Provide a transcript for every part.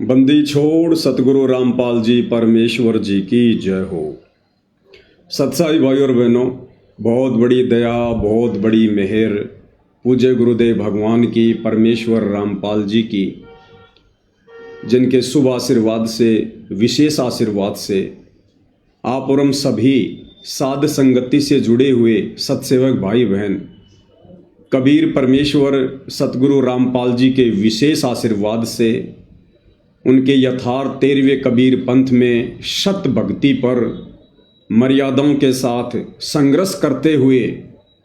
बंदी छोड़ सतगुरु रामपाल जी परमेश्वर जी की जय हो। सत्साई भाई और बहनों, बहुत बड़ी दया, बहुत बड़ी मेहर पूज्य गुरुदेव भगवान की, परमेश्वर रामपाल जी की, जिनके शुभ आशीर्वाद से, विशेष आशीर्वाद से आप और हम सभी साध संगति से जुड़े हुए सत्सेवक भाई बहन कबीर परमेश्वर सतगुरु रामपाल जी के विशेष आशीर्वाद से उनके यथार्थ 13वें कबीर पंथ में शत भक्ति पर मर्यादाओं के साथ संघर्ष करते हुए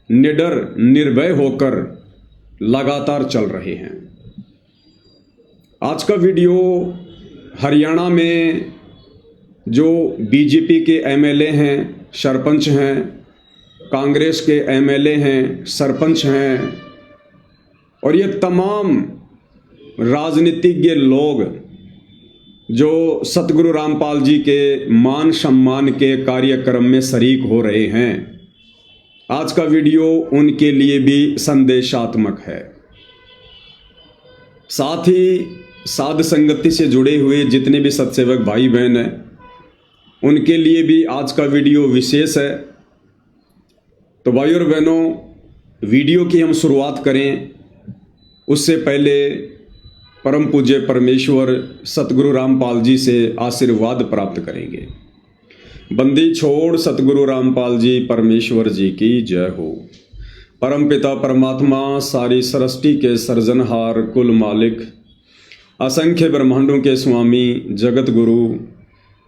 निडर निर्भय होकर लगातार चल रहे हैं। आज का वीडियो हरियाणा में जो बीजेपी के एमएलए हैं, सरपंच हैं, कांग्रेस के एमएलए हैं, सरपंच हैं और ये तमाम राजनीतिज्ञ लोग जो सतगुरु रामपाल जी के मान सम्मान के कार्यक्रम में शरीक हो रहे हैं, आज का वीडियो उनके लिए भी संदेशात्मक है। साथ ही साध संगति से जुड़े हुए जितने भी सत्सेवक भाई बहन हैं, उनके लिए भी आज का वीडियो विशेष है। तो भाई और बहनों, वीडियो की हम शुरुआत करें उससे पहले परम पूज्य परमेश्वर सतगुरु रामपाल जी से आशीर्वाद प्राप्त करेंगे। बंदी छोड़ सतगुरु रामपाल जी परमेश्वर जी की जय हो। परम पिता परमात्मा, सारी सृष्टि के सर्जनहार, कुल मालिक, असंख्य ब्रह्मांडों के स्वामी, जगत गुरु,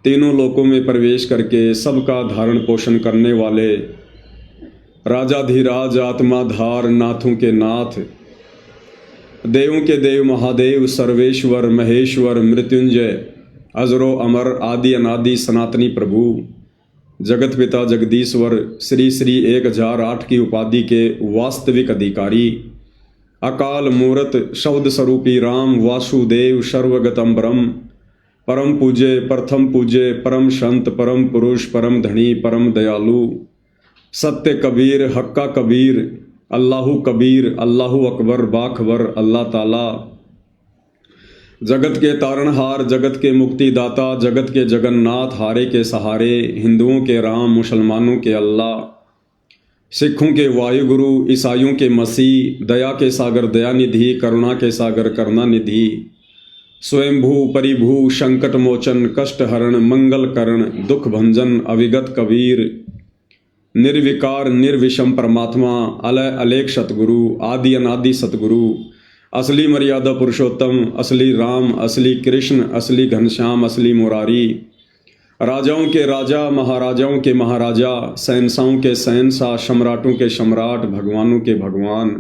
तीनों लोकों में प्रवेश करके सबका धारण पोषण करने वाले राजाधिराज, आत्माधार, नाथों के नाथ, देवों के देव, महादेव, सर्वेश्वर, महेश्वर, मृत्युंजय, अजरो अमर, आदि अनादि सनातनी प्रभु, जगत पिता जगदीश्वर, श्री श्री 1008 की उपाधि के वास्तविक अधिकारी, अकाल मूर्त शब्द स्वरूपी राम, वासुदेव, सर्वगतम ब्रह्म, परम पूज्य, प्रथम पूज्य, परम संत, परम पुरुष, परम धनी, परम दयालु, सत्य कबीर, हक्का कबीर, अल्लाहु कबीर, अल्लाहु अकबर, बाखबर, अल्लाह ताला, जगत के तारणहार, जगत के मुक्तिदाता, जगत के जगन्नाथ, हारे के सहारे, हिंदुओं के राम, मुसलमानों के अल्लाह, सिखों के वायुगुरु, ईसाइयों के मसीह, दया के सागर दयानिधि, करुणा के सागर करुणानिधि, स्वयंभू परिभू, संकट मोचन, कष्ट हरण, मंगल करण, दुख भंजन, अविगत कबीर, निर्विकार निर्विषम परमात्मा, अलय अलेख सतगुरु, आदि अनादि सतगुरु, असली मर्यादा पुरुषोत्तम, असली राम, असली कृष्ण, असली घनश्याम, असली मुरारी, राजाओं के राजा, महाराजाओं के महाराजा, शहंशाहों के शहंशाह, सम्राटों के सम्राट, भगवानों के भगवान,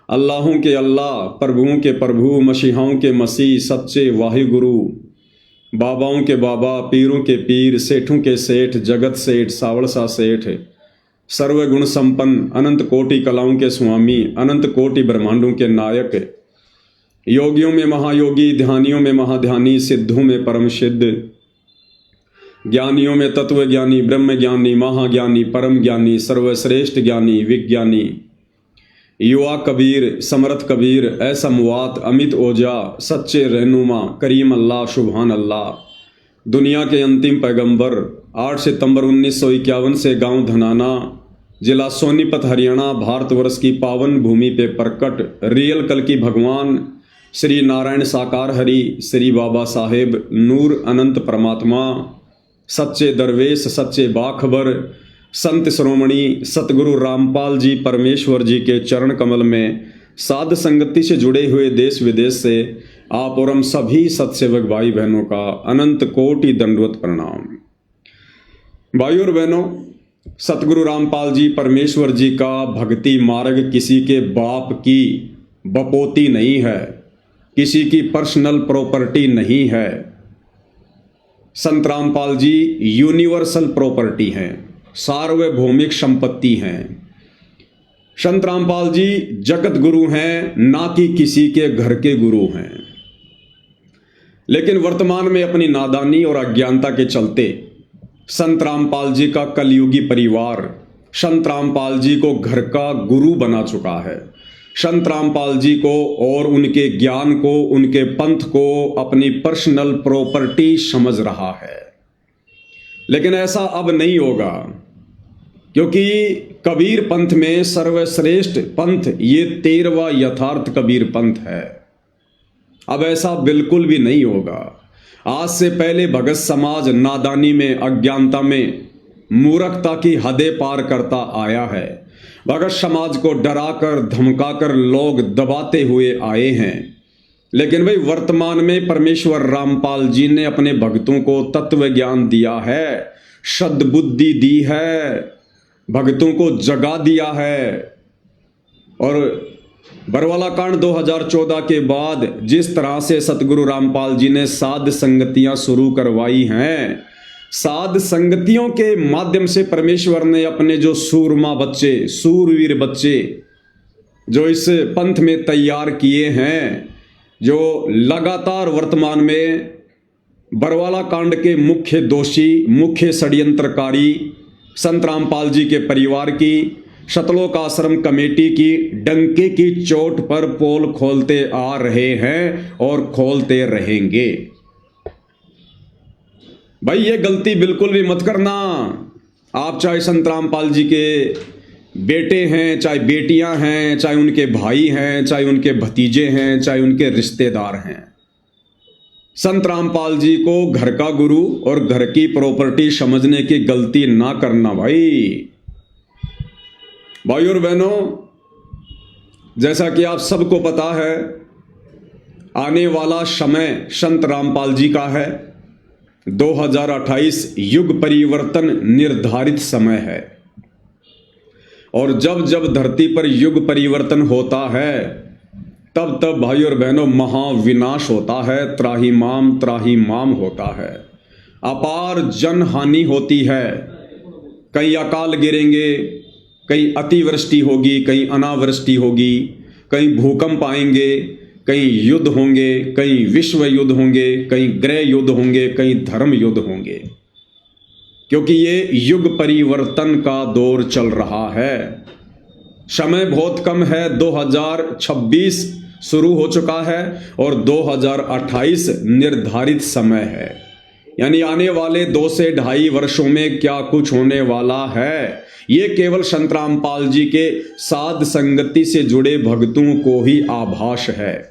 अल्लाहों के अल्लाह, प्रभुओं के प्रभु, मसीहाओं के मसीह, सच्चे वाहिगुरु, बाबाओं के बाबा, पीरों के पीर, सेठों के सेठ, जगत सेठ, सावड़सा सेठ, सर्वगुण संपन्न, अनंत कोटि कलाओं के स्वामी, अनंत कोटि ब्रह्मांडों के नायक, योगियों में महायोगी, ध्यानियों में महाध्यानी, सिद्धों में परम सिद्ध, ज्ञानियों में तत्व ज्ञानी, ब्रह्म ज्ञानी, महाज्ञानी, परम ज्ञानी, सर्वश्रेष्ठ ज्ञानी, विज्ञानी, युवा कबीर, समर्थ कबीर, असमवात, अमित ओजा, सच्चे रहनुमा, करीम अल्लाह, सुभान अल्लाह, दुनिया के अंतिम पैगंबर, 8 सितंबर 1951 से गांव धनाना, जिला सोनीपत, हरियाणा, भारतवर्ष की पावन भूमि पे प्रकट रियल कल की भगवान श्री नारायण साकार हरि, श्री बाबा साहेब नूर अनंत परमात्मा, सच्चे दरवेश, सच्चे बाखबर, संत श्रोमणी सतगुरु रामपाल जी परमेश्वर जी के चरण कमल में साध संगति से जुड़े हुए देश विदेश से आप और हम सभी सत्सेवक भाई बहनों का अनंत कोटि दंडवत प्रणाम। भाई और बहनों, सतगुरु रामपाल जी परमेश्वर जी का भक्ति मार्ग किसी के बाप की बपोती नहीं है, किसी की पर्सनल प्रॉपर्टी नहीं है। संत रामपाल जी यूनिवर्सल प्रॉपर्टी हैं, सार्वभौमिक संपत्ति हैं। संत रामपाल जी जगत गुरु हैं, ना कि किसी के घर के गुरु हैं। लेकिन वर्तमान में अपनी नादानी और अज्ञानता के चलते संत रामपाल जी का कलयुगी परिवार संत रामपाल जी को घर का गुरु बना चुका है। संत रामपाल जी को और उनके ज्ञान को, उनके पंथ को अपनी पर्सनल प्रॉपर्टी समझ रहा है। लेकिन ऐसा अब नहीं होगा, क्योंकि कबीर पंथ में सर्वश्रेष्ठ पंथ ये 13वां यथार्थ कबीर पंथ है। अब ऐसा बिल्कुल भी नहीं होगा। आज से पहले भगत समाज नादानी में, अज्ञानता में, मूर्खता की हदें पार करता आया है। भगत समाज को डराकर धमकाकर लोग दबाते हुए आए हैं। लेकिन भाई वर्तमान में परमेश्वर रामपाल जी ने अपने भक्तों को तत्व ज्ञान दिया है, सद्बुद्धि दी है, भक्तों को जगा दिया है। और बरवाला कांड 2014 के बाद जिस तरह से सतगुरु रामपाल जी ने साध संगतियां शुरू करवाई हैं, साध संगतियों के माध्यम से परमेश्वर ने अपने जो सूरमा बच्चे, सूरवीर बच्चे जो इस पंथ में तैयार किए हैं, जो लगातार वर्तमान में बरवाला कांड के मुख्य दोषी, मुख्य षड्यंत्रकारी संत रामपाल जी के परिवार की, शतलोक आश्रम कमेटी की डंके की चोट पर पोल खोलते आ रहे हैं और खोलते रहेंगे। भाई ये गलती बिल्कुल भी मत करना। आप चाहे संत रामपाल जी के बेटे हैं, चाहे बेटियां हैं, चाहे उनके भाई हैं, चाहे उनके भतीजे हैं, चाहे उनके रिश्तेदार हैं, संत रामपाल जी को घर का गुरु और घर की प्रॉपर्टी समझने की गलती ना करना। भाई और बहनों, जैसा कि आप सबको पता है, आने वाला समय संत रामपाल जी का है। 2028 युग परिवर्तन निर्धारित समय है। और जब जब धरती पर युग परिवर्तन होता है, तब तब भाई और बहनों महाविनाश होता है, त्राही माम होता है, अपार जन हानि होती है। कई अकाल गिरेंगे, कहीं अतिवृष्टि होगी, कहीं अनावृष्टि होगी, कहीं भूकंप आएंगे, कहीं युद्ध होंगे, कहीं विश्व युद्ध होंगे, कहीं गृह युद्ध होंगे, कहीं धर्म युद्ध होंगे, क्योंकि ये युग परिवर्तन का दौर चल रहा है। समय बहुत कम है। 2026 शुरू हो चुका है और 2028 निर्धारित समय है। यानी आने वाले 2 से 2.5 वर्षों में क्या कुछ होने वाला है, ये केवल संत रामपाल जी के साध संगति से जुड़े भक्तों को ही आभास है।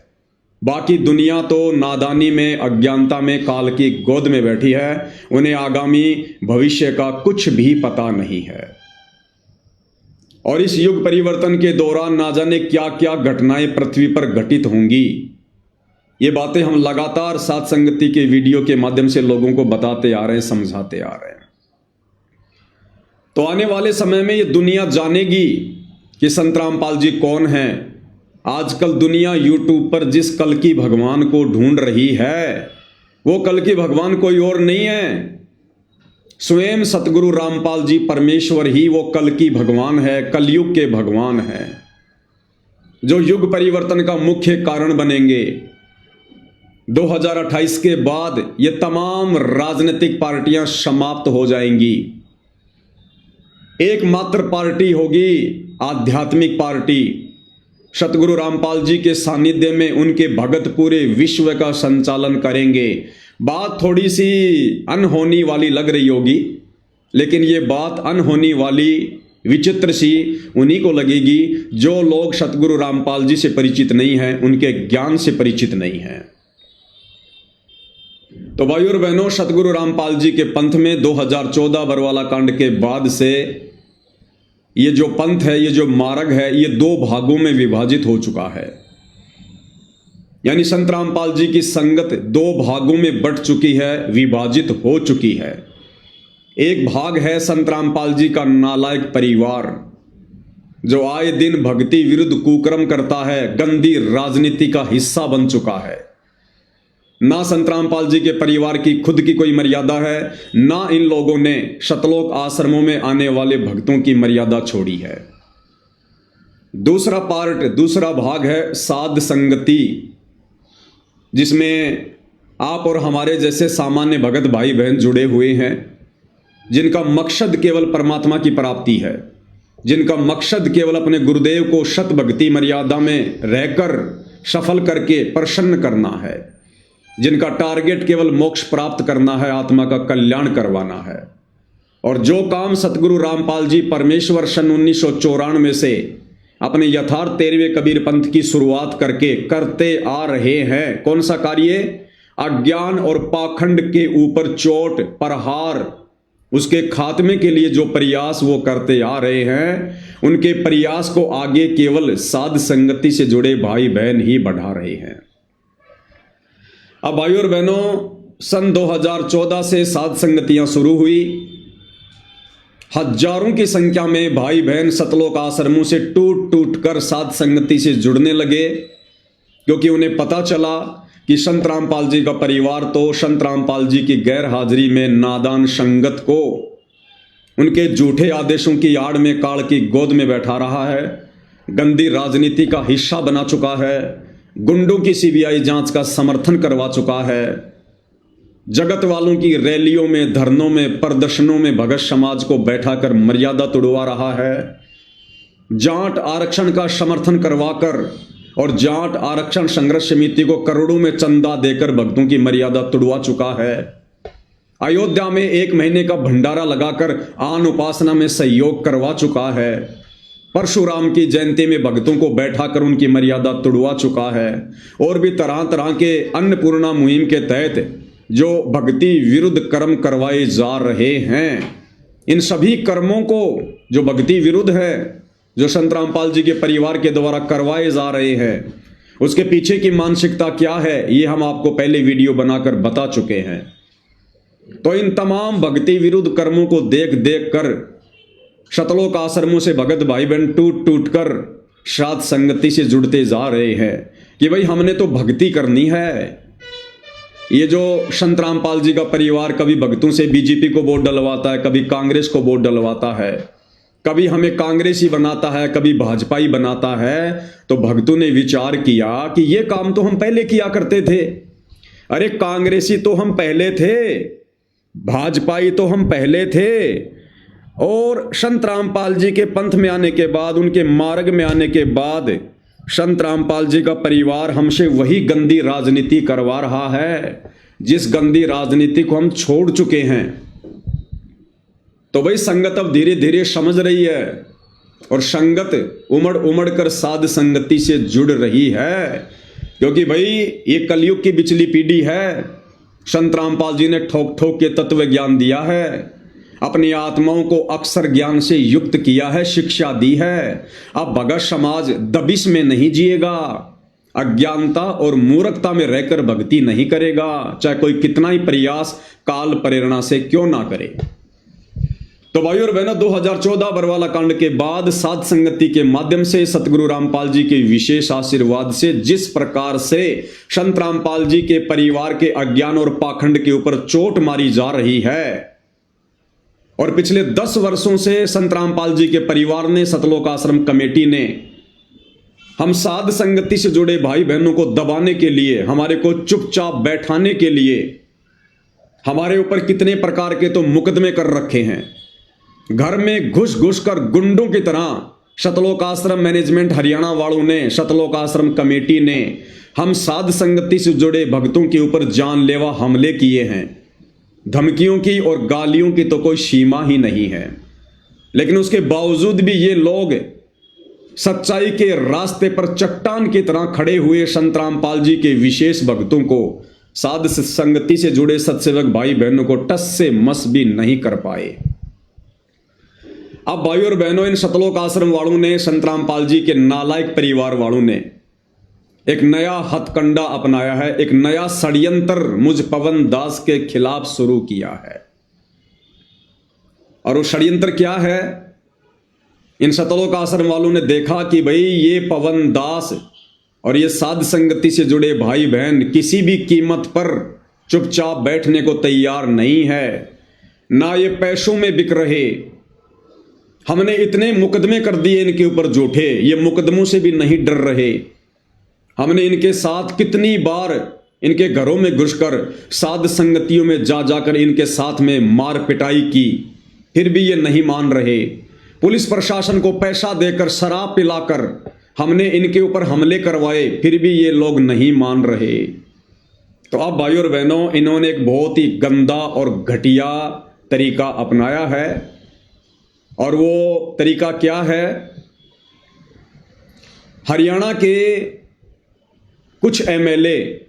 बाकी दुनिया तो नादानी में, अज्ञानता में, काल की गोद में बैठी है। उन्हें आगामी भविष्य का कुछ भी पता नहीं है। और इस युग परिवर्तन के दौरान ना जाने क्या क्या घटनाएं पृथ्वी पर घटित होंगी। ये बातें हम लगातार साध संगति के वीडियो के माध्यम से लोगों को बताते आ रहे हैं, समझाते आ रहे हैं। तो आने वाले समय में ये दुनिया जानेगी कि संत रामपाल जी कौन हैं। आजकल दुनिया यूट्यूब पर जिस कल की भगवान को ढूंढ रही है, वो कल की भगवान कोई और नहीं है, स्वयं सतगुरु रामपाल जी परमेश्वर ही वो कल की भगवान है, कलयुग के भगवान है, जो युग परिवर्तन का मुख्य कारण बनेंगे। 2028 के बाद ये तमाम राजनीतिक पार्टियां समाप्त हो जाएंगी। एकमात्र पार्टी होगी आध्यात्मिक पार्टी। सतगुरु रामपाल जी के सानिध्य में उनके भगत पूरे विश्व का संचालन करेंगे। बात थोड़ी सी अनहोनी वाली लग रही होगी, लेकिन ये बात अनहोनी वाली, विचित्र सी उन्हीं को लगेगी जो लोग सतगुरु रामपाल जी से परिचित नहीं हैं, उनके ज्ञान से परिचित नहीं हैं। तो भाई और बहनों, सतगुरु रामपाल जी के पंथ में 2014 बरवाला कांड के बाद से ये जो पंथ है, ये जो मार्ग है, ये 2 भागों में विभाजित हो चुका है। यानी संत रामपाल जी की संगत 2 भागों में बंट चुकी है, विभाजित हो चुकी है। एक भाग है संत रामपाल जी का नालायक परिवार, जो आए दिन भक्ति विरुद्ध कुकर्म करता है, गंदी राजनीति का हिस्सा बन चुका है। ना संत रामपाल जी के परिवार की खुद की कोई मर्यादा है, ना इन लोगों ने शतलोक आश्रमों में आने वाले भक्तों की मर्यादा छोड़ी है। दूसरा भाग है साध संगति, जिसमें आप और हमारे जैसे सामान्य भगत भाई बहन जुड़े हुए हैं, जिनका मकसद केवल परमात्मा की प्राप्ति है। जिनका मकसद केवल अपने गुरुदेव को शत भक्ति मर्यादा में रहकर सफल करके प्रसन्न करना है, जिनका टारगेट केवल मोक्ष प्राप्त करना है, आत्मा का कल्याण करवाना है। और जो काम सतगुरु रामपाल जी परमेश्वर सन 1994 से अपने यथार्थ 13वें कबीर पंथ की शुरुआत करके करते आ रहे हैं, कौन सा कार्य? अज्ञान और पाखंड के ऊपर चोट प्रहार, उसके खात्मे के लिए जो प्रयास वो करते आ रहे हैं, उनके प्रयास को आगे केवल साध संगति से जुड़े भाई बहन ही बढ़ा रहे हैं। अब भाइयों और बहनों, सन 2014 से साध संगतियां शुरू हुई। हजारों की संख्या में भाई बहन सतलोक आश्रमों से टूट टूट कर साध संगति से जुड़ने लगे, क्योंकि उन्हें पता चला कि संत रामपाल जी का परिवार तो संत रामपाल जी की गैर हाजिरी में नादान संगत को उनके झूठे आदेशों की आड़ में काल की गोद में बैठा रहा है, गंदी राजनीति का हिस्सा बना चुका है, गुंडों की सीबीआई जांच का समर्थन करवा चुका है, जगत वालों की रैलियों में, धरनों में, प्रदर्शनों में भगत समाज को बैठाकर मर्यादा तोड़वा रहा है, जाट आरक्षण का समर्थन करवाकर और जाट आरक्षण संघर्ष समिति को करोड़ों में चंदा देकर भक्तों की मर्यादा तोड़वा चुका है, अयोध्या में 1 महीने का भंडारा लगाकर आन उपासना में सहयोग करवा चुका है, परशुराम की जयंती में भक्तों को बैठाकर उनकी मर्यादा तोड़वा चुका है, और भी तरह तरह के अन्नपूर्णा मुहिम के तहत जो भक्ति विरुद्ध कर्म करवाए जा रहे हैं, इन सभी कर्मों को जो भक्ति विरुद्ध है, जो संत रामपाल जी के परिवार के द्वारा करवाए जा रहे हैं, उसके पीछे की मानसिकता क्या है, ये हम आपको पहले वीडियो बनाकर बता चुके हैं। तो इन तमाम भक्ति विरुद्ध कर्मों को देख देख कर सतलोक आश्रमों से भगत भाई बहन टूट टूट कर साध संगति से जुड़ते जा रहे हैं कि भाई हमने तो भक्ति करनी है। ये जो संत रामपाल जी का परिवार कभी भक्तों से बीजेपी को वोट डलवाता है, कभी कांग्रेस को वोट डलवाता है, कभी हमें कांग्रेसी बनाता है, कभी भाजपाई बनाता है, तो भक्तों ने विचार किया कि ये काम तो हम पहले किया करते थे। अरे कांग्रेसी तो हम पहले थे, भाजपाई तो हम पहले थे, और संत रामपाल जी के पंथ में आने के बाद, उनके मार्ग में आने के बाद संत रामपाल जी का परिवार हमसे वही गंदी राजनीति करवा रहा है जिस गंदी राजनीति को हम छोड़ चुके हैं। तो भाई संगत अब धीरे धीरे समझ रही है और संगत उमड़ उमड़ कर साध संगति से जुड़ रही है, क्योंकि भाई ये कलयुग की बिचली पीढ़ी है। संत रामपाल जी ने ठोक ठोक के तत्व ज्ञान दिया है, अपनी आत्माओं को अक्षर ज्ञान से युक्त किया है, शिक्षा दी है। अब भगत समाज दबिश में नहीं जिएगा, अज्ञानता और मूर्खता में रहकर भक्ति नहीं करेगा, चाहे कोई कितना ही प्रयास काल प्रेरणा से क्यों ना करे। तो भाइयों और बहनों, 2014 बरवाला कांड के बाद साध संगति के माध्यम से सतगुरु रामपाल जी के विशेष आशीर्वाद से जिस प्रकार से संत रामपाल जी के परिवार के अज्ञान और पाखंड के ऊपर चोट मारी जा रही है, और पिछले 10 वर्षों से संत रामपाल जी के परिवार ने, सतलोक आश्रम कमेटी ने हम साध संगति से जुड़े भाई बहनों को दबाने के लिए, हमारे को चुपचाप बैठाने के लिए हमारे ऊपर कितने प्रकार के तो मुकदमे कर रखे हैं। घर में घुस घुस कर गुंडों की तरह सतलोक आश्रम मैनेजमेंट हरियाणा वालों ने, सतलोक आश्रम कमेटी ने हम साध संगति से जुड़े भक्तों के ऊपर जानलेवा हमले किए हैं। धमकियों की और गालियों की तो कोई सीमा ही नहीं है, लेकिन उसके बावजूद भी ये लोग सच्चाई के रास्ते पर चट्टान की तरह खड़े हुए संत रामपाल जी के विशेष भक्तों को, साध संगति से जुड़े सत्सेवक भाई बहनों को टस से मस भी नहीं कर पाए। अब भाइयों और बहनों, इन सतलोक आश्रम वालों ने, संत रामपाल जी के नालायक परिवार वालों ने एक नया हथकंडा अपनाया है, एक नया षड्यंत्र मुझ पवन दास के खिलाफ शुरू किया है। और वो षड्यंत्र क्या है? इन सतलोक आश्रम वालों ने देखा कि भाई ये पवन दास और ये साध संगति से जुड़े भाई बहन किसी भी कीमत पर चुपचाप बैठने को तैयार नहीं है, ना ये पैसों में बिक रहे। हमने इतने मुकदमे कर दिए इनके ऊपर झूठे, ये मुकदमों से भी नहीं डर रहे। हमने इनके साथ कितनी बार इनके घरों में घुसकर साध संगतियों में जा जाकर इनके साथ में मार पिटाई की, फिर भी ये नहीं मान रहे। पुलिस प्रशासन को पैसा देकर, शराब पिलाकर हमने इनके ऊपर हमले करवाए, फिर भी ये लोग नहीं मान रहे। तो अब भाइयों और बहनों, इन्होंने एक बहुत ही गंदा और घटिया तरीका अपनाया है। और वो तरीका क्या है? हरियाणा के कुछ एमएलए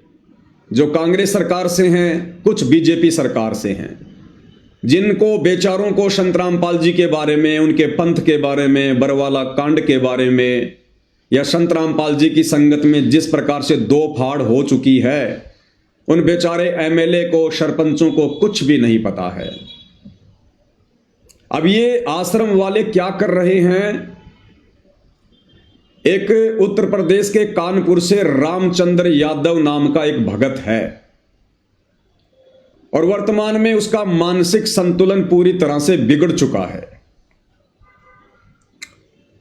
जो कांग्रेस सरकार से हैं, कुछ बीजेपी सरकार से हैं, जिनको बेचारों को संतरामपाल जी के बारे में, उनके पंथ के बारे में, बरवाला कांड के बारे में, या संतरामपाल जी की संगत में जिस प्रकार से दो फाड़ हो चुकी है, उन बेचारे एमएलए को, सरपंचों को कुछ भी नहीं पता है। अब ये आश्रम वाले क्या कर रहे हैं? एक उत्तर प्रदेश के कानपुर से रामचंद्र यादव नाम का एक भगत है और वर्तमान में उसका मानसिक संतुलन पूरी तरह से बिगड़ चुका है।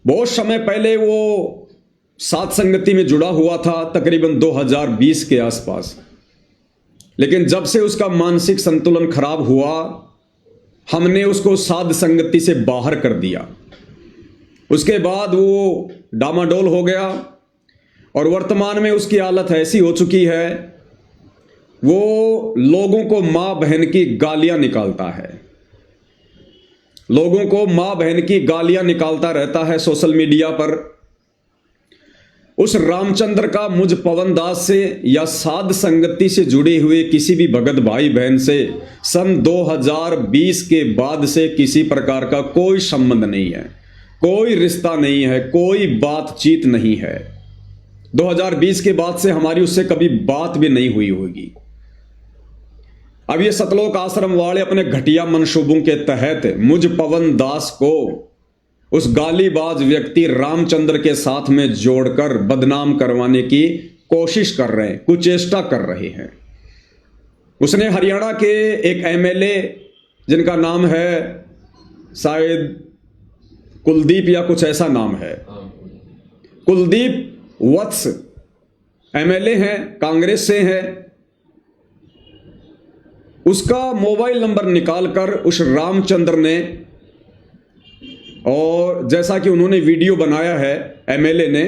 बहुत समय पहले वो सात संगति में जुड़ा हुआ था, तकरीबन 2020 के आसपास, लेकिन जब से उसका मानसिक संतुलन खराब हुआ, हमने उसको साध संगति से बाहर कर दिया। उसके बाद वो डामाडोल हो गया और वर्तमान में उसकी हालत ऐसी हो चुकी है, वो लोगों को मां बहन की गालियां निकालता है, लोगों को मां बहन की गालियां निकालता रहता है सोशल मीडिया पर। उस रामचंद्र का मुझ पवन दास से या साध संगति से जुड़े हुए किसी भी भगत भाई बहन से सन 2020 के बाद से किसी प्रकार का कोई संबंध नहीं है, कोई रिश्ता नहीं है, कोई बातचीत नहीं है। 2020 के बाद से हमारी उससे कभी बात भी नहीं हुई होगी। अब ये सतलोक आश्रम वाले अपने घटिया मंसूबों के तहत मुझ पवन दास को उस गालीबाज व्यक्ति रामचंद्र के साथ में जोड़कर बदनाम करवाने की कोशिश कर रहे हैं, कुचेष्टा कर रहे हैं। उसने हरियाणा के एक एमएलए जिनका नाम है शायद कुलदीप या कुछ ऐसा नाम है, कुलदीप वत्स एमएलए हैं, कांग्रेस से हैं, उसका मोबाइल नंबर निकालकर उस रामचंद्र ने, और जैसा कि उन्होंने वीडियो बनाया है एमएलए ने,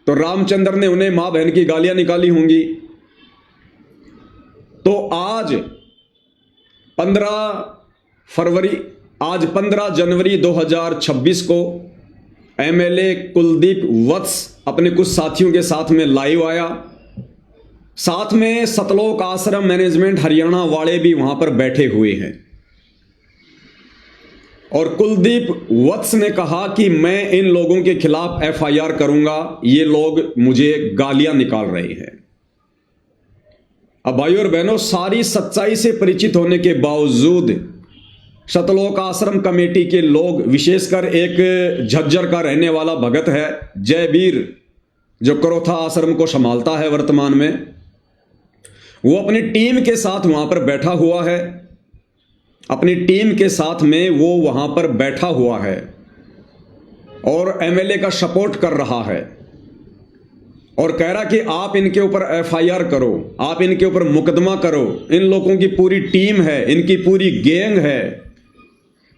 तो रामचंद्र ने उन्हें मां बहन की गालियां निकाली होंगी। तो आज 15 जनवरी 2026 को एमएलए कुलदीप वत्स अपने कुछ साथियों के साथ में लाइव आया। साथ में सतलोक आश्रम मैनेजमेंट हरियाणा वाले भी वहां पर बैठे हुए हैं और कुलदीप वत्स ने कहा कि मैं इन लोगों के खिलाफ एफआईआर करूंगा, ये लोग मुझे गालियां निकाल रहे हैं। अब भाइयों और बहनों, सारी सच्चाई से परिचित होने के बावजूद सतलोक आश्रम कमेटी के लोग, विशेषकर एक झज्जर का रहने वाला भगत है जयवीर, जो करोथा आश्रम को संभालता है वर्तमान में, वो अपनी टीम के साथ वहां पर बैठा हुआ है, अपनी टीम के साथ में वो वहां पर बैठा हुआ है और एमएलए का सपोर्ट कर रहा है और कह रहा कि आप इनके ऊपर एफआईआर करो, आप इनके ऊपर मुकदमा करो, इन लोगों की पूरी टीम है, इनकी पूरी गैंग है,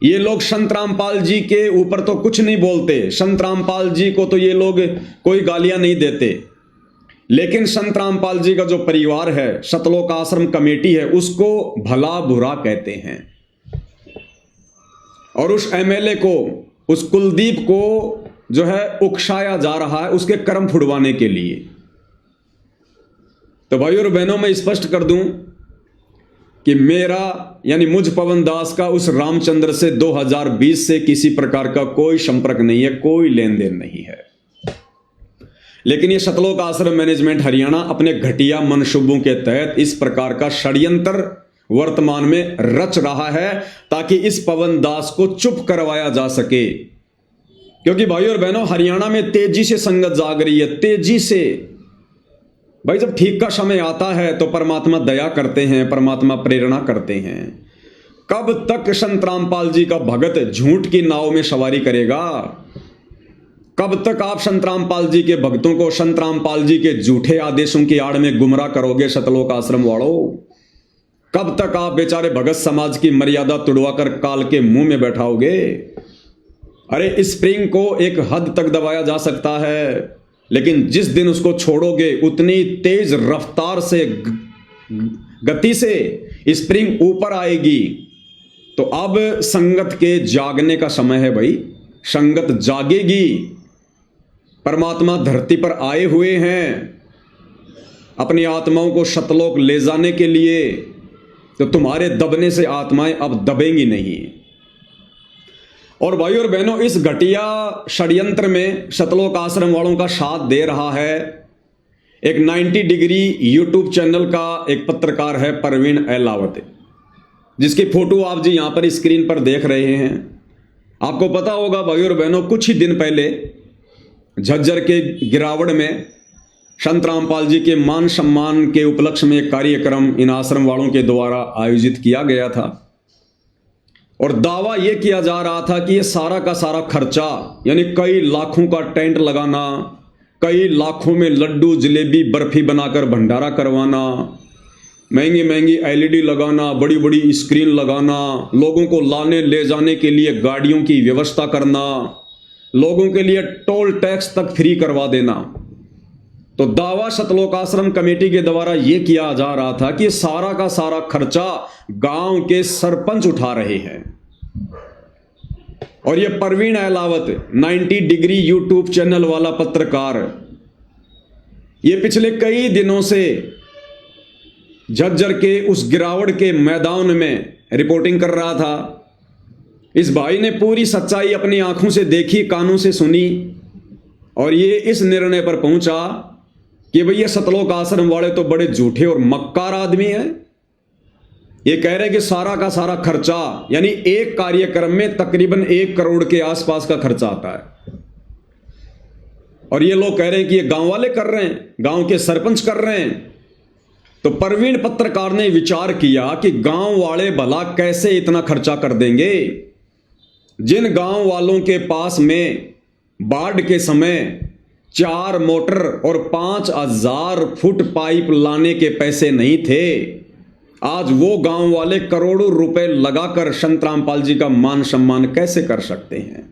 ये लोग संत रामपाल जी के ऊपर तो कुछ नहीं बोलते, संत रामपाल जी को तो ये लोग कोई गालियां नहीं देते, लेकिन संत रामपाल जी का जो परिवार है, सतलोक आश्रम कमेटी है, उसको भला बुरा कहते हैं। और उस एमएलए को, उस कुलदीप को जो है उकसाया जा रहा है उसके कर्म फुड़वाने के लिए। तो भाइयों और बहनों, मैं स्पष्ट कर दूं कि मेरा यानी मुझ पवन दास का उस रामचंद्र से 2020 से किसी प्रकार का कोई संपर्क नहीं है, कोई लेन देन नहीं है। लेकिन ये सतलोक आश्रम मैनेजमेंट हरियाणा अपने घटिया मंसूबों के तहत इस प्रकार का षड्यंत्र वर्तमान में रच रहा है ताकि इस पवन दास को चुप करवाया जा सके। क्योंकि भाइयों और बहनों, हरियाणा में तेजी से संगत जाग रही है, तेजी से। भाई, जब ठीक का समय आता है तो परमात्मा दया करते हैं, परमात्मा प्रेरणा करते हैं। कब तक संत रामपाल जी का भगत झूठ की नाव में सवारी करेगा? कब तक आप संत रामपाल जी के भक्तों को संत रामपाल जी के झूठे आदेशों की आड़ में गुमराह करोगे सतलोक आश्रम वालों? कब तक आप बेचारे भगत समाज की मर्यादा तुड़वाकर काल के मुंह में बैठाओगे? अरे स्प्रिंग को एक हद तक दबाया जा सकता है, लेकिन जिस दिन उसको छोड़ोगे उतनी तेज रफ्तार से गति से स्प्रिंग ऊपर आएगी। तो अब संगत के जागने का समय है भाई, संगत जागेगी। परमात्मा धरती पर आए हुए हैं अपनी आत्माओं को सतलोक ले जाने के लिए, तो तुम्हारे दबने से आत्माएं अब दबेंगी नहीं। और भाई और बहनों, इस घटिया षड्यंत्र में सतलोक आश्रम वालों का साथ दे रहा है एक 90 डिग्री यूट्यूब चैनल का एक पत्रकार है परवीन अहलावत, जिसकी फोटो आप जी यहां पर स्क्रीन पर देख रहे हैं। आपको पता होगा भाई और बहनों, कुछ ही दिन पहले झज्जर के गिरावड़ में संत रामपाल जी के मान सम्मान के उपलक्ष्य में एक कार्यक्रम इन आश्रम वालों के द्वारा आयोजित किया गया था, और दावा यह किया जा रहा था कि यह सारा का सारा खर्चा, यानी कई लाखों का टेंट लगाना, कई लाखों में लड्डू जलेबी बर्फी बनाकर भंडारा करवाना, महंगी महंगी एलईडी लगाना, बड़ी बड़ी स्क्रीन लगाना, लोगों को लाने ले जाने के लिए गाड़ियों की व्यवस्था करना, लोगों के लिए टोल टैक्स तक फ्री करवा देना। तो दावा सतलोक आश्रम कमेटी के द्वारा यह किया जा रहा था कि सारा का सारा खर्चा गांव के सरपंच उठा रहे हैं। और यह Parveen Ahlawat 90 degree YouTube channel वाला पत्रकार, यह पिछले कई दिनों से झज्जर के उस गिरावड़ के मैदान में रिपोर्टिंग कर रहा था। इस भाई ने पूरी सच्चाई अपनी आंखों से देखी, कानों से सुनी, और ये इस निर्णय पर पहुंचा कि भैया सतलोक आश्रम वाले तो बड़े झूठे और मक्कार आदमी हैं। ये कह रहे कि सारा का सारा खर्चा, यानी एक कार्यक्रम में तकरीबन 1 करोड़ के आसपास का खर्चा आता है, और ये लोग कह रहे हैं कि ये गांव वाले कर रहे हैं, गांव के सरपंच कर रहे हैं। तो परवीन पत्रकार ने विचार किया कि गांव वाले भला कैसे इतना खर्चा कर देंगे। जिन गांव वालों के पास में बाढ़ के समय 4 मोटर और 5000 फुट पाइप लाने के पैसे नहीं थे, आज वो गांव वाले करोड़ों रुपए लगाकर संत रामपाल जी का मान सम्मान कैसे कर सकते हैं।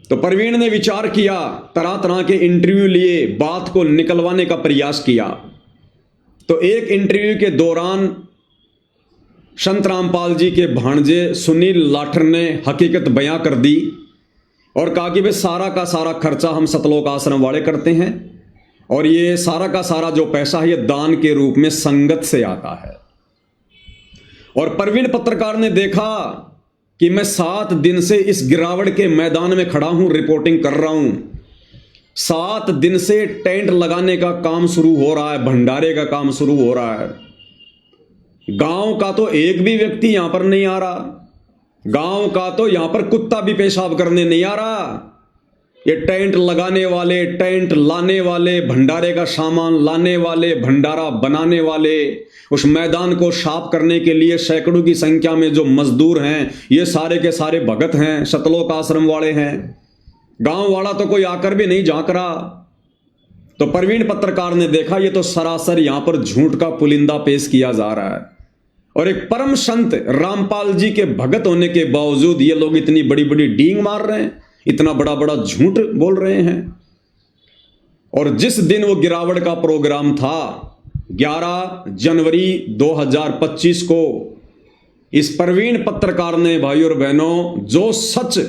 तो परवीन ने विचार किया, तरह तरह के इंटरव्यू लिए, बात को निकलवाने का प्रयास किया। तो एक इंटरव्यू के दौरान संत रामपाल जी के भांजे सुनील लाठर ने हकीकत बयां कर दी और कहा कि भाई सारा का सारा खर्चा हम सतलोक आश्रम वाले करते हैं, और ये सारा का सारा जो पैसा है ये दान के रूप में संगत से आता है। और परवीन पत्रकार ने देखा कि मैं 7 दिन से इस गिरावड़ के मैदान में खड़ा हूं, रिपोर्टिंग कर रहा हूं। 7 दिन से टेंट लगाने का काम शुरू हो रहा है, भंडारे का काम शुरू हो रहा है। गांव का तो एक भी व्यक्ति यहां पर नहीं आ रहा, गांव का तो यहां पर कुत्ता भी पेशाब करने नहीं आ रहा। ये टेंट लगाने वाले, टेंट लाने वाले, भंडारे का सामान लाने वाले, भंडारा बनाने वाले, उस मैदान को साफ करने के लिए सैकड़ों की संख्या में जो मजदूर हैं, ये सारे के सारे भगत हैं, सतलोक आश्रम वाले हैं। गांव वाला तो कोई आकर भी नहीं झांक रहा। तो परवीन पत्रकार ने देखा ये तो सरासर यहां पर झूठ का पुलिंदा पेश किया जा रहा है, और एक परम संत रामपाल जी के भगत होने के बावजूद ये लोग इतनी बड़ी बड़ी डींग मार रहे हैं, इतना बड़ा बड़ा झूठ बोल रहे हैं। और जिस दिन वो गिरावड़ का प्रोग्राम था 11 जनवरी 2025 को, इस परवीन पत्रकार ने भाई और बहनों जो सच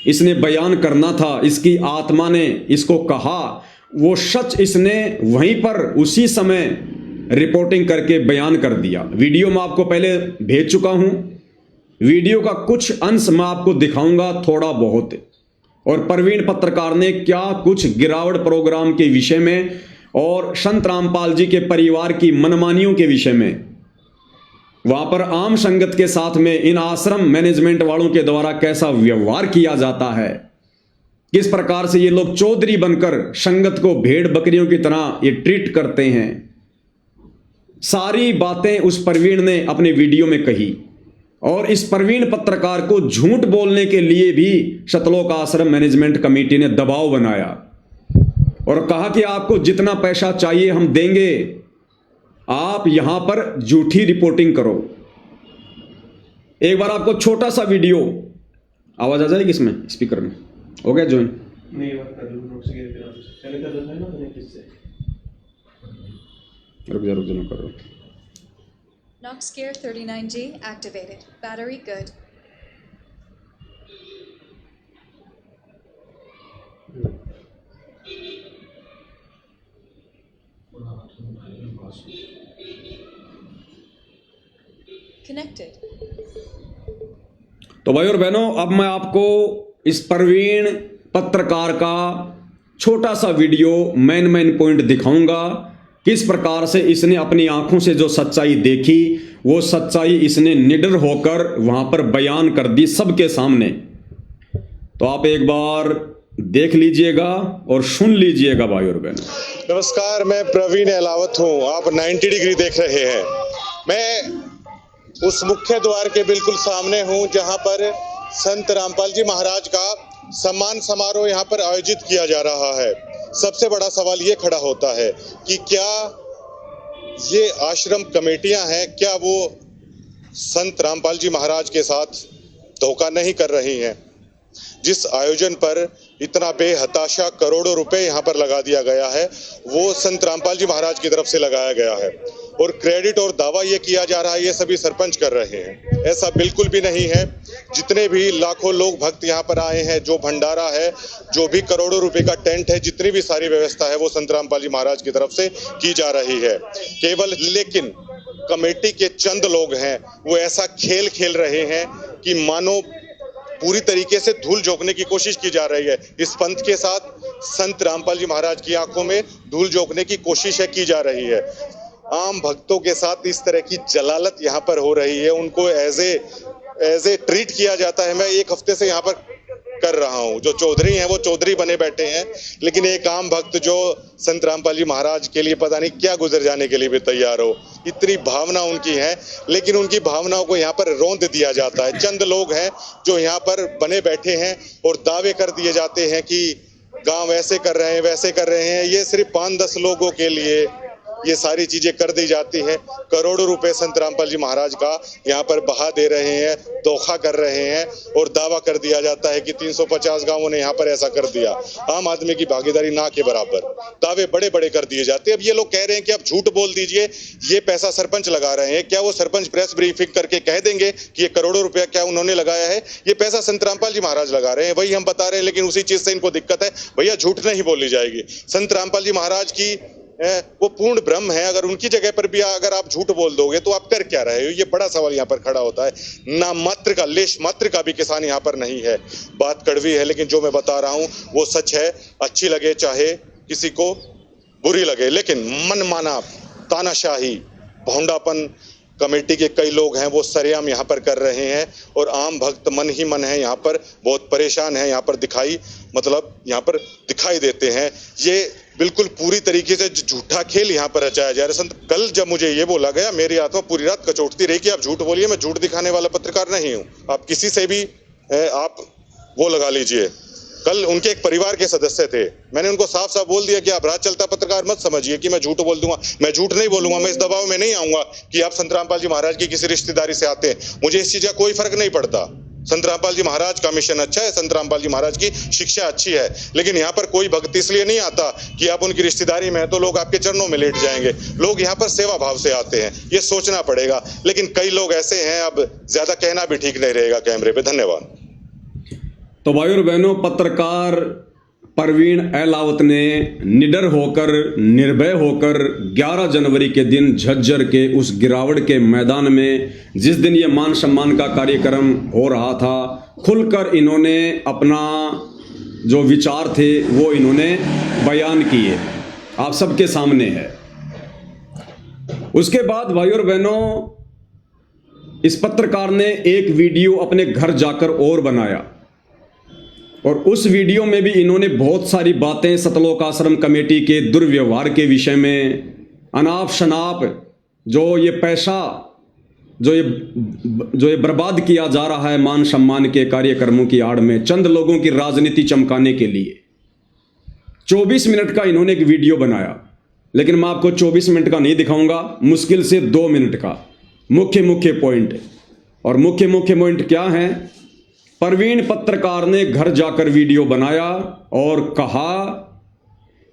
इसने बयान करना था, इसकी आत्मा ने इसको कहा, वो सच इसने वहीं पर उसी समय रिपोर्टिंग करके बयान कर दिया। वीडियो मैं आपको पहले भेज चुका हूं, वीडियो का कुछ अंश मैं आपको दिखाऊंगा थोड़ा बहुत, और परवीन पत्रकार ने क्या कुछ गिरावड़ प्रोग्राम के विषय में और संत रामपाल जी के परिवार की मनमानियों के विषय में, वहां पर आम संगत के साथ में इन आश्रम मैनेजमेंट वालों के द्वारा कैसा व्यवहार किया जाता है, किस प्रकार से ये लोग चौधरी बनकर संगत को भेड़ बकरियों की तरह ये ट्रीट करते हैं, सारी बातें उस परवीन ने अपने वीडियो में कही। और इस परवीन पत्रकार को झूठ बोलने के लिए भी सतलोक आश्रम मैनेजमेंट कमेटी ने दबाव बनाया और कहा कि आपको जितना पैसा चाहिए हम देंगे, आप यहां पर झूठी रिपोर्टिंग करो। एक बार आपको छोटा सा वीडियो आवाज़ आ जाएगी इसमें स्पीकर में? हो गया ज्वाइन? नहीं बात कर लो नोट्स के पहले कर रहा था ना मैंने किससे रुक जा मैं कर रहा हूँ। Nox Gear 39G activated. Battery good. Connected. तो भाई और बहनों, अब मैं आपको इस प्रवीण पत्रकार का छोटा सा वीडियो मेन पॉइंट दिखाऊंगा। किस प्रकार से इसने अपनी आंखों से जो सच्चाई देखी, वो सच्चाई इसने निडर होकर वहां पर बयान कर दी सबके सामने। तो आप एक बार देख लीजिएगा और सुन लीजिएगा भाई और बहनों। नमस्कार, मैं प्रवीण अहलावत हूँ। आप 90 डिग्री देख रहे हैं। मैं उस मुख्य द्वार के बिल्कुल सामने हूँ जहाँ पर संत रामपाल जी महाराज का सम्मान समारोह यहाँ पर आयोजित किया जा रहा है। सबसे बड़ा सवाल ये खड़ा होता है कि क्या ये आश्रम कमेटियां हैं, क्या वो संत रामपाल जी महाराज के साथ धोखा नहीं कर रही हैं? जिस आयोजन पर इतना बेहताशा करोड़ों रुपए यहाँ पर लगा दिया गया है, वो संत रामपाल जी महाराज की तरफ से लगाया गया है और क्रेडिट और दावा ये किया जा रहा है ये सभी सरपंच कर रहे हैं। ऐसा बिल्कुल भी नहीं है। जितने भी लाखों लोग भक्त यहाँ पर आए हैं, जो भंडारा है, जो भी करोड़ों रुपए का टेंट है, जितनी भी सारी व्यवस्था है वो संत रामपाल जी महाराज की तरफ से की जा रही है। केवल लेकिन कमेटी के चंद लोग हैं वो ऐसा खेल खेल रहे हैं कि मानो पूरी तरीके से धूल झोंकने की कोशिश की जा रही है। इस पंथ के साथ संत रामपाल जी महाराज की आंखों में धूल झोंकने की कोशिश की जा रही है। आम भक्तों के साथ इस तरह की जलालत यहाँ पर हो रही है, उनको एज ए ट्रीट किया जाता है। मैं एक हफ्ते से यहाँ पर कर रहा हूँ। जो चौधरी हैं वो चौधरी बने बैठे हैं, लेकिन एक आम भक्त जो संत रामपाल जी महाराज के लिए पता नहीं क्या गुजर जाने के लिए भी तैयार हो, इतनी भावना उनकी है, लेकिन उनकी भावनाओं को यहाँ पर रौंद दिया जाता है। चंद लोग हैं जो यहाँ पर बने बैठे हैं और दावे कर दिए जाते हैं कि गांव ऐसे कर रहे हैं, वैसे कर रहे हैं। ये सिर्फ 5-10 लोगों के लिए ये सारी चीजें कर दी जाती हैं। करोड़ों रुपए संत रामपाल जी महाराज का यहाँ पर बहा दे रहे हैं, धोखा कर रहे हैं और दावा कर दिया जाता है कि 350 गांवों ने यहाँ पर ऐसा कर दिया। आम आदमी की भागीदारी ना के बराबर, दावे बड़े बड़े कर दिए जाते हैं। अब ये लोग कह रहे हैं कि आप झूठ बोल दीजिए, ये पैसा सरपंच लगा रहे हैं। क्या वो सरपंच प्रेस ब्रीफिंग करके कह देंगे कि ये करोड़ों रुपया क्या उन्होंने लगाया है? ये पैसा संत रामपाल जी महाराज लगा रहे हैं, वही हम बता रहे हैं, लेकिन उसी चीज से इनको दिक्कत है। भैया झूठ नहीं बोली जाएगी। संत रामपाल जी महाराज की वो पूर्ण ब्रह्म है। अगर उनकी जगह पर भी अगर आप झूठ बोल दोगे तो आप कर क्या रहे हो? ये बड़ा सवाल यहाँ पर खड़ा होता है। ना मात्र का, लेश मात्र का भी किसान यहाँ पर नहीं है। बात कड़वी है, लेकिन जो मैं बता रहा हूँ वो सच है। अच्छी लगे चाहे किसी को बुरी लगे, लेकिन मनमाना तानाशाही भोंडापन कमेटी के कई लोग हैं वो सरेआम यहाँ पर कर रहे हैं और आम भक्त मन ही मन है यहाँ पर बहुत परेशान है। यहाँ पर यहाँ पर दिखाई देते हैं। ये बिल्कुल पूरी तरीके से झूठा खेल यहाँ पर रचाया जा रहा है। संत कल जब मुझे ये बोला गया, मेरी आत्मा पूरी रात कचोटती रही कि आप झूठ बोलिए। मैं झूठ दिखाने वाला पत्रकार नहीं हूँ। आप किसी से भी आप वो लगा लीजिए। कल उनके एक परिवार के सदस्य थे, मैंने उनको साफ साफ बोल दिया कि आप राज चलता पत्रकार मत समझिए कि मैं झूठ बोल दूंगा। मैं झूठ नहीं बोलूंगा। मैं इस दबाव में नहीं आऊंगा कि आप संत रामपाल जी महाराज की किसी रिश्तेदारी से आते हैं। मुझे इस चीज का कोई फर्क नहीं पड़ता। संत रामपाल जी महाराज का मिशन अच्छा है, संत रामपाल जी महाराज की शिक्षा अच्छी है, लेकिन यहाँ पर कोई भक्त इसलिए नहीं आता कि आप उनकी रिश्तेदारी में है तो लोग आपके चरणों में लेट जाएंगे। लोग यहाँ पर सेवा भाव से आते हैं, ये सोचना पड़ेगा। लेकिन कई लोग ऐसे हैं, अब ज्यादा कहना भी ठीक नहीं रहेगा कैमरे पे। धन्यवाद। तो भाई और बहनों, पत्रकार प्रवीण अहलावत ने निडर होकर, निर्भय होकर 11 जनवरी के दिन झज्जर के उस गिरावट के मैदान में, जिस दिन ये मान सम्मान का कार्यक्रम हो रहा था, खुलकर इन्होंने अपना जो विचार थे वो इन्होंने बयान किए, आप सबके सामने है। उसके बाद भाई और बहनों, इस पत्रकार ने एक वीडियो अपने घर जाकर और बनाया और उस वीडियो में भी इन्होंने बहुत सारी बातें सतलोक आश्रम कमेटी के दुर्व्यवहार के विषय में, अनाप शनाप जो ये पैसा जो ये बर्बाद किया जा रहा है मान सम्मान के कार्यक्रमों की आड़ में, चंद लोगों की राजनीति चमकाने के लिए 24 मिनट का इन्होंने एक वीडियो बनाया। लेकिन मैं आपको 24 मिनट का नहीं दिखाऊंगा, मुश्किल से 2 मिनट का मुख्य पॉइंट। और मुख्य पॉइंट क्या है प्रवीण पत्रकार ने घर जाकर वीडियो बनाया और कहा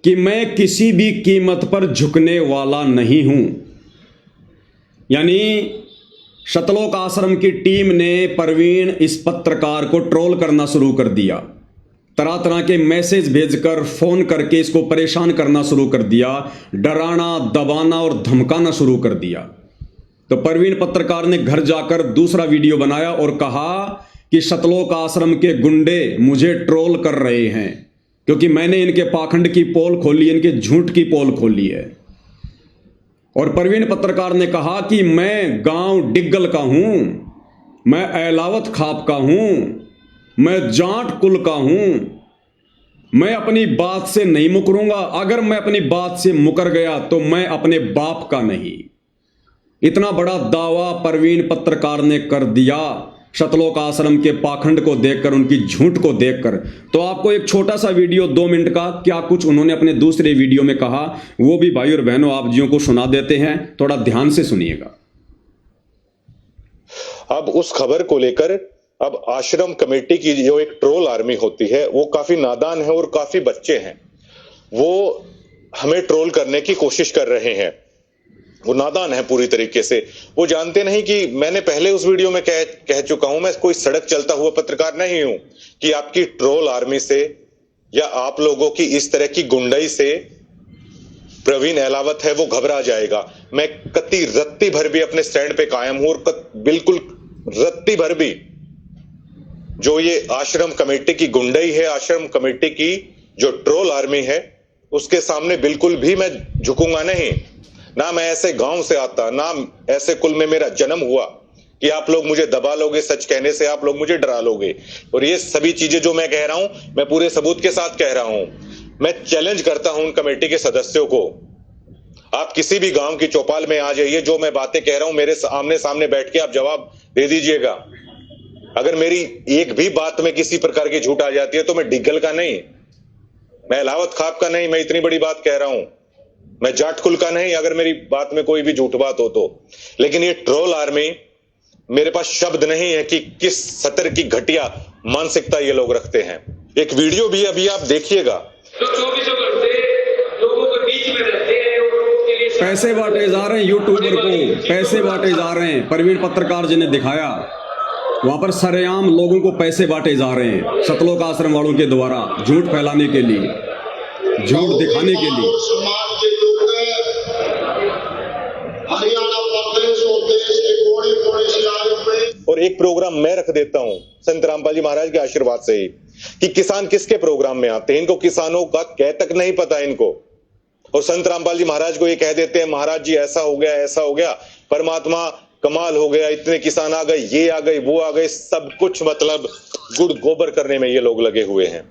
कि मैं किसी भी कीमत पर झुकने वाला नहीं हूं। यानी सतलोक आश्रम की टीम ने प्रवीण इस पत्रकार को ट्रोल करना शुरू कर दिया, तरह तरह के मैसेज भेजकर फोन करके इसको परेशान करना शुरू कर दिया, डराना दबाना और धमकाना शुरू कर दिया। तो प्रवीण पत्रकार ने घर जाकर दूसरा वीडियो बनाया और कहा कि सतलोक आश्रम के गुंडे मुझे ट्रोल कर रहे हैं क्योंकि मैंने इनके पाखंड की पोल खोली, इनके झूठ की पोल खोली है। और प्रवीण पत्रकार ने कहा कि मैं गांव डिग्गल का हूं, मैं एलावत खाप का हूं, मैं जाट कुल का हूं, मैं अपनी बात से नहीं मुकरूंगा। अगर मैं अपनी बात से मुकर गया तो मैं अपने बाप का नहीं। इतना बड़ा दावा प्रवीण पत्रकार ने कर दिया सतलोक आश्रम के पाखंड को देखकर, उनकी झूठ को देखकर। तो आपको एक छोटा सा वीडियो 2 मिनट का क्या कुछ उन्होंने अपने दूसरे वीडियो में कहा वो भी भाई और बहनों आप जियों को सुना देते हैं, थोड़ा ध्यान से सुनिएगा। अब उस खबर को लेकर अब आश्रम कमेटी की जो एक ट्रोल आर्मी होती है वो काफी नादान है और काफी बच्चे हैं, वो हमें ट्रोल करने की कोशिश कर रहे हैं। वो नादान है पूरी तरीके से। वो जानते नहीं कि मैंने पहले उस वीडियो में कह चुका हूं, मैं कोई सड़क चलता हुआ पत्रकार नहीं हूं कि आपकी ट्रोल आर्मी से या आप लोगों की इस तरह की गुंडाई से प्रवीण एलावत है वो घबरा जाएगा। मैं कत्ती रत्ती भर भी अपने स्टैंड पे कायम हूं और बिल्कुल रत्ती भर भी जो ये आश्रम कमेटी की गुंडाई है, आश्रम कमेटी की जो ट्रोल आर्मी है, उसके सामने बिल्कुल भी मैं झुकूंगा नहीं। ना मैं ऐसे गांव से आता, ना ऐसे कुल में मेरा जन्म हुआ कि आप लोग मुझे दबा लोगे, सच कहने से आप लोग मुझे डरा लोगे। और ये सभी चीजें जो मैं कह रहा हूं, मैं पूरे सबूत के साथ कह रहा हूं। मैं चैलेंज करता हूं उन कमेटी के सदस्यों को, आप किसी भी गांव की चौपाल में आ जाइए, जो मैं बातें कह रहा हूं मेरे आमने सामने बैठ के आप जवाब दे दीजिएगा। अगर मेरी एक भी बात में किसी प्रकार की झूठ आ जाती है तो मैं डिग्गल का नहीं, मैं एलावत खाप का नहीं, मैं इतनी बड़ी बात कह रहा हूं, मैं जाट कुल का नहीं, अगर मेरी बात में कोई भी झूठ बात हो तो। लेकिन ये ट्रोल आर्मी, मेरे पास शब्द नहीं है कि किस सतर की घटिया मानसिकता ये लोग रखते हैं। एक वीडियो भी अभी आप देखिएगा। तो 24 घंटे लोगों के बीच में रहते हैं और लोगों के लिए पैसे बांटे जा रहे हैं, यूट्यूबर को पैसे बांटे जा रहे हैं। प्रवीण पत्रकार जी ने दिखाया वहां पर सरेआम लोगों को पैसे बांटे जा रहे हैं सतलोक आश्रम वालों के द्वारा, झूठ फैलाने के लिए, झूठ दिखाने के लिए। समाज के लोग हरियाणा प्रदेश और देश के कोने कोने से आए हुए। और एक प्रोग्राम मैं रख देता हूं संत रामपाल जी महाराज के आशीर्वाद से ही कि किसान किसके प्रोग्राम में आते हैं। इनको किसानों का कह तक नहीं पता इनको। और संत रामपाल जी महाराज को ये कह देते हैं महाराज जी ऐसा हो गया, ऐसा हो गया, परमात्मा कमाल हो गया, इतने किसान आ गए, ये आ गए, वो आ गए, सब कुछ मतलब गुड़ गोबर करने में ये लोग लगे हुए हैं।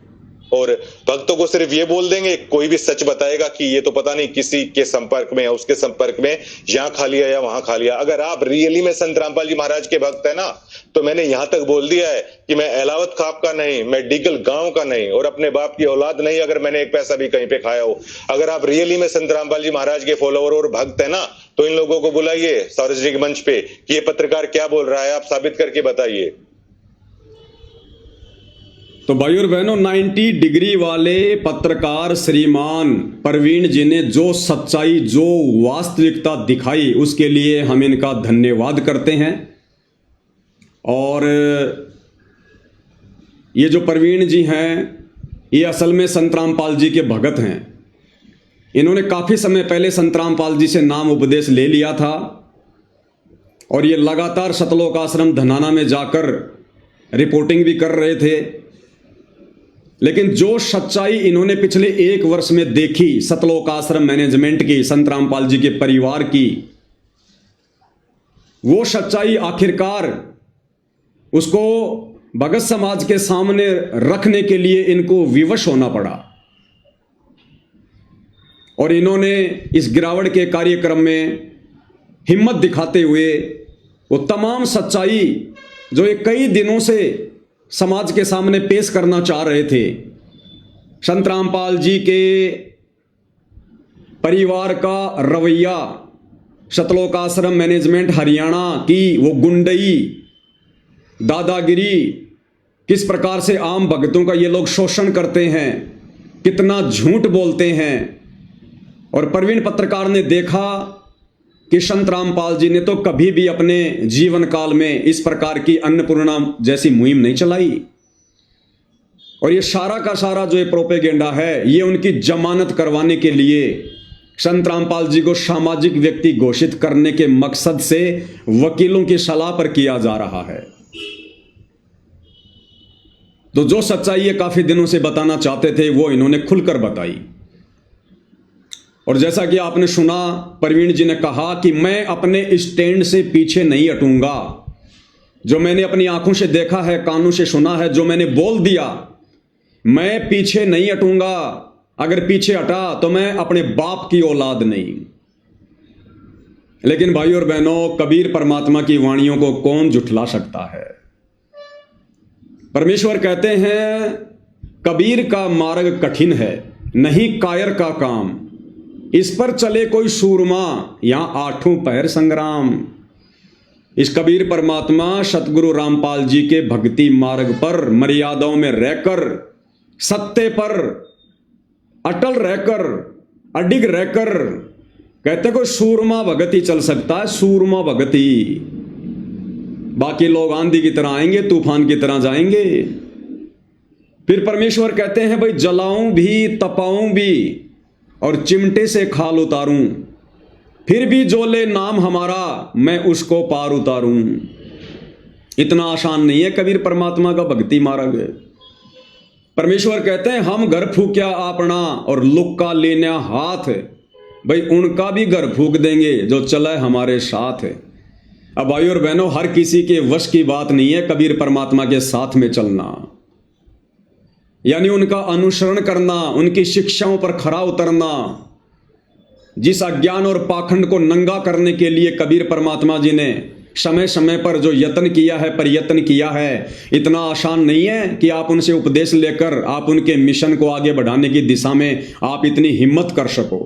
और भक्तों को सिर्फ ये बोल देंगे, कोई भी सच बताएगा कि ये तो पता नहीं किसी के संपर्क में या उसके संपर्क में यहां खा लिया या वहां खा लिया। अगर आप रियली में संत रामपाल जी महाराज के भक्त है ना, तो मैंने यहां तक बोल दिया है कि मैं एलावत खाप का नहीं, मैं डिगल गांव का नहीं और अपने बाप की औलाद नहीं, अगर मैंने एक पैसा भी कहीं पे खाया हो। अगर आप रियली में संत रामपाल जी महाराज के फॉलोअर और भक्त है ना, तो इन लोगों को बुलाइए सार्वजनिक मंच पे कि ये पत्रकार क्या बोल रहा है, आप साबित करके बताइए। तो भाई और बहनों, 90 डिग्री वाले पत्रकार श्रीमान प्रवीण जी ने जो सच्चाई, जो वास्तविकता दिखाई, उसके लिए हम इनका धन्यवाद करते हैं। और ये जो प्रवीण जी हैं, ये असल में संत रामपाल जी के भगत हैं। इन्होंने काफ़ी समय पहले संत रामपाल जी से नाम उपदेश ले लिया था और ये लगातार सतलोक आश्रम धनाना में जाकर रिपोर्टिंग भी कर रहे थे। लेकिन जो सच्चाई इन्होंने पिछले 1 वर्ष में देखी सतलोक आश्रम मैनेजमेंट की, संत रामपाल जी के परिवार की, वो सच्चाई आखिरकार उसको भगत समाज के सामने रखने के लिए इनको विवश होना पड़ा। और इन्होंने इस गिरावट के कार्यक्रम में हिम्मत दिखाते हुए वो तमाम सच्चाई जो ये कई दिनों से समाज के सामने पेश करना चाह रहे थे, संत रामपाल जी के परिवार का रवैया, सतलोक आश्रम मैनेजमेंट हरियाणा की वो गुंडई, दादागिरी, किस प्रकार से आम भक्तों का ये लोग शोषण करते हैं, कितना झूठ बोलते हैं। और प्रवीण पत्रकार ने देखा कि संत रामपाल जी ने तो कभी भी अपने जीवन काल में इस प्रकार की अन्नपूर्णा जैसी मुहिम नहीं चलाई। और ये सारा का सारा जो ये प्रोपेगेंडा है, ये उनकी जमानत करवाने के लिए संत रामपाल जी को सामाजिक व्यक्ति घोषित करने के मकसद से वकीलों की सलाह पर किया जा रहा है। तो जो सच्चाई ये काफी दिनों से बताना चाहते थे वो इन्होंने खुलकर बताई। और जैसा कि आपने सुना, प्रवीण जी ने कहा कि मैं अपने स्टैंड से पीछे नहीं हटूंगा। जो मैंने अपनी आंखों से देखा है, कानों से सुना है, जो मैंने बोल दिया, मैं पीछे नहीं हटूंगा। अगर पीछे हटा तो मैं अपने बाप की औलाद नहीं। लेकिन भाइयों और बहनों, कबीर परमात्मा की वाणियों को कौन झुठला सकता है। परमेश्वर कहते हैं, कबीर का मार्ग कठिन है, नहीं कायर का काम। इस पर चले कोई सूरमा, यहां आठों पहर संग्राम। इस कबीर परमात्मा सतगुरु रामपाल जी के भक्ति मार्ग पर मर्यादाओं में रहकर, सत्य पर अटल रहकर, अडिग रहकर, कहते कोई सूरमा भगत ही चल सकता है, सूरमा भगत ही। बाकी लोग आंधी की तरह आएंगे, तूफान की तरह जाएंगे। फिर परमेश्वर कहते हैं, भाई जलाऊं भी, तपाऊं भी और चिमटे से खाल उतारूं, फिर भी जो ले नाम हमारा मैं उसको पार उतारूं। इतना आसान नहीं है कबीर परमात्मा का भक्ति मार्ग। परमेश्वर कहते हैं, हम घर फूक्या आपना और लुक्का लेना हाथ, भाई उनका भी घर फूक देंगे जो चला हमारे साथ। अब भाई और बहनों, हर किसी के वश की बात नहीं है कबीर परमात्मा के साथ में चलना, यानी उनका अनुसरण करना, उनकी शिक्षाओं पर खरा उतरना। जिस अज्ञान और पाखंड को नंगा करने के लिए कबीर परमात्मा जी ने समय समय पर जो यत्न किया है, प्रयत्न किया है, इतना आसान नहीं है कि आप उनसे उपदेश लेकर आप उनके मिशन को आगे बढ़ाने की दिशा में आप इतनी हिम्मत कर सको।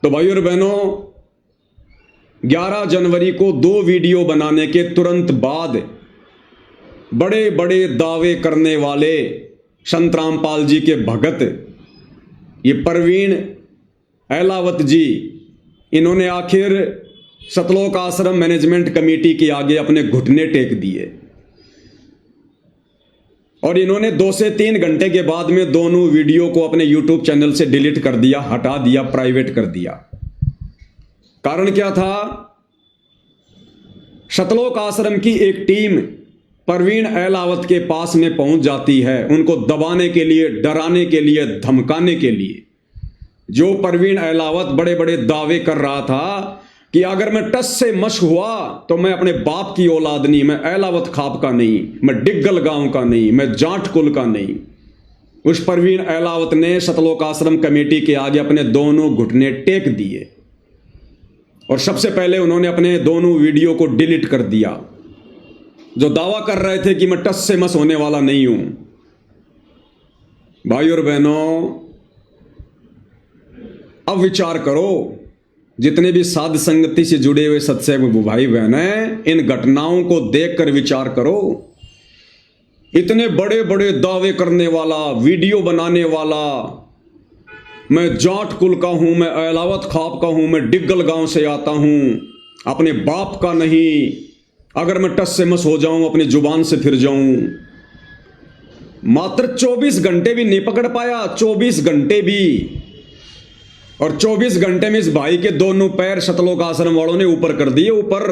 तो भाई और बहनों, 11 जनवरी को 2 वीडियो बनाने के तुरंत बाद बड़े बड़े दावे करने वाले संत रामपाल जी के भगत, ये प्रवीण अहलावत जी, इन्होंने आखिर सतलोक आश्रम मैनेजमेंट कमेटी के आगे अपने घुटने टेक दिए। और इन्होंने 2 से 3 घंटे के बाद में दोनों वीडियो को अपने यूट्यूब चैनल से डिलीट कर दिया, हटा दिया, प्राइवेट कर दिया। कारण क्या था? सतलोक आश्रम की एक टीम प्रवीण अहलावत के पास में पहुंच जाती है, उनको दबाने के लिए, डराने के लिए, धमकाने के लिए। जो प्रवीण अहलावत बड़े बड़े दावे कर रहा था कि अगर मैं टस से मश हुआ तो मैं अपने बाप की औलाद नहीं, मैं अहलावत खाप का नहीं, मैं डिग्गल गांव का नहीं, मैं जाट कुल का नहीं। उस प्रवीण अहलावत ने सतलोक आश्रम कमेटी के आगे अपने दोनों घुटने टेक दिए और सबसे पहले उन्होंने अपने दोनों वीडियो को डिलीट कर दिया। जो दावा कर रहे थे कि मैं टस से मस होने वाला नहीं हूं। भाई और बहनों, अब विचार करो, जितने भी साध संगति से जुड़े हुए सत्संग भाई बहन हैं, इन घटनाओं को देखकर विचार करो। इतने बड़े बड़े दावे करने वाला, वीडियो बनाने वाला, मैं जाट कुल का हूं, मैं अहलावत खाप का हूं, मैं डिग्गल गांव से आता हूं, अपने बाप का नहीं, अगर मैं टस से मस हो जाऊं, अपनी जुबान से फिर जाऊं। मात्र 24 घंटे भी नहीं पकड़ पाया, 24 घंटे भी। और 24 घंटे में इस भाई के दोनों पैर सतलोक आश्रम वालों ने ऊपर कर दिए, ऊपर।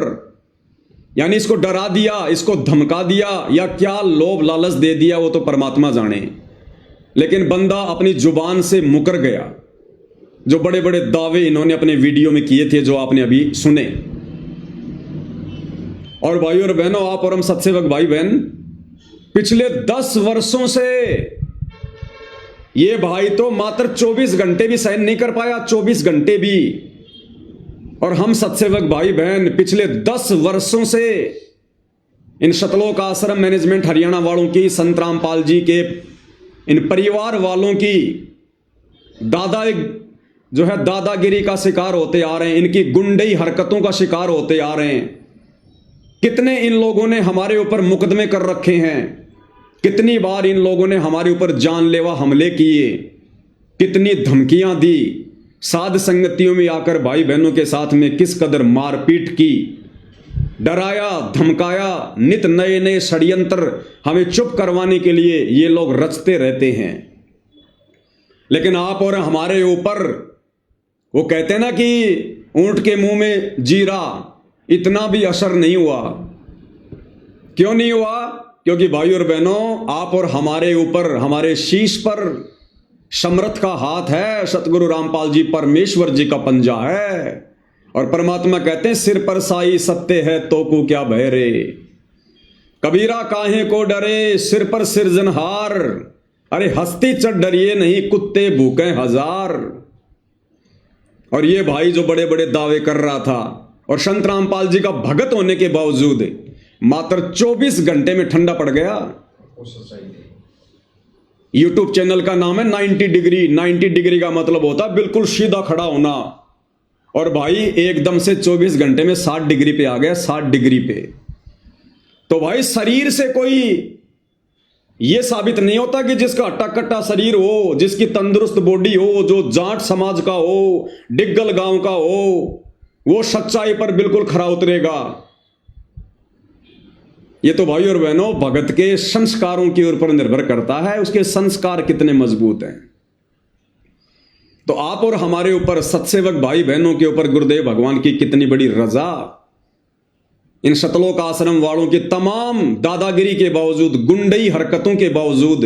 यानी इसको डरा दिया, इसको धमका दिया, या क्या लोभ लालच दे दिया वो तो परमात्मा जाने। लेकिन बंदा अपनी जुबान से मुकर गया। जो बड़े बड़े दावे इन्होंने अपने वीडियो में किए थे, जो आपने अभी सुने। और भाई और बहनों, आप और हम सत्सेवक भाई बहन, पिछले 10 वर्षों से ये भाई तो मात्र 24 घंटे भी सहन नहीं कर पाया, 24 घंटे भी। और हम सत्सेवक भाई बहन पिछले 10 वर्षों से इन सतलोक आश्रम मैनेजमेंट हरियाणा वालों की, संत रामपाल जी के इन परिवार वालों की दादागिरी का शिकार होते आ रहे हैं, इनकी गुंडई हरकतों का शिकार होते आ रहे हैं। कितने इन लोगों ने हमारे ऊपर मुकदमे कर रखे हैं, कितनी बार इन लोगों ने हमारे ऊपर जानलेवा हमले किए, कितनी धमकियां दी, साध संगतियों में आकर भाई बहनों के साथ में किस कदर मारपीट की, डराया धमकाया, नित नए नए षड्यंत्र हमें चुप करवाने के लिए ये लोग रचते रहते हैं। लेकिन आप और हमारे ऊपर वो कहते हैं ना कि ऊंट के मुंह में जीरा, इतना भी असर नहीं हुआ। क्यों नहीं हुआ? क्योंकि भाई और बहनों, आप और हमारे ऊपर, हमारे शीश पर समर्थ का हाथ है, सतगुरु रामपाल जी परमेश्वर जी का पंजा है। और परमात्मा कहते हैं सिर पर साई सत्य है तो को क्या भय रे, कबीरा काहे को डरे सिर पर सिरजनहार, अरे हस्ती चढ़ डरिए नहीं कुत्ते भूखे हजार। और ये भाई जो बड़े बड़े दावे कर रहा था और संत रामपाल जी का भगत होने के बावजूद मात्र 24 घंटे में ठंडा पड़ गया। यूट्यूब चैनल का नाम है 90 डिग्री। 90 डिग्री का मतलब होता है बिल्कुल सीधा खड़ा होना, और भाई एकदम से 24 घंटे में 60 डिग्री पे आ गया, 60 डिग्री पे। तो भाई शरीर से कोई यह साबित नहीं होता कि जिसका हट्टा कट्टा शरीर हो, जिसकी तंदुरुस्त बॉडी हो, जो जाट समाज का हो, डिग्गल गांव का हो, वो सच्चाई पर बिल्कुल खरा उतरेगा। ये तो भाई और बहनों भगत के संस्कारों के ऊपर निर्भर करता है, उसके संस्कार कितने मजबूत हैं। तो आप और हमारे ऊपर, सत्सेवक भाई बहनों के ऊपर गुरुदेव भगवान की कितनी बड़ी रजा। इन सतलोक आश्रम वालों की तमाम दादागिरी के बावजूद, गुंडई हरकतों के बावजूद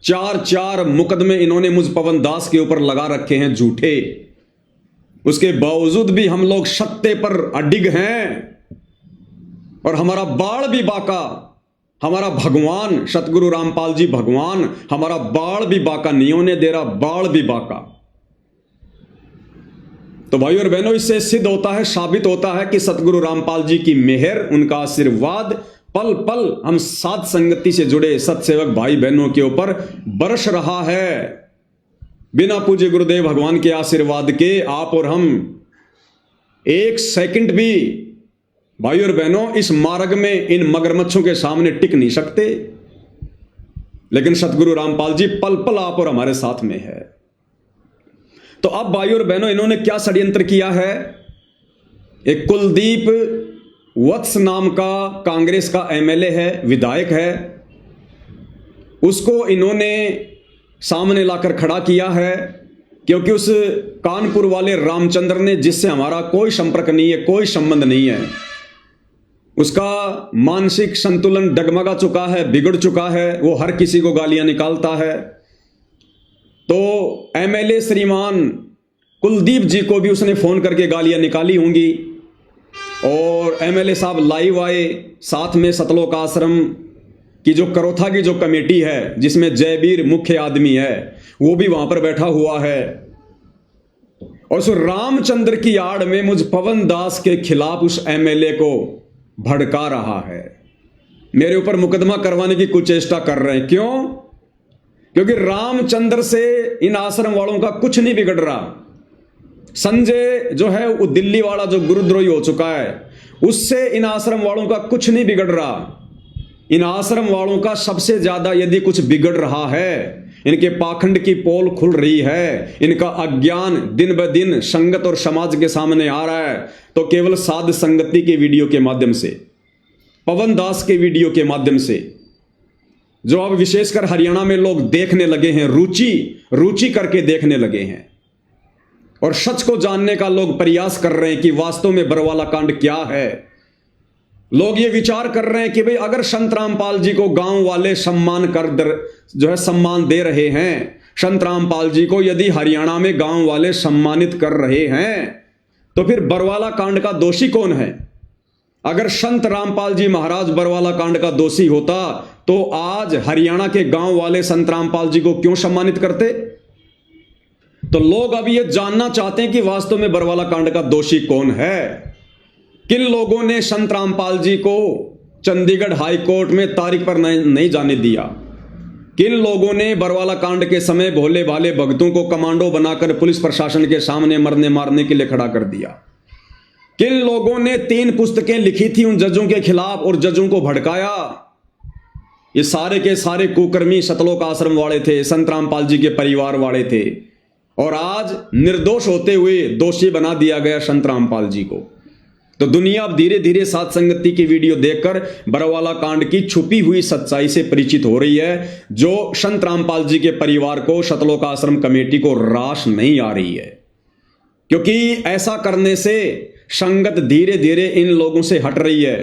4 मुकदमे इन्होंने मुझ पवन दास के ऊपर लगा रखे हैं झूठे। उसके बावजूद भी हम लोग सत्य पर अडिग हैं, और हमारा बाण भी बाका, हमारा भगवान सतगुरु रामपाल जी भगवान हमारा बाण भी बाका नहीं होने दे रहा, बाण भी बाका। तो भाई और बहनों, इससे सिद्ध होता है, साबित होता है कि सतगुरु रामपाल जी की मेहर, उनका आशीर्वाद पल पल हम साध संगति से जुड़े सत्सेवक भाई बहनों के ऊपर बरस रहा है। बिना पूज्य गुरुदेव भगवान के आशीर्वाद के आप और हम एक सेकंड भी भाई और बहनों इस मार्ग में इन मगरमच्छों के सामने टिक नहीं सकते। लेकिन सतगुरु रामपाल जी पल पल आप और हमारे साथ में है। तो अब भाई और बहनों, इन्होंने क्या षड्यंत्र किया है? एक कुलदीप वत्स नाम का कांग्रेस का एमएलए है, विधायक है, उसको इन्होंने सामने लाकर खड़ा किया है, क्योंकि उस कानपुर वाले रामचंद्र ने, जिससे हमारा कोई संपर्क नहीं है, कोई संबंध नहीं है, उसका मानसिक संतुलन डगमगा चुका है, बिगड़ चुका है, वो हर किसी को गालियां निकालता है। तो एमएलए श्रीमान कुलदीप जी को भी उसने फोन करके गालियां निकाली होंगी, और एमएलए साहब लाइव आए, साथ में सतलोक आश्रम की जो करोथा की जो कमेटी है, जिसमें जयवीर मुख्य आदमी है, वो भी वहां पर बैठा हुआ है, और उस रामचंद्र की आड़ में मुझ पवन दास के खिलाफ उस एमएलए को भड़का रहा है, मेरे ऊपर मुकदमा करवाने की कुचेष्टा कर रहे हैं। क्यों? क्योंकि रामचंद्र से इन आश्रम वालों का कुछ नहीं बिगड़ रहा। संजय जो है वो दिल्ली वाला जो गुरुद्रोही हो चुका है, उससे इन आश्रम वालों का कुछ नहीं बिगड़ रहा। इन आश्रम वालों का सबसे ज्यादा यदि कुछ बिगड़ रहा है, इनके पाखंड की पोल खुल रही है, इनका अज्ञान दिन ब दिन संगत और समाज के सामने आ रहा है, तो केवल साध संगति के वीडियो के माध्यम से, पवन दास के वीडियो के माध्यम से, जो अब विशेषकर हरियाणा में लोग देखने लगे हैं, रुचि करके देखने लगे हैं, और सच को जानने का लोग प्रयास कर रहे हैं कि वास्तव में बरवाला कांड क्या है। लोग ये विचार कर रहे हैं कि भाई अगर संत रामपाल जी को गांव वाले सम्मान सम्मान दे रहे हैं, संत रामपाल जी को यदि हरियाणा में गांव वाले सम्मानित कर रहे हैं, तो फिर बरवाला कांड का दोषी कौन है? अगर संत रामपाल जी महाराज बरवाला कांड का दोषी होता, तो आज हरियाणा के गांव वाले संत रामपाल जी को क्यों सम्मानित करते? तो लोग अब ये जानना चाहते हैं कि वास्तव में बरवाला कांड का दोषी कौन है। किन लोगों ने संत रामपाल जी को चंडीगढ़ हाई कोर्ट में तारीख पर नहीं जाने दिया? किन लोगों ने बरवाला कांड के समय भोले भाले भक्तों को कमांडो बनाकर पुलिस प्रशासन के सामने मरने मारने के लिए खड़ा कर दिया? किन लोगों ने 3 पुस्तकें लिखी थी उन जजों के खिलाफ और जजों को भड़काया। ये सारे के सारे कुकर्मी सतलोक आश्रम वाले थे, संत रामपाल जी के परिवार वाले थे, और आज निर्दोष होते हुए दोषी बना दिया गया संत रामपाल जी को। तो दुनिया अब धीरे धीरे साध संगति की वीडियो देखकर बरवाला कांड की छुपी हुई सच्चाई से परिचित हो रही है, जो संत रामपाल जी के परिवार को, सतलोक आश्रम कमेटी को रास नहीं आ रही है। क्योंकि ऐसा करने से संगत धीरे धीरे इन लोगों से हट रही है,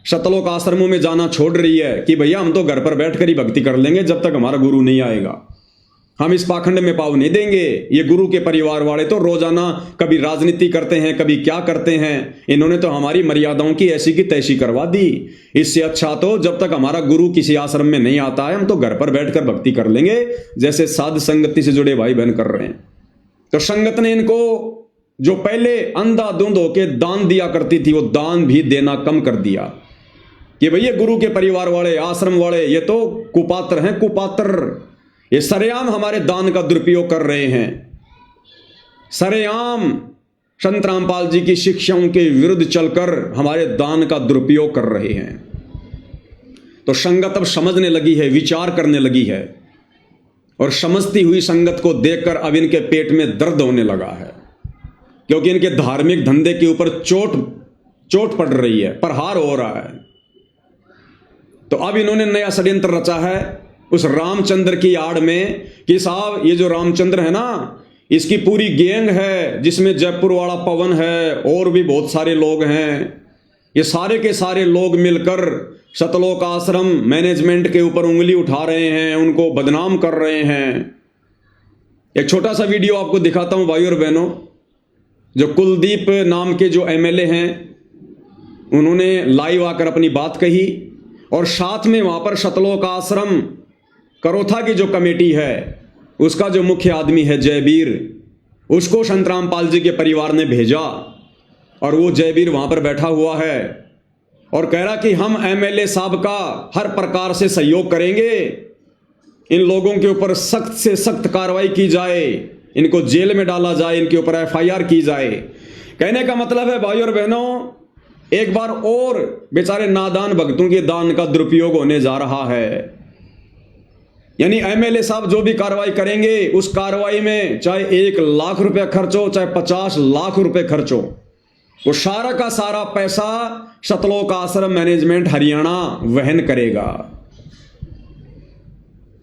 सतलोक आश्रमों में जाना छोड़ रही है कि भैया हम तो घर पर बैठकर ही भक्ति कर लेंगे जब तक हमारा गुरु नहीं आएगा, हम इस पाखंड में पाँव नहीं देंगे। ये गुरु के परिवार वाले तो रोजाना कभी राजनीति करते हैं, कभी क्या करते हैं, इन्होंने तो हमारी मर्यादाओं की ऐसी की तैसी करवा दी। इससे अच्छा तो जब तक हमारा गुरु किसी आश्रम में नहीं आता है हम तो घर पर बैठकर भक्ति कर लेंगे, जैसे साध संगति से जुड़े भाई बहन कर रहे हैं। तो संगत ने इनको जो पहले अंधाधुंध होके दान दिया करती थी वो दान भी देना कम कर दिया कि भैया गुरु के परिवार वाले, आश्रम वाले ये तो कुपात्र हैं, कुपात्र, ये सरेआम हमारे दान का दुरुपयोग कर रहे हैं, सरेआम संत रामपाल जी की शिक्षाओं के विरुद्ध चलकर हमारे दान का दुरुपयोग कर रहे हैं। तो संगत अब समझने लगी है, विचार करने लगी है, और समझती हुई संगत को देखकर अब इनके पेट में दर्द होने लगा है, क्योंकि इनके धार्मिक धंधे के ऊपर चोट पड़ रही है, प्रहार हो रहा है। तो अब इन्होंने नया षड्यंत्र रचा है उस रामचंद्र की आड़ में कि साहब ये जो रामचंद्र है ना, इसकी पूरी गैंग है जिसमें जयपुर वाला पवन है और भी बहुत सारे लोग हैं, ये सारे के सारे लोग मिलकर सतलोक आश्रम मैनेजमेंट के ऊपर उंगली उठा रहे हैं, उनको बदनाम कर रहे हैं। एक छोटा सा वीडियो आपको दिखाता हूं भाई और बहनों। जो कुलदीप नाम के जो एमएलए हैं उन्होंने लाइव आकर अपनी बात कही, और साथ में वहां पर सतलोक आश्रम करोथा की जो कमेटी है उसका जो मुख्य आदमी है जयवीर, उसको संत रामपाल जी के परिवार ने भेजा, और वो जयवीर वहां पर बैठा हुआ है और कह रहा कि हम एमएलए साहब का हर प्रकार से सहयोग करेंगे, इन लोगों के ऊपर सख्त से सख्त कार्रवाई की जाए, इनको जेल में डाला जाए, इनके ऊपर एफआईआर की जाए। कहने का मतलब है भाई और बहनों, एक बार और बेचारे नादान भक्तों के दान का दुरुपयोग होने जा रहा है। यानी एमएलए साहब जो भी कार्रवाई करेंगे उस कार्रवाई में चाहे 1 लाख रुपया खर्च हो, चाहे 50 लाख रुपए खर्च हो, वो सारा का सारा पैसा सतलोक आश्रम मैनेजमेंट हरियाणा वहन करेगा।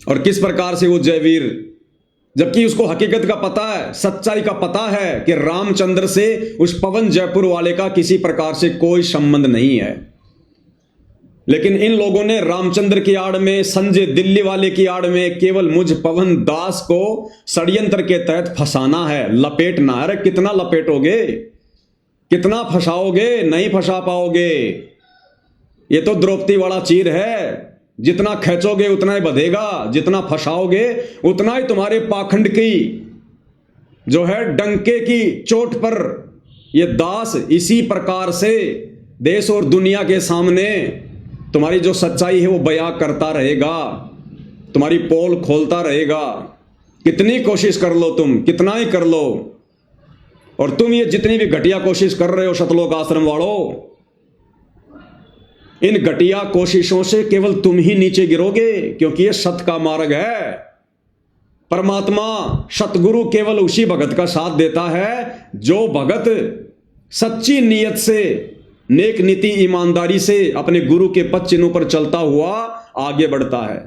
और किस प्रकार से वो जयवीर, जबकि उसको हकीकत का पता है, सच्चाई का पता है कि रामचंद्र से उस पवन जयपुर वाले का किसी प्रकार से कोई संबंध नहीं है, लेकिन इन लोगों ने रामचंद्र की आड़ में, संजय दिल्ली वाले की आड़ में केवल मुझ पवन दास को षड्यंत्र के तहत फंसाना है, लपेटना है। अरे कितना लपेटोगे, कितना फंसाओगे, नहीं फंसा पाओगे। ये तो द्रौपदी वाला चीर है, जितना खींचोगे उतना ही बधेगा, जितना फंसाओगे उतना ही तुम्हारे पाखंड की जो है डंके की चोट पर ये दास इसी प्रकार से देश और दुनिया के सामने तुम्हारी जो सच्चाई है वो बयां करता रहेगा, तुम्हारी पोल खोलता रहेगा। कितनी कोशिश कर लो तुम, कितना ही कर लो, और तुम ये जितनी भी घटिया कोशिश कर रहे हो सतलोक आश्रम वालों, इन घटिया कोशिशों से केवल तुम ही नीचे गिरोगे, क्योंकि ये सत का मार्ग है। परमात्मा सतगुरु केवल उसी भगत का साथ देता है जो भगत सच्ची नीयत से, नेक नीति ईमानदारी से अपने गुरु के पद चिन्हों पर चलता हुआ आगे बढ़ता है।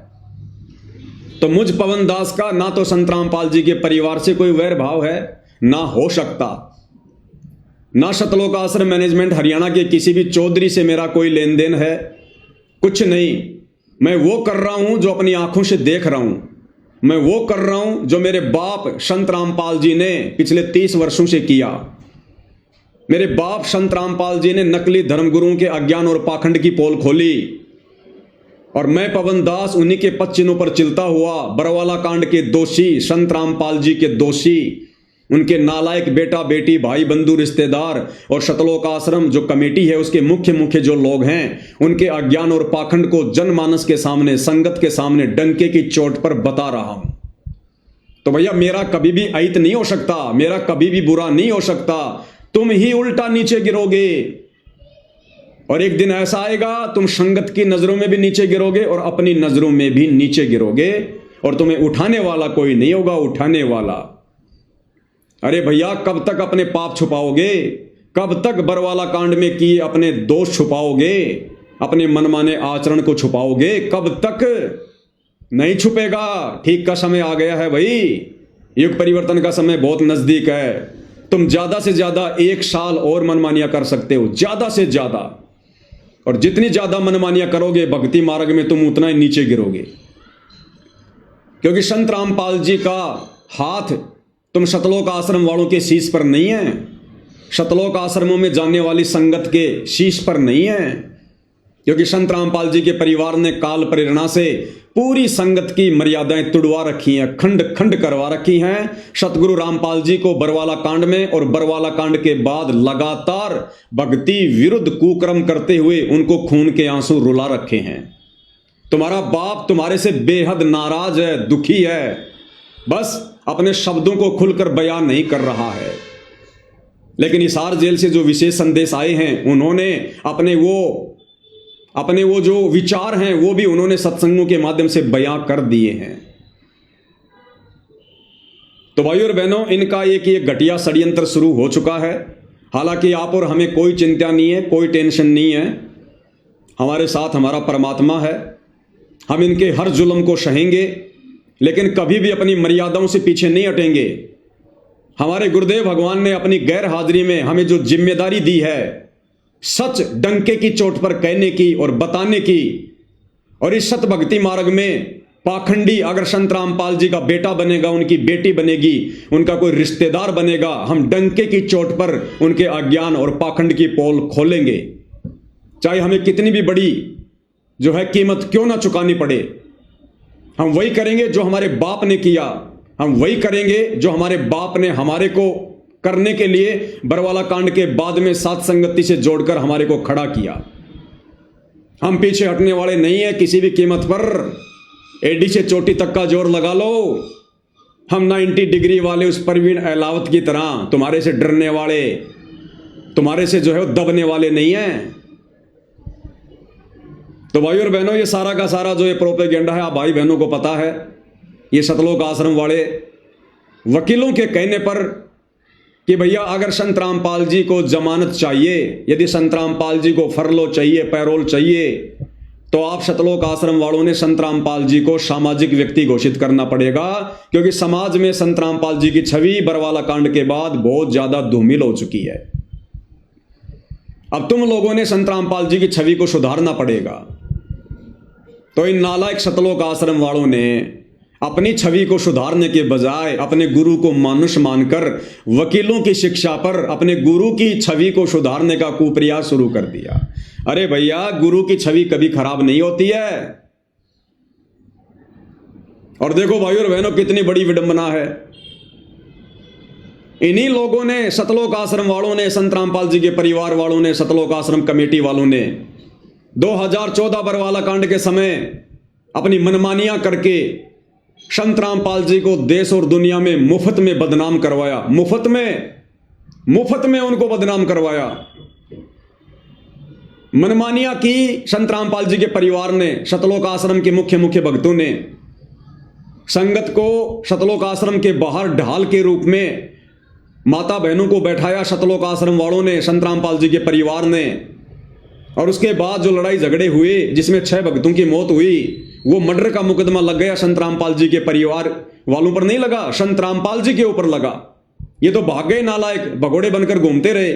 तो मुझ पवन दास का ना तो संत रामपाल जी के परिवार से कोई वैर भाव है, ना हो सकता, ना सतलोक आश्रम मैनेजमेंट हरियाणा के किसी भी चौधरी से मेरा कोई लेन देन है, कुछ नहीं। मैं वो कर रहा हूं जो अपनी आंखों से देख रहा हूं, मैं वो कर रहा हूं जो मेरे बाप संत रामपाल जी ने पिछले 30 वर्षों से किया। मेरे बाप संत रामपाल जी ने नकली धर्मगुरुओं के अज्ञान और पाखंड की पोल खोली, और मैं पवन दास उन्हीं के पद चिन्हों पर चलता हुआ बरवाला कांड के दोषी, संत रामपाल जी के दोषी, उनके नालायक बेटा बेटी, भाई बंधु रिश्तेदार और सतलोक आश्रम जो कमेटी है उसके मुख्य जो लोग हैं, उनके अज्ञान और पाखंड को जनमानस के सामने, संगत के सामने डंके की चोट पर बता रहा हूं। तो भैया मेरा कभी भी अहित नहीं हो सकता, मेरा कभी भी बुरा नहीं हो सकता। तुम ही उल्टा नीचे गिरोगे। और एक दिन ऐसा आएगा तुम संगत की नजरों में भी नीचे गिरोगे और अपनी नजरों में भी नीचे गिरोगे, और तुम्हें उठाने वाला कोई नहीं होगा, उठाने वाला। अरे भैया, कब तक अपने पाप छुपाओगे? कब तक बरवाला कांड में किए अपने दोष छुपाओगे? अपने मनमाने आचरण को छुपाओगे? कब तक? नहीं छुपेगा। ठीक का समय आ गया है भाई। युग परिवर्तन का समय बहुत नजदीक है। तुम ज्यादा से ज्यादा 1 साल और मनमानियां कर सकते हो, ज्यादा से ज्यादा। और जितनी ज्यादा मनमानियां करोगे भक्ति मार्ग में, तुम उतना ही नीचे गिरोगे। क्योंकि संत रामपाल जी का हाथ तुम सतलोक आश्रम वालों के शीश पर नहीं है, सतलोक आश्रमों में जाने वाली संगत के शीश पर नहीं है। क्योंकि संत रामपाल जी के परिवार ने काल प्रेरणा से पूरी संगत की मर्यादाएं तुड़वा रखी हैं, खंड खंड करवा रखी हैं। सतगुरु रामपाल जी को बरवाला कांड में और बरवाला कांड के बाद लगातार भक्ति विरुद्ध कुकर्म करते हुए उनको खून के आंसू रुला रखे हैं। तुम्हारा बाप तुम्हारे से बेहद नाराज है, दुखी है, बस अपने शब्दों को खुलकर बयान नहीं कर रहा है। लेकिन हिसार जेल से जो विशेष संदेश आए हैं, उन्होंने अपने वो जो विचार हैं वो भी उन्होंने सत्संगों के माध्यम से बयां कर दिए हैं। तो भाइयों और बहनों, इनका एक घटिया षड्यंत्र शुरू हो चुका है। हालांकि आप और हमें कोई चिंता नहीं है, कोई टेंशन नहीं है। हमारे साथ हमारा परमात्मा है। हम इनके हर जुल्म को सहेंगे, लेकिन कभी भी अपनी मर्यादाओं से पीछे नहीं हटेंगे। हमारे गुरुदेव भगवान ने अपनी गैर हाजिरी में हमें जो जिम्मेदारी दी है, सच डंके की चोट पर कहने की और बताने की, और इस सत भक्ति मार्ग में पाखंडी अगर संत रामपाल जी का बेटा बनेगा, उनकी बेटी बनेगी, उनका कोई रिश्तेदार बनेगा, हम डंके की चोट पर उनके अज्ञान और पाखंड की पोल खोलेंगे। चाहे हमें कितनी भी बड़ी जो है कीमत क्यों ना चुकानी पड़े, हम वही करेंगे जो हमारे बाप ने किया। हम वही करेंगे जो हमारे बाप ने हमारे को करने के लिए बरवाला कांड के बाद में सात संगति से जोड़कर हमारे को खड़ा किया। हम पीछे हटने वाले नहीं है किसी भी कीमत पर। एडी से चोटी तक का जोर लगा लो। हम 90 डिग्री वाले उस परवीन अहलावत की तरह तुम्हारे से डरने वाले, तुम्हारे से जो है दबने वाले नहीं है। तो भाई और बहनों, ये सारा का सारा जो ये प्रोपेगेंडा है, आप भाई बहनों को पता है। ये सतलोक आश्रम वाले वकीलों के कहने पर कि भैया अगर संत रामपाल जी को जमानत चाहिए, यदि संत रामपाल जी को फरलो चाहिए, पैरोल चाहिए, तो आप सतलोक आश्रम वालों ने संत रामपाल जी को सामाजिक व्यक्ति घोषित करना पड़ेगा। क्योंकि समाज में संत रामपाल जी की छवि बरवाला कांड के बाद बहुत ज्यादा धूमिल हो चुकी है। अब तुम लोगों ने संत रामपाल जी की छवि को सुधारना पड़ेगा। तो इन नालायक सतलोक आश्रम वालों ने अपनी छवि को सुधारने के बजाय अपने गुरु को मानुष मानकर वकीलों की शिक्षा पर अपने गुरु की छवि को सुधारने का कुप्रयास शुरू कर दिया। अरे भैया, गुरु की छवि कभी खराब नहीं होती है। और देखो भाइयों और बहनों, कितनी बड़ी विडंबना है। इन्हीं लोगों ने, सतलोक आश्रम वालों ने, संत रामपाल जी के परिवार वालों ने, सतलोक आश्रम कमेटी वालों ने 2014 बरवाला कांड के समय अपनी मनमानियां करके संत रामपाल जी को देश और दुनिया में मुफ्त में बदनाम करवाया। मुफ्त में उनको बदनाम करवाया। मनमानियां की संत रामपाल जी के परिवार ने, सतलोक आश्रम के मुख्य भक्तों ने। संगत को सतलोक आश्रम के बाहर ढाल के रूप में माता बहनों को बैठाया सतलोक आश्रम वालों ने, संत रामपाल जी के परिवार ने। और उसके बाद जो लड़ाई झगड़े हुए जिसमें 6 भक्तों की मौत हुई, वो मर्डर का मुकदमा लग गया संत रामपाल जी के परिवार वालों पर नहीं लगा, संत रामपाल जी के ऊपर लगा। ये तो भाग गए नालायक, भगोड़े बनकर घूमते रहे।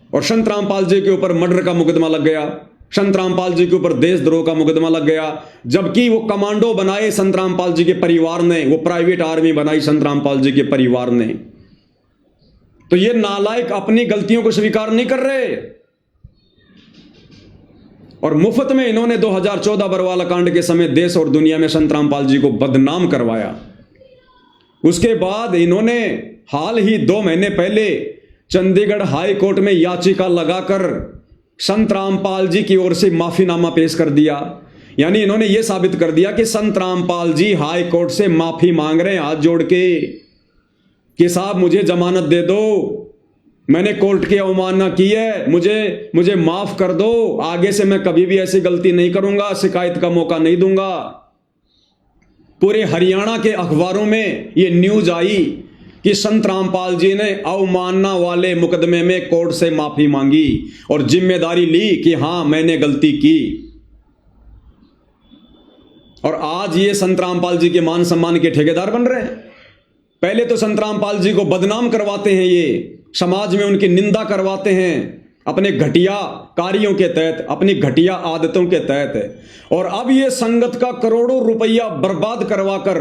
और संत रामपाल जी के ऊपर मर्डर का मुकदमा लग गया, संत रामपाल जी के ऊपर देशद्रोह का मुकदमा लग गया। जबकि वो कमांडो बनाए संत रामपाल जी के परिवार ने, वो प्राइवेट आर्मी बनाई संत रामपाल जी के परिवार ने। तो ये नालायक अपनी गलतियों को स्वीकार नहीं कर रहे। और मुफ्त में इन्होंने 2014 बरवाला कांड के समय देश और दुनिया में संत रामपाल जी को बदनाम करवाया। उसके बाद इन्होंने हाल ही 2 महीने पहले चंडीगढ़ हाई कोर्ट में याचिका लगाकर संत रामपाल जी की ओर से माफीनामा पेश कर दिया। यानी इन्होंने यह साबित कर दिया कि संत रामपाल जी हाई कोर्ट से माफी मांग रहे हैं हाथ जोड़ के कि साहब मुझे जमानत दे दो, मैंने कोर्ट की अवमानना की है, मुझे माफ कर दो, आगे से मैं कभी भी ऐसी गलती नहीं करूंगा, शिकायत का मौका नहीं दूंगा। पूरे हरियाणा के अखबारों में ये न्यूज आई कि संत रामपाल जी ने अवमानना वाले मुकदमे में कोर्ट से माफी मांगी और जिम्मेदारी ली कि हां मैंने गलती की। और आज ये संत रामपाल जी के मान सम्मान के ठेकेदार बन रहे हैं। पहले तो संत रामपाल जी को बदनाम करवाते हैं, ये समाज में उनकी निंदा करवाते हैं अपने घटिया कार्यों के तहत, अपनी घटिया आदतों के तहत, और अब ये संगत का करोड़ों रुपया बर्बाद करवाकर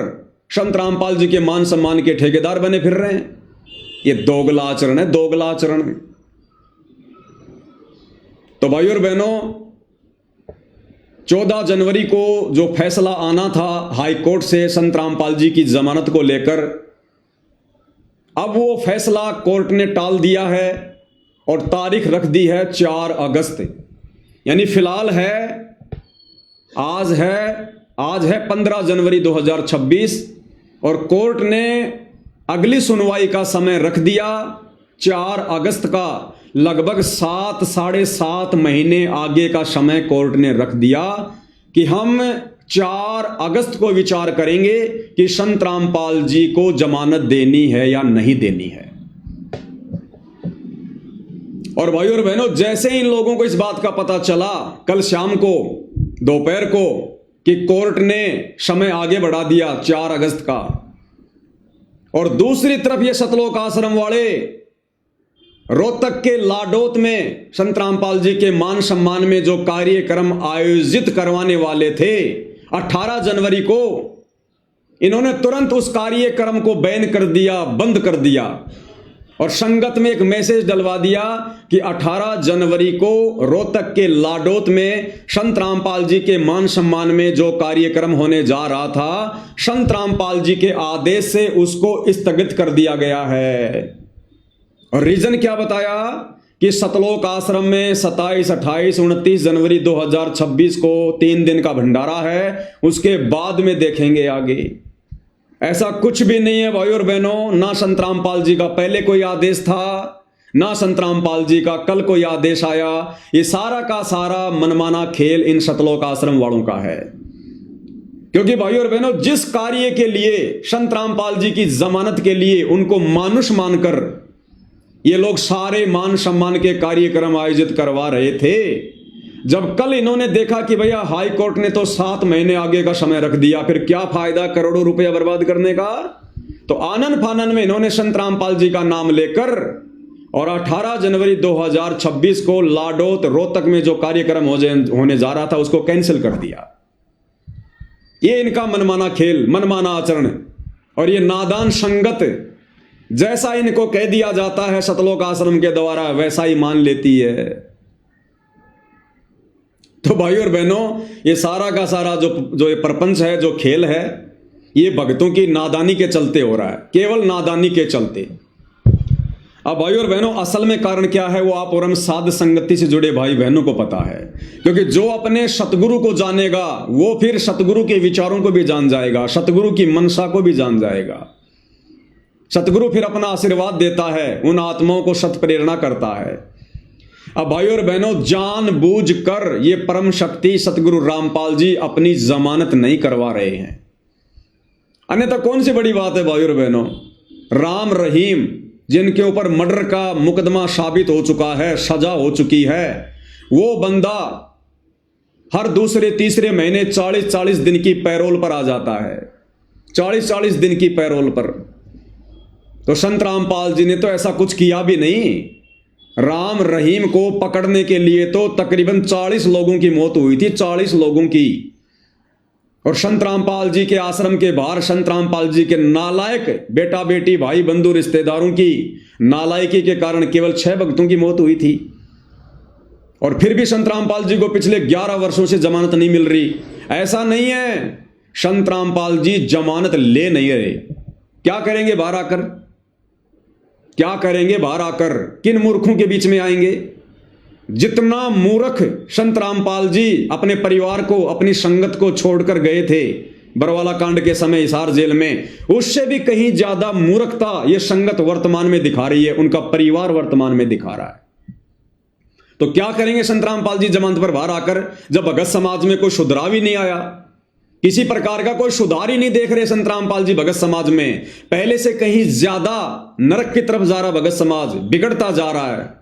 संत रामपाल जी के मान सम्मान के ठेकेदार बने फिर रहे हैं। ये दोगला आचरण है, दोगला आचरण। तो भाइयों और बहनों, 14 जनवरी को जो फैसला आना था हाई कोर्ट से संत रामपाल जी की जमानत को लेकर, अब वो फैसला कोर्ट ने टाल दिया है और तारीख रख दी है 4 अगस्त। यानी फिलहाल आज है 15 जनवरी 2026 और कोर्ट ने अगली सुनवाई का समय रख दिया 4 अगस्त का। लगभग 7-7.5 महीने आगे का समय कोर्ट ने रख दिया कि हम 4 अगस्त को विचार करेंगे कि संत रामपाल जी को जमानत देनी है या नहीं देनी है। और भाइयों और बहनों, जैसे इन लोगों को इस बात का पता चला कल शाम को, दोपहर को, कि कोर्ट ने समय आगे बढ़ा दिया 4 अगस्त का, और दूसरी तरफ ये सतलोक आश्रम वाले रोहतक के लाडोत में संत रामपाल जी के मान सम्मान में जो कार्यक्रम आयोजित करवाने वाले थे 18 जनवरी को, इन्होंने तुरंत उस कार्यक्रम को बैन कर दिया, बंद कर दिया, और संगत में एक मैसेज डलवा दिया कि 18 जनवरी को रोहतक के लाडोत में संत रामपाल जी के मान सम्मान में जो कार्यक्रम होने जा रहा था, संत रामपाल जी के आदेश से उसको स्थगित कर दिया गया है। और रीजन क्या बताया कि सतलोक आश्रम में 27, 28, 29 जनवरी 2026 को 3 दिन का भंडारा है, उसके बाद में देखेंगे आगे। ऐसा कुछ भी नहीं है भाइयों और बहनों। ना संत रामपाल जी का पहले कोई आदेश था, ना संत रामपाल जी का कल कोई आदेश आया। ये सारा का सारा मनमाना खेल इन सतलोक आश्रम वालों का है। क्योंकि भाइयों और बहनों, जिस कार्य के लिए संत रामपाल जी की जमानत के लिए उनको मानुष मानकर ये लोग सारे मान सम्मान के कार्यक्रम आयोजित करवा रहे थे, जब कल इन्होंने देखा कि भैया हाई कोर्ट ने तो 7 महीने आगे का समय रख दिया, फिर क्या फायदा करोड़ों रुपया बर्बाद करने का, तो आनन फानन में इन्होंने संत रामपाल जी का नाम लेकर और 18 जनवरी 2026 को लाडोत रोहतक में जो कार्यक्रम होने जा रहा था उसको कैंसिल कर दिया। ये इनका मनमाना खेल, मनमाना आचरण, और ये नादान संगत जैसा इनको कह दिया जाता है सतलोक आश्रम के द्वारा वैसा ही मान लेती है। तो भाइयों और बहनों, ये सारा का सारा जो ये प्रपंच है, जो खेल है, ये भक्तों की नादानी के चलते हो रहा है, केवल नादानी के चलते। अब भाइयों और बहनों, असल में कारण क्या है वो आप और हम साध संगति से जुड़े भाई बहनों को पता है। क्योंकि जो अपने सतगुरु को जानेगा वो फिर सतगुरु के विचारों को भी जान जाएगा, सतगुरु की मनसा को भी जान जाएगा। सतगुरु फिर अपना आशीर्वाद देता है, उन आत्माओं को सत प्रेरणा करता है। अब भाइयों और बहनों, जानबूझकर ये परम शक्ति सतगुरु रामपाल जी अपनी जमानत नहीं करवा रहे हैं। अन्यथा कौन सी बड़ी बात है भाइयों और बहनों। राम रहीम जिनके ऊपर मर्डर का मुकदमा साबित हो चुका है, सजा हो चुकी है, वो बंदा हर दूसरे तीसरे महीने 40-40 दिन की पैरोल पर आ जाता है, 40-40 दिन की पैरोल पर। तो संत रामपाल जी ने तो ऐसा कुछ किया भी नहीं। राम रहीम को पकड़ने के लिए तो तकरीबन 40 लोगों की मौत हुई थी, 40 लोगों की। और संत रामपाल जी के आश्रम के बाहर संत रामपाल जी के नालायक बेटा बेटी भाई बंधु रिश्तेदारों की नालायकी के कारण केवल 6 भक्तों की मौत हुई थी। और फिर भी संत रामपाल जी को पिछले 11 वर्षों से जमानत नहीं मिल रही। ऐसा नहीं है, संत रामपाल जी जमानत ले नहीं रहे। क्या करेंगे बाहर आकर, क्या करेंगे बाहर आकर, किन मूर्खों के बीच में आएंगे। जितना मूर्ख संत रामपाल जी अपने परिवार को, अपनी संगत को छोड़कर गए थे, बरवाला कांड के समय हिसार जेल में, उससे भी कहीं ज्यादा मूर्खता ये संगत वर्तमान में दिखा रही है, उनका परिवार वर्तमान में दिखा रहा है। तो क्या करेंगे संत रामपाल जी जमानत पर बाहर आकर, जब भगत समाज में कोई सुधराव ही नहीं आया, किसी प्रकार का कोई सुधार ही नहीं देख रहे संत रामपाल जी भगत समाज में, पहले से कहीं ज्यादा नरक की तरफ जा रहा भगत समाज, बिगड़ता जा रहा है।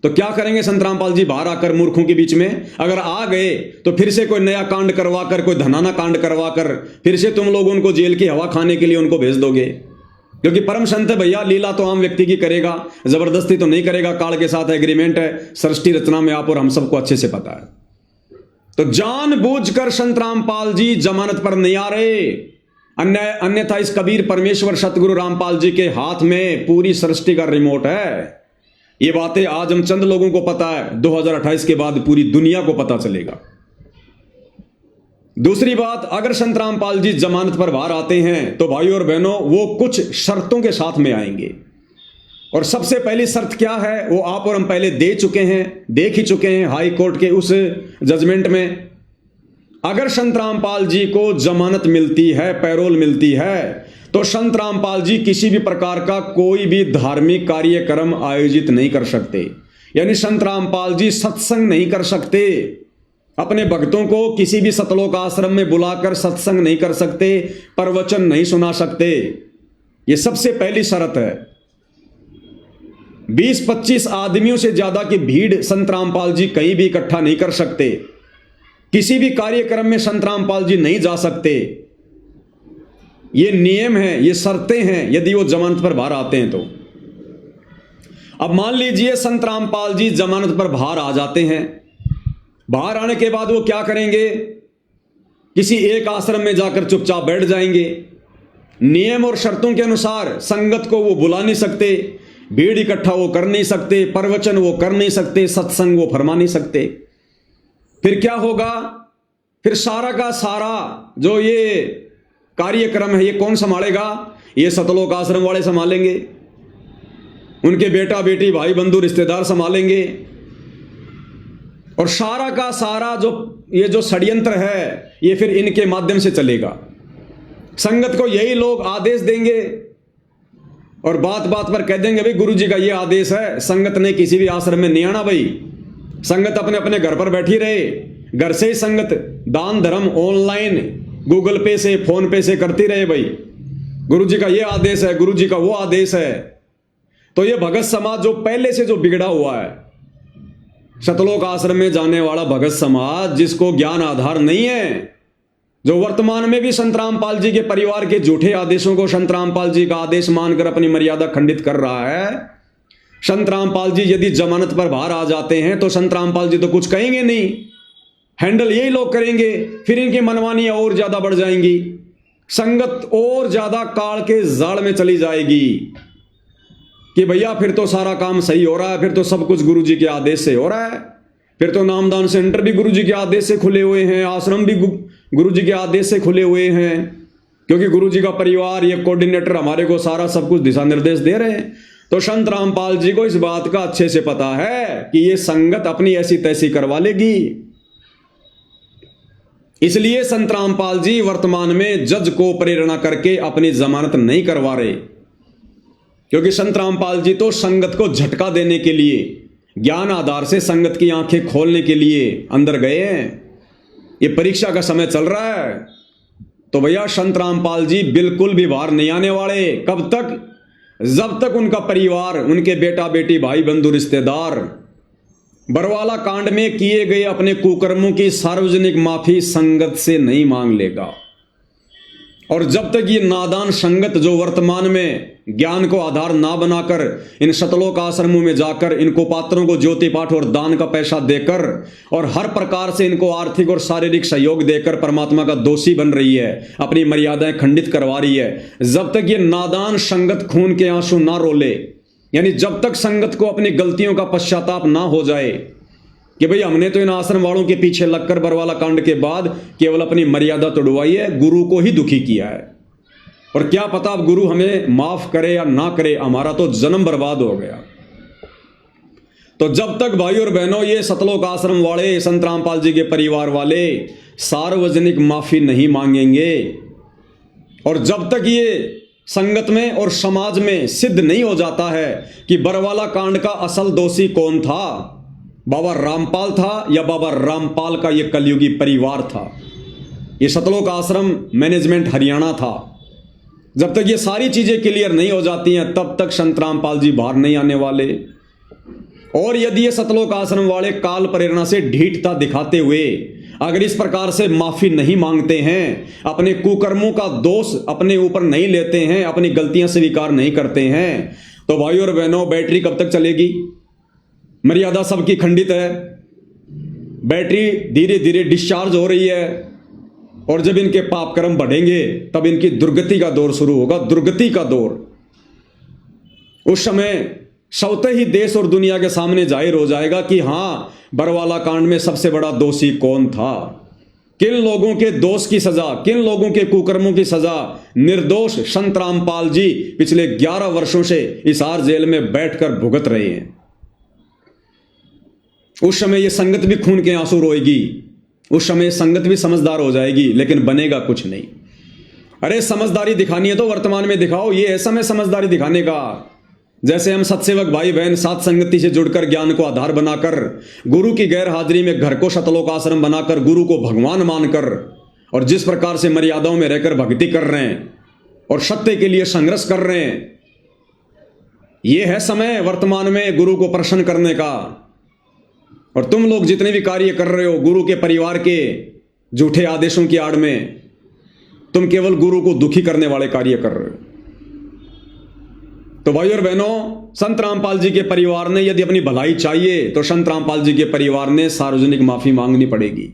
तो क्या करेंगे संत रामपाल जी बाहर आकर मूर्खों के बीच में? अगर आ गए तो फिर से कोई नया कांड करवाकर, कोई धनाना कांड करवाकर फिर से तुम लोग उनको जेल की हवा खाने के लिए उनको भेज दोगे। क्योंकि परम संत है भैया, लीला तो आम व्यक्ति की करेगा, जबरदस्ती तो नहीं करेगा, काल के साथ एग्रीमेंट है सृष्टि रचना में, आप और हम सबको अच्छे से पता है। तो जानबूझकर संत रामपाल जी जमानत पर नहीं आ रहे, अन्यथा इस कबीर परमेश्वर सतगुरु रामपाल जी के हाथ में पूरी सृष्टि का रिमोट है। ये बातें आज हम चंद लोगों को पता है, 2028 के बाद पूरी दुनिया को पता चलेगा। दूसरी बात, अगर संत रामपाल जी जमानत पर बाहर आते हैं तो भाइयों और बहनों वो कुछ शर्तों के साथ में आएंगे। और सबसे पहली शर्त क्या है वो आप और हम पहले देख ही चुके हैं हाई कोर्ट के उस जजमेंट में। अगर संत रामपाल जी को जमानत मिलती है, पैरोल मिलती है, तो संत रामपाल जी किसी भी प्रकार का कोई भी धार्मिक कार्यक्रम आयोजित नहीं कर सकते। यानी संत रामपाल जी सत्संग नहीं कर सकते, अपने भक्तों को किसी भी सतलोक आश्रम में बुलाकर सत्संग नहीं कर सकते, प्रवचन नहीं सुना सकते। ये सबसे पहली शर्त है। 20-25 आदमियों से ज्यादा की भीड़ संत रामपाल जी कहीं भी इकट्ठा नहीं कर सकते, किसी भी कार्यक्रम में संत रामपाल जी नहीं जा सकते। ये नियम है, ये शर्तें हैं यदि वो जमानत पर बाहर आते हैं तो। अब मान लीजिए संत रामपाल जी जमानत पर बाहर आ जाते हैं, बाहर आने के बाद वो क्या करेंगे? किसी एक आश्रम में जाकर चुपचाप बैठ जाएंगे। नियम और शर्तों के अनुसार संगत को वो बुला नहीं सकते, भीड़ इकट्ठा वो कर नहीं सकते, प्रवचन वो कर नहीं सकते, सत्संग वो फरमा नहीं सकते। फिर क्या होगा? फिर सारा का सारा जो ये कार्यक्रम है ये कौन संभालेगा? ये सतलोक आश्रम वाले संभालेंगे, उनके बेटा बेटी भाई बंधु रिश्तेदार संभालेंगे। और सारा का सारा जो षड्यंत्र है ये फिर इनके माध्यम से चलेगा। संगत को यही लोग आदेश देंगे और बात बात पर कह देंगे भाई गुरु जी का ये आदेश है, संगत ने किसी भी आश्रम में नहीं आना भाई, संगत अपने अपने घर पर बैठी रहे, घर से ही संगत दान धर्म ऑनलाइन गूगल पे से फोन पे से करती रहे भाई, गुरु जी का ये आदेश है, गुरु जी का वो आदेश है। तो ये भगत समाज जो पहले से जो बिगड़ा हुआ है, सतलोक आश्रम में जाने वाला भगत समाज जिसको ज्ञान आधार नहीं है, जो वर्तमान में भी संत रामपाल जी के परिवार के झूठे आदेशों को संत रामपाल जी का आदेश मानकर अपनी मर्यादा खंडित कर रहा है। संत रामपाल जी यदि जमानत पर बाहर आ जाते हैं तो संत रामपाल जी तो कुछ कहेंगे नहीं, हैंडल यही लोग करेंगे। फिर इनकी मनमानियां और ज्यादा बढ़ जाएंगी, संगत और ज्यादा काल के जाल में चली जाएगी कि भैया फिर तो सारा काम सही हो रहा है, फिर तो सब कुछ गुरु जी के आदेश से हो रहा है, फिर तो नामदान सेंटर भी गुरु जी के आदेश से खुले हुए हैं, आश्रम भी गुरु जी के आदेश से खुले हुए हैं, क्योंकि गुरु जी का परिवार ये कोऑर्डिनेटर हमारे को सारा सब कुछ दिशा निर्देश दे रहे हैं। तो संत रामपाल जी को इस बात का अच्छे से पता है कि ये संगत अपनी ऐसी तैसी करवा लेगी। इसलिए संत रामपाल जी वर्तमान में जज को प्रेरणा करके अपनी जमानत नहीं करवा रहे, क्योंकि संत रामपाल जी तो संगत को झटका देने के लिए, ज्ञान आधार से संगत की आंखें खोलने के लिए अंदर गए हैं। ये परीक्षा का समय चल रहा है, तो भैया संत रामपाल जी बिल्कुल भी बाहर नहीं आने वाले। कब तक? जब तक उनका परिवार, उनके बेटा बेटी भाई बंधु रिश्तेदार बरवाला कांड में किए गए अपने कुकर्मों की सार्वजनिक माफी संगत से नहीं मांग लेगा। और जब तक ये नादान संगत जो वर्तमान में ज्ञान को आधार ना बनाकर इन सतलोक आश्रमों में जाकर इनको पात्रों को ज्योति पाठ और दान का पैसा देकर और हर प्रकार से इनको आर्थिक और शारीरिक सहयोग देकर परमात्मा का दोषी बन रही है, अपनी मर्यादाएं खंडित करवा रही है, जब तक ये नादान संगत खून के आंसू ना रोले, यानी जब तक संगत को अपनी गलतियों का पश्चाताप ना हो जाए कि भाई हमने तो इन आश्रम वालों के पीछे लगकर बरवाला कांड के बाद केवल अपनी मर्यादा तोड़वाई है, गुरु को ही दुखी किया है, और क्या पता अब गुरु हमें माफ करे या ना करे, हमारा तो जन्म बर्बाद हो गया। तो जब तक भाई और बहनों ये सतलोक आश्रम वाले, संत रामपाल जी के परिवार वाले सार्वजनिक माफी नहीं मांगेंगे, और जब तक ये संगत में और समाज में सिद्ध नहीं हो जाता है कि बरवाला कांड का असल दोषी कौन था, बाबा रामपाल था या बाबा रामपाल का ये कलयुगी परिवार था, ये सतलोक आश्रम मैनेजमेंट हरियाणा था, जब तक ये सारी चीजें क्लियर नहीं हो जाती हैं तब तक संत रामपाल जी बाहर नहीं आने वाले। और यदि ये सतलोक आश्रम वाले काल प्रेरणा से ढीठता दिखाते हुए अगर इस प्रकार से माफी नहीं मांगते हैं, अपने कुकर्मों का दोष अपने ऊपर नहीं लेते हैं, अपनी गलतियां स्वीकार नहीं करते हैं, तो भाई और बहनों बैटरी कब तक चलेगी? मर्यादा सबकी खंडित है, बैटरी धीरे धीरे डिस्चार्ज हो रही है, और जब इनके पाप कर्म बढ़ेंगे तब इनकी दुर्गति का दौर शुरू होगा, दुर्गति का दौर। उस समय स्वतः ही देश और दुनिया के सामने जाहिर हो जाएगा कि हां, बरवाला कांड में सबसे बड़ा दोषी कौन था, किन लोगों के दोष की सजा, किन लोगों के कुकर्मों की सजा निर्दोष संत रामपाल जी पिछले 11 वर्षों से हिसार जेल में बैठकर भुगत रहे हैं। उस समय यह संगत भी खून के आंसू रोएगी, उस समय संगत भी समझदार हो जाएगी, लेकिन बनेगा कुछ नहीं। अरे समझदारी दिखानी है तो वर्तमान में दिखाओ, ये है समय समझदारी दिखाने का। जैसे हम सत्सेवक भाई बहन साथ संगति से जुड़कर ज्ञान को आधार बनाकर, गुरु की गैर हाजिरी में घर को सतलोक आश्रम बनाकर, गुरु को भगवान मानकर, और जिस प्रकार से मर्यादाओं में रहकर भक्ति कर रहे हैं और सत्य के लिए संघर्ष कर रहे हैं, यह है समय वर्तमान में गुरु को प्रसन्न करने का। और तुम लोग जितने भी कार्य कर रहे हो गुरु के परिवार के झूठे आदेशों की आड़ में, तुम केवल गुरु को दुखी करने वाले कार्य कर रहे हो। तो भाई और बहनों, संत रामपाल जी के परिवार ने यदि अपनी भलाई चाहिए तो संत रामपाल जी के परिवार ने सार्वजनिक माफी मांगनी पड़ेगी।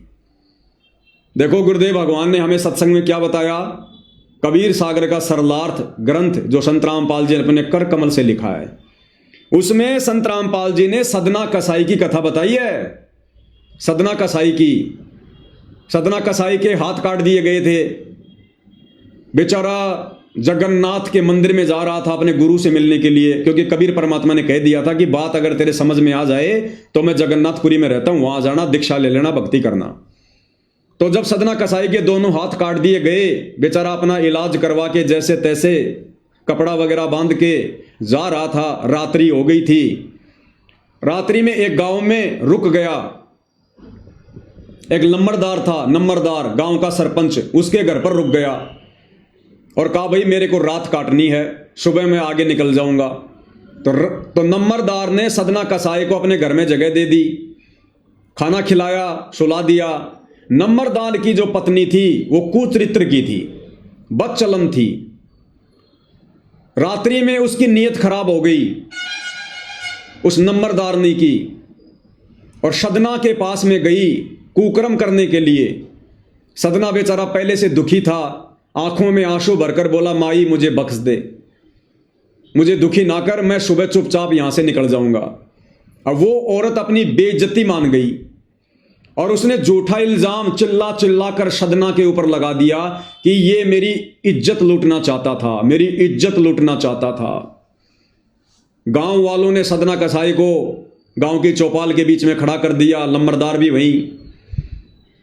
देखो गुरुदेव भगवान ने हमें सत्संग में क्या बताया, कबीर सागर का सरलार्थ ग्रंथ जो संत रामपाल जी ने अपने कर कमल से लिखा है, उसमें संत रामपाल जी ने सदना कसाई की कथा बताई है। सदना कसाई की, सदना कसाई के हाथ काट दिए गए थे, बेचारा जगन्नाथ के मंदिर में जा रहा था अपने गुरु से मिलने के लिए, क्योंकि कबीर परमात्मा ने कह दिया था कि बात अगर तेरे समझ में आ जाए तो मैं जगन्नाथपुरी में रहता हूं, वहां जाना, दीक्षा ले लेना, भक्ति करना। तो जब सदना कसाई के दोनों हाथ काट दिए गए, बेचारा अपना इलाज करवा के जैसे तैसे कपड़ा वगैरह बांध के जा रहा था, रात्रि हो गई थी। रात्रि में एक गांव में रुक गया, एक नंबरदार था, नंबरदार गांव का सरपंच, उसके घर पर रुक गया और कहा भाई मेरे को रात काटनी है, सुबह मैं आगे निकल जाऊंगा। तो नंबरदार ने सदना कसाई को अपने घर में जगह दे दी, खाना खिलाया, सुला दिया। नंबरदार की जो पत्नी थी वो कुचरित्र की थी, बदचलन थी। रात्रि में उसकी नीयत खराब हो गई उस नंबरदारनी की, और सदना के पास में गई कुकर्म करने के लिए। सदना बेचारा पहले से दुखी था, आंखों में आंसू भरकर बोला, माई मुझे बख्श दे, मुझे दुखी ना कर, मैं सुबह चुपचाप यहां से निकल जाऊंगा। अब वो औरत अपनी बेइज्जती मान गई और उसने झूठा इल्जाम चिल्ला चिल्ला कर सदना के ऊपर लगा दिया कि ये मेरी इज्जत लूटना चाहता था, मेरी इज्जत लूटना चाहता था। गांव वालों ने सदना कसाई को गांव की चौपाल के बीच में खड़ा कर दिया, नंबरदार भी वहीं,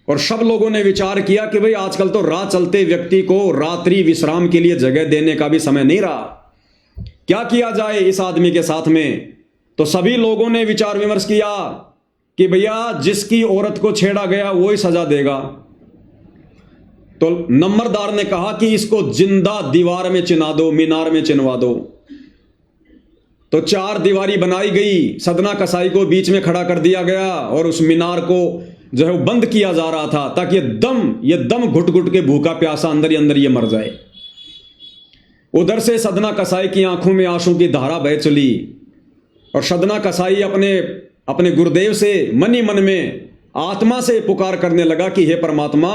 और सब लोगों ने विचार किया कि भाई आजकल तो राह चलते व्यक्ति को रात्रि विश्राम के लिए जगह देने का भी समय नहीं रहा, क्या किया जाए इस आदमी के साथ में। तो सभी लोगों ने विचार विमर्श किया कि भैया जिसकी औरत को छेड़ा गया वो ही सजा देगा। तो नंबरदार ने कहा कि इसको जिंदा दीवार में चिना दो, मीनार में चिनवा दो। तो 4 दीवारी बनाई गई, सदना कसाई को बीच में खड़ा कर दिया गया और उस मीनार को जो है वो बंद किया जा रहा था ताकि ये दम घुट घुट के भूखा प्यासा अंदर ही अंदर ये मर जाए। उधर से सदना कसाई की आंखों में आंसू की धारा बह चली और सदना कसाई अपने गुरुदेव से मन ही मन में आत्मा से पुकार करने लगा कि हे परमात्मा,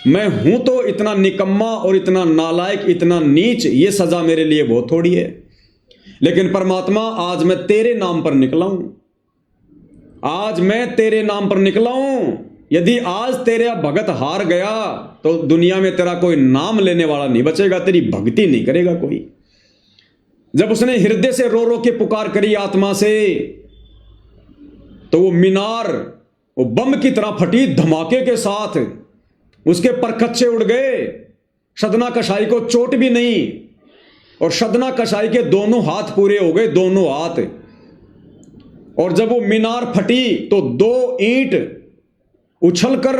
मैं हूं तो इतना निकम्मा और इतना नालायक, इतना नीच, ये सजा मेरे लिए बहुत थोड़ी है, लेकिन परमात्मा आज मैं तेरे नाम पर निकला हूं, आज मैं तेरे नाम पर निकला हूं। यदि आज तेरा भगत हार गया तो दुनिया में तेरा कोई नाम लेने वाला नहीं बचेगा, तेरी भक्ति नहीं करेगा कोई। जब उसने हृदय से रो रो के पुकार करी आत्मा से, तो वो मीनार वो बम की तरह फटी धमाके के साथ, उसके परखच्चे उड़ गए, सदना कशाई को चोट भी नहीं, और सदना कशाई के दोनों हाथ पूरे हो गए, दोनों हाथ। और जब वो मीनार फटी तो 2 ईंट उछलकर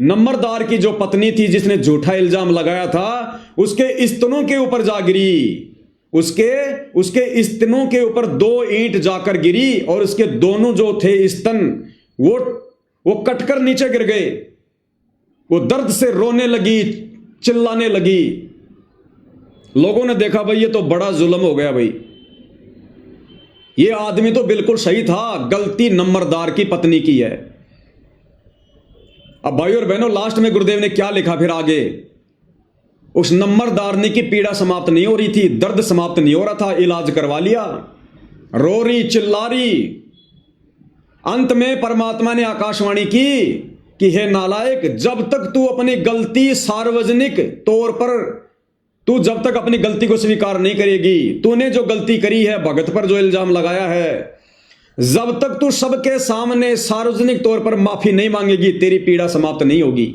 नंबरदार की जो पत्नी थी जिसने झूठा इल्जाम लगाया था उसके स्तनों के ऊपर जा गिरी, उसके स्तनों के ऊपर 2 ईंट जाकर गिरी, और उसके दोनों जो थे स्तन वो कटकर नीचे गिर गए। वो दर्द से रोने लगी, चिल्लाने लगी। लोगों ने देखा भाई ये तो बड़ा जुल्म हो गया भाई, ये आदमी तो बिल्कुल सही था, गलती नंबरदार की पत्नी की है। अब भाई और बहनों लास्ट में गुरुदेव ने क्या लिखा फिर आगे, उस नंबरदारनी की पीड़ा समाप्त नहीं हो रही थी, दर्द समाप्त नहीं हो रहा था, इलाज करवा लिया, रो रही चिल्ला रही। अंत में परमात्मा ने आकाशवाणी की कि हे नालायक, जब तक तू अपनी गलती सार्वजनिक तौर पर, तू जब तक अपनी गलती को स्वीकार नहीं करेगी, तूने जो गलती करी है, भगत पर जो इल्जाम लगाया है, जब तक तू सबके सामने सार्वजनिक तौर पर माफी नहीं मांगेगी, तेरी पीड़ा समाप्त नहीं होगी।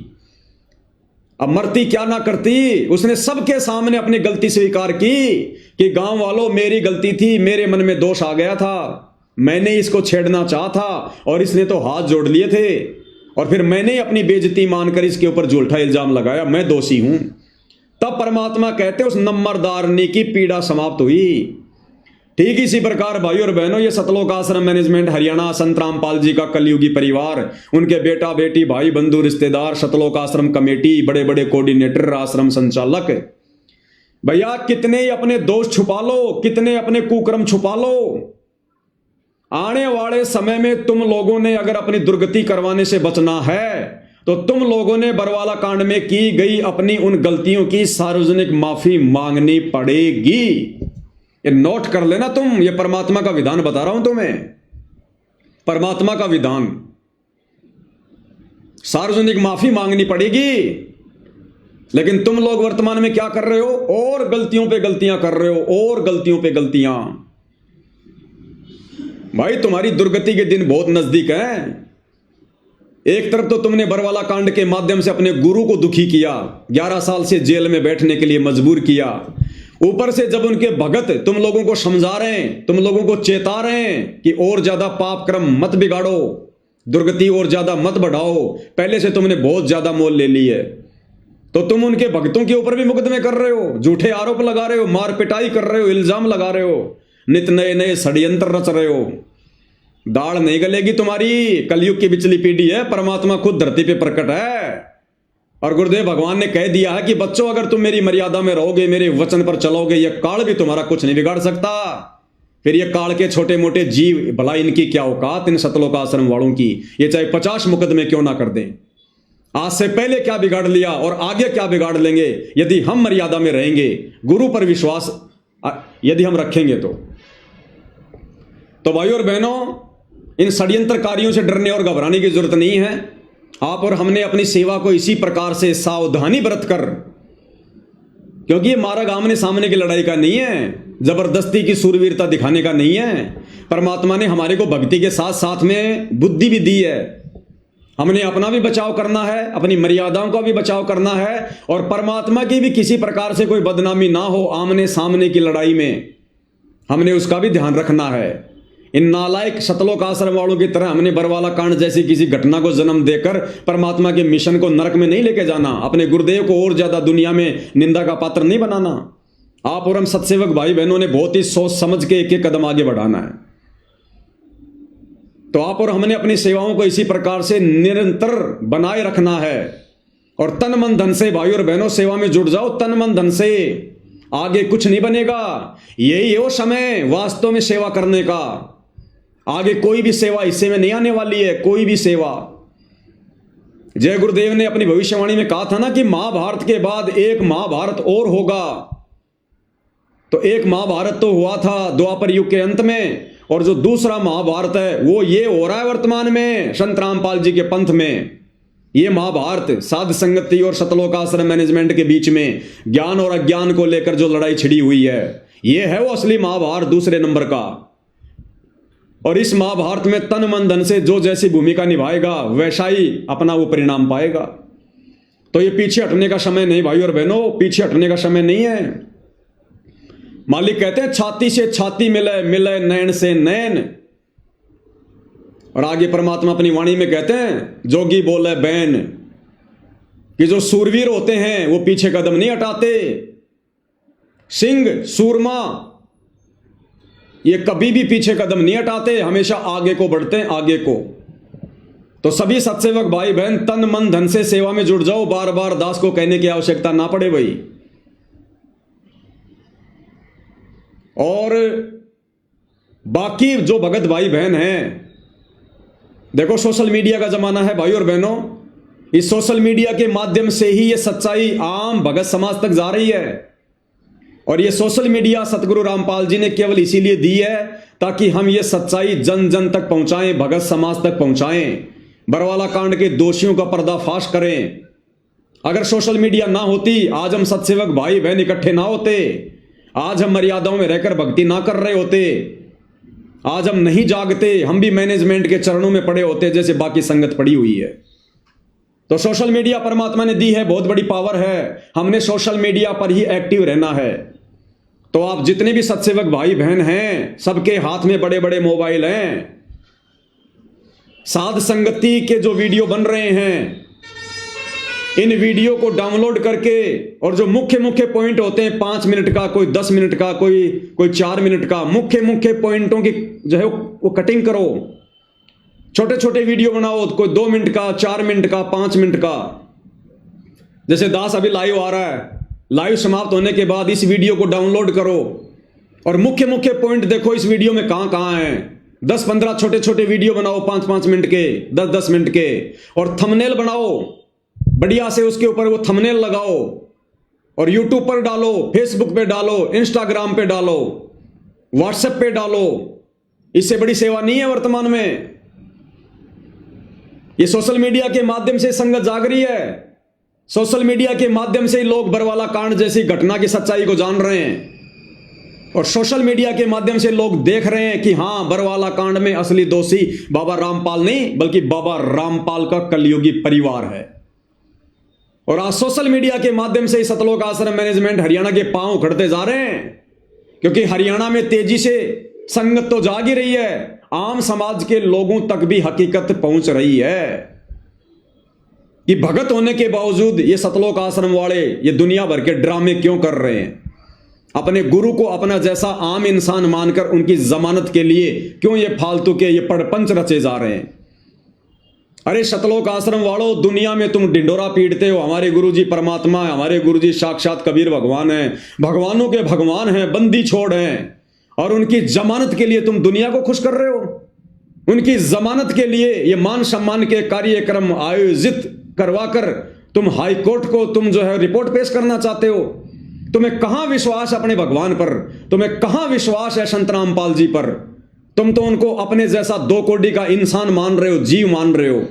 अब मरती क्या ना करती, उसने सबके सामने अपनी गलती स्वीकार की कि गांव वालों मेरी गलती थी, मेरे मन में दोष आ गया था, मैंने इसको छेड़ना चाहा था और इसने तो हाथ जोड़ लिए थे, और फिर मैंने अपनी बेइज्जती मानकर इसके ऊपर झूठा इल्जाम लगाया, मैं दोषी हूं। तब परमात्मा कहते उस नंबरदारनी की पीड़ा समाप्त हुई। ठीक इसी प्रकार भाई और बहनों ये सतलोक आश्रम मैनेजमेंट हरियाणा संत रामपाल जी का कलयुगी परिवार, उनके बेटा बेटी भाई बंधु रिश्तेदार, सतलोक आश्रम कमेटी, बड़े बड़े कोऑर्डिनेटर, आश्रम संचालक, भैया कितने ही अपने दोष छुपा लो, कितने अपने कुकर्म छुपा लो, आने वाले समय में तुम लोगों ने अगर अपनी दुर्गति करवाने से बचना है तो तुम लोगों ने बरवाला कांड में की गई अपनी उन गलतियों की सार्वजनिक माफी मांगनी पड़ेगी। ये नोट कर लेना तुम, ये परमात्मा का विधान बता रहा हूं तुम्हें, परमात्मा का विधान, सार्वजनिक माफी मांगनी पड़ेगी। लेकिन तुम लोग वर्तमान में क्या कर रहे हो, और गलतियों पे गलतियां कर रहे हो, और गलतियों पे गलतियां। भाई तुम्हारी दुर्गति के दिन बहुत नजदीक हैं। एक तरफ तो तुमने बरवाला कांड के माध्यम से अपने गुरु को दुखी किया, 11 साल से जेल में बैठने के लिए मजबूर किया, ऊपर से जब उनके भगत तुम लोगों को समझा रहे हैं, तुम लोगों को चेता रहे हैं कि और ज्यादा पाप क्रम मत बिगाड़ो, दुर्गति और ज्यादा मत बढ़ाओ, पहले से तुमने बहुत ज्यादा मोल ले ली है, तो तुम उनके भक्तों के ऊपर भी मुकदमे कर रहे हो, झूठे आरोप लगा रहे हो, मार पिटाई कर रहे हो, इल्जाम लगा रहे हो, नित नए नए षड्यंत्र रच रहे हो। दाढ़ नहीं गलेगी तुम्हारी, कलयुग की बिचली पीढ़ी है, परमात्मा खुद धरती पे प्रकट है। और गुरुदेव भगवान ने कह दिया है कि बच्चों अगर तुम मेरी मर्यादा में रहोगे, मेरे वचन पर चलोगे, यह काल भी तुम्हारा कुछ नहीं बिगाड़ सकता। फिर ये काल के छोटे मोटे जीव, भला इनकी क्या औकात, इन सतलोक आश्रम वालों की, ये चाहे 50 मुकदमे क्यों ना कर दें। आज से पहले क्या बिगाड़ लिया और आगे क्या बिगाड़ लेंगे, यदि हम मर्यादा में रहेंगे, गुरु पर विश्वास यदि हम रखेंगे तो भाइयों और बहनों, इन षड्यंत्रकारियों से डरने और घबराने की जरूरत नहीं है। आप और हमने अपनी सेवा को इसी प्रकार से सावधानी बरत कर, क्योंकि ये मार्ग आमने सामने की लड़ाई का नहीं है, जबरदस्ती की सूरवीरता दिखाने का नहीं है। परमात्मा ने हमारे को भक्ति के साथ साथ में बुद्धि भी दी है, हमने अपना भी बचाव करना है, अपनी मर्यादाओं का भी बचाव करना है, और परमात्मा की भी किसी प्रकार से कोई बदनामी ना हो आमने सामने की लड़ाई में, हमने उसका भी ध्यान रखना है। इन नालायक सतलोक आश्रम वालों की तरह हमने बरवाला कांड जैसी किसी घटना को जन्म देकर परमात्मा के मिशन को नरक में नहीं लेके जाना, अपने गुरुदेव को और ज्यादा दुनिया में निंदा का पात्र नहीं बनाना। आप और हम सत्सेवक भाई बहनों ने बहुत ही सोच समझ के एक एक कदम आगे बढ़ाना है। तो आप और हमने अपनी सेवाओं को इसी प्रकार से निरंतर बनाए रखना है, और तन मन धन से भाई और बहनों सेवा में जुट जाओ, तन मन धन से, आगे कुछ नहीं बनेगा। यही हो समय वास्तव में सेवा करने का, आगे कोई भी सेवा हिस्से में नहीं आने वाली है, कोई भी सेवा। जय गुरुदेव ने अपनी भविष्यवाणी में कहा था ना कि महाभारत के बाद एक महाभारत और होगा, तो एक महाभारत तो हुआ था द्वापर युग के अंत में, और जो दूसरा महाभारत है वो ये हो रहा है वर्तमान में संत रामपाल जी के पंथ में। ये महाभारत साध संगति और सतलोक आश्रम मैनेजमेंट के बीच में ज्ञान और अज्ञान को लेकर जो लड़ाई छिड़ी हुई है, ये है वो असली महाभारत दूसरे नंबर का। और इस महाभारत में तन मन धन से जो जैसी भूमिका निभाएगा वैसा ही अपना वो परिणाम पाएगा। तो ये पीछे हटने का समय नहीं भाई और बहनों, पीछे हटने का समय नहीं है। मालिक कहते हैं छाती से छाती मिले, मिले नैन से नैन। और आगे परमात्मा अपनी वाणी में कहते हैं जोगी बोले बैन, कि जो सूरवीर होते हैं वो पीछे कदम नहीं हटाते। सिंह सूरमा ये कभी भी पीछे कदम नहीं हटाते, हमेशा आगे को बढ़ते हैं, आगे को। तो सभी सत्सेवक भाई बहन तन मन धन से सेवा में जुड़ जाओ, बार बार दास को कहने की आवश्यकता ना पड़े भाई। और बाकी जो भगत भाई बहन हैं, देखो सोशल मीडिया का जमाना है भाई और बहनों, इस सोशल मीडिया के माध्यम से ही ये सच्चाई आम भगत समाज तक जा रही है। और ये सोशल मीडिया सतगुरु रामपाल जी ने केवल इसीलिए दी है ताकि हम ये सच्चाई जन जन तक पहुंचाएं, भगत समाज तक पहुंचाएं, बरवाला कांड के दोषियों का पर्दाफाश करें। अगर सोशल मीडिया ना होती आज हम सत्सेवक भाई बहन इकट्ठे ना होते, आज हम मर्यादाओं में रहकर भक्ति ना कर रहे होते, आज हम नहीं जागते, हम भी मैनेजमेंट के चरणों में पड़े होते जैसे बाकी संगत पड़ी हुई है। तो सोशल मीडिया परमात्मा ने दी है, बहुत बड़ी पावर है, हमने सोशल मीडिया पर ही एक्टिव रहना है। तो आप जितने भी सत्सेवक भाई बहन हैं, सबके हाथ में बड़े बड़े मोबाइल हैं। साध संगति के जो वीडियो बन रहे हैं, इन वीडियो को डाउनलोड करके और जो मुख्य मुख्य पॉइंट होते हैं 5 मिनट का, कोई 10 मिनट का, कोई 4 मिनट का, मुख्य मुख्य पॉइंटों की जो है वो कटिंग करो। छोटे छोटे वीडियो बनाओ, कोई 2 मिनट का, 4 मिनट का, 5 मिनट का। जैसे दास अभी लाइव आ रहा है, लाइव समाप्त होने के बाद इस वीडियो को डाउनलोड करो और मुख्य मुख्य पॉइंट देखो इस वीडियो में कहां कहां है। 10-15 छोटे छोटे वीडियो बनाओ, 5-5 मिनट के, 10-10 मिनट के, और थंबनेल बनाओ बढ़िया से, उसके ऊपर वो थंबनेल लगाओ और यूट्यूब पर डालो, फेसबुक पे डालो, इंस्टाग्राम पे डालो, व्हाट्सएप पे डालो। इससे बड़ी सेवा नहीं है वर्तमान में। ये सोशल मीडिया के माध्यम से संगत जाग रही है, सोशल मीडिया के माध्यम से लोग बरवाला कांड जैसी घटना की सच्चाई को जान रहे हैं, और सोशल मीडिया के माध्यम से लोग देख रहे हैं कि हां, बरवाला कांड में असली दोषी बाबा रामपाल नहीं बल्कि बाबा रामपाल का कलयुगी परिवार है। और आज सोशल मीडिया के माध्यम से सतलोक आश्रम मैनेजमेंट हरियाणा के पांव उखड़ते जा रहे हैं, क्योंकि हरियाणा में तेजी से संगत तो जाग ही रही है, आम समाज के लोगों तक भी हकीकत पहुंच रही है कि भगत होने के बावजूद ये सतलोक आश्रम वाले ये दुनिया भर के ड्रामे क्यों कर रहे हैं। अपने गुरु को अपना जैसा आम इंसान मानकर उनकी जमानत के लिए क्यों ये फालतू के ये पड़पंच रचे जा रहे हैं। अरे सतलोक आश्रम वालों, दुनिया में तुम डिंडोरा पीटते हो, हमारे गुरुजी परमात्मा है, हमारे गुरुजी साक्षात कबीर भगवान है, भगवानों के भगवान हैं, बंदी छोड़ हैं, और उनकी जमानत के लिए तुम दुनिया को खुश कर रहे हो। उनकी जमानत के लिए ये मान सम्मान के कार्यक्रम आयोजित करवाकर तुम हाई कोर्ट को तुम जो है रिपोर्ट पेश करना चाहते हो। तुम्हें कहां विश्वास अपने भगवान पर, तुम्हें कहां विश्वास है संत रामपाल जी पर। तुम तो उनको अपने जैसा 2 कोड़ी का इंसान मान रहे हो, जीव मान रहे हो।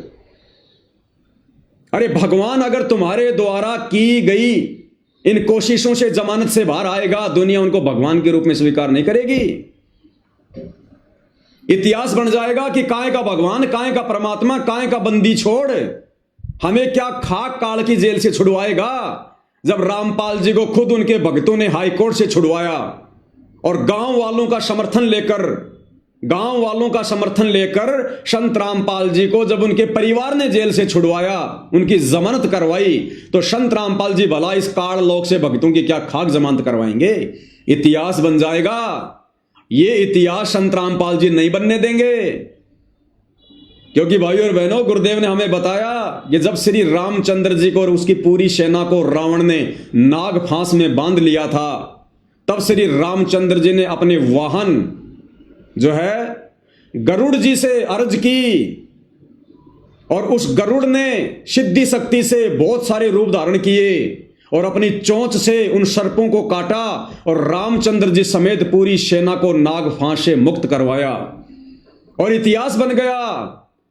अरे भगवान अगर तुम्हारे द्वारा की गई इन कोशिशों से जमानत से बाहर आएगा, दुनिया उनको भगवान के रूप में स्वीकार नहीं करेगी। इतिहास बन जाएगा कि काहे का भगवान, काहे का परमात्मा, काहे का बंदी छोड़। हमें क्या खाक काल की जेल से छुड़वाएगा, जब रामपाल जी को खुद उनके भक्तों ने हाई कोर्ट से छुड़वाया और गांव वालों का समर्थन लेकर संत रामपाल जी को जब उनके परिवार ने जेल से छुड़वाया, उनकी जमानत करवाई, तो संत रामपाल जी भला इस काल लोक से भक्तों की क्या खाक जमानत करवाएंगे। इतिहास बन जाएगा। ये इतिहास संत रामपाल जी नहीं बनने देंगे, क्योंकि भाइयों और बहनों, गुरुदेव ने हमें बताया कि जब श्री रामचंद्र जी को और उसकी पूरी सेना को रावण ने नाग फांस में बांध लिया था, तब श्री रामचंद्र जी ने अपने वाहन जो है गरुड़ जी से अर्ज की, और उस गरुड़ ने सिद्धि शक्ति से बहुत सारे रूप धारण किए और अपनी चोंच से उन सर्पों को काटा और रामचंद्र जी समेत पूरी सेना को नाग फांस से मुक्त करवाया। और इतिहास बन गया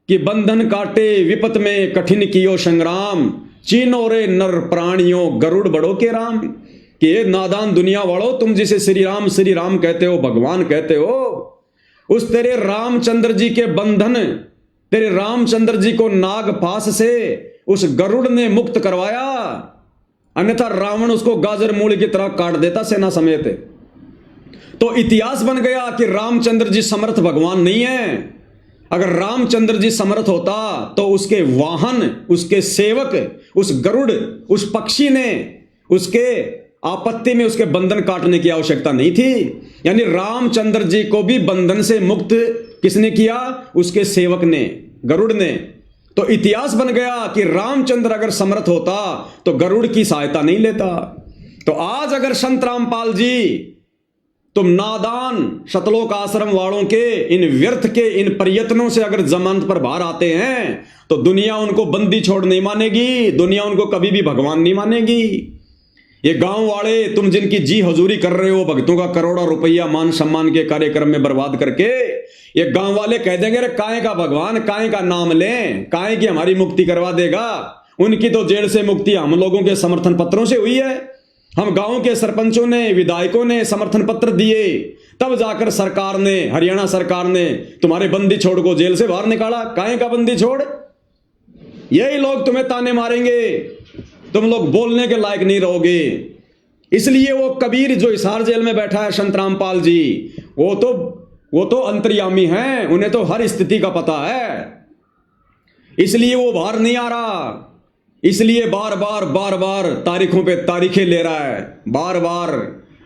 कि बंधन काटे विपत में कठिन कियो संग्राम, चीनो रे नर प्राणियों गरुड़ बड़ो के राम। कि नादान दुनिया वालों, तुम जिसे श्री राम कहते हो, भगवान कहते हो, उस तेरे रामचंद्र जी के बंधन, तेरे रामचंद्र जी को नागपाश से उस गरुड़ ने मुक्त करवाया, अन्यथा रावण उसको गाजर मूली की तरह काट देता सेना समेत। तो इतिहास बन गया कि रामचंद्र जी समर्थ भगवान नहीं है। अगर रामचंद्र जी समर्थ होता तो उसके वाहन, उसके सेवक, उस गरुड़, उस पक्षी ने उसके आपत्ति में उसके बंधन काटने की आवश्यकता नहीं थी। यानी रामचंद्र जी को भी बंधन से मुक्त किसने किया? उसके सेवक ने, गरुड़ ने। तो इतिहास बन गया कि रामचंद्र अगर समर्थ होता तो गरुड़ की सहायता नहीं लेता। तो आज अगर संत रामपाल जी, तुम नादान शतलोक आश्रम वालों के इन व्यर्थ के इन प्रयत्नों से अगर जमानत पर बाहर आते हैं तो दुनिया उनको बंदी छोड़ नहीं मानेगी, दुनिया उनको कभी भी भगवान नहीं मानेगी। ये गांव वाले, तुम जिनकी जी हजूरी कर रहे हो, भक्तों का करोड़ों रुपया मान सम्मान के कार्यक्रम में बर्बाद करके, ये गांव वाले कह देंगे अरे काहे का भगवान, काहे का नाम लें, काहे की हमारी मुक्ति करवा देगा। उनकी तो जेल से मुक्ति हम लोगों के समर्थन पत्रों से हुई है। हम गांव के सरपंचों ने, विधायकों ने समर्थन पत्र दिए, तब जाकर सरकार ने, हरियाणा सरकार ने तुम्हारे बंदी छोड़ को जेल से बाहर निकाला। काहे का बंदी छोड़? यही लोग तुम्हें ताने मारेंगे, तुम लोग बोलने के लायक नहीं रहोगे। इसलिए वो कबीर जो हिसार जेल में बैठा है, संत रामपाल जी, वो तो अंतर्यामी हैं, उन्हें तो हर स्थिति का पता है। इसलिए वो बाहर नहीं आ रहा, इसलिए बार बार तारीखों पे तारीखें ले रहा है, बार बार।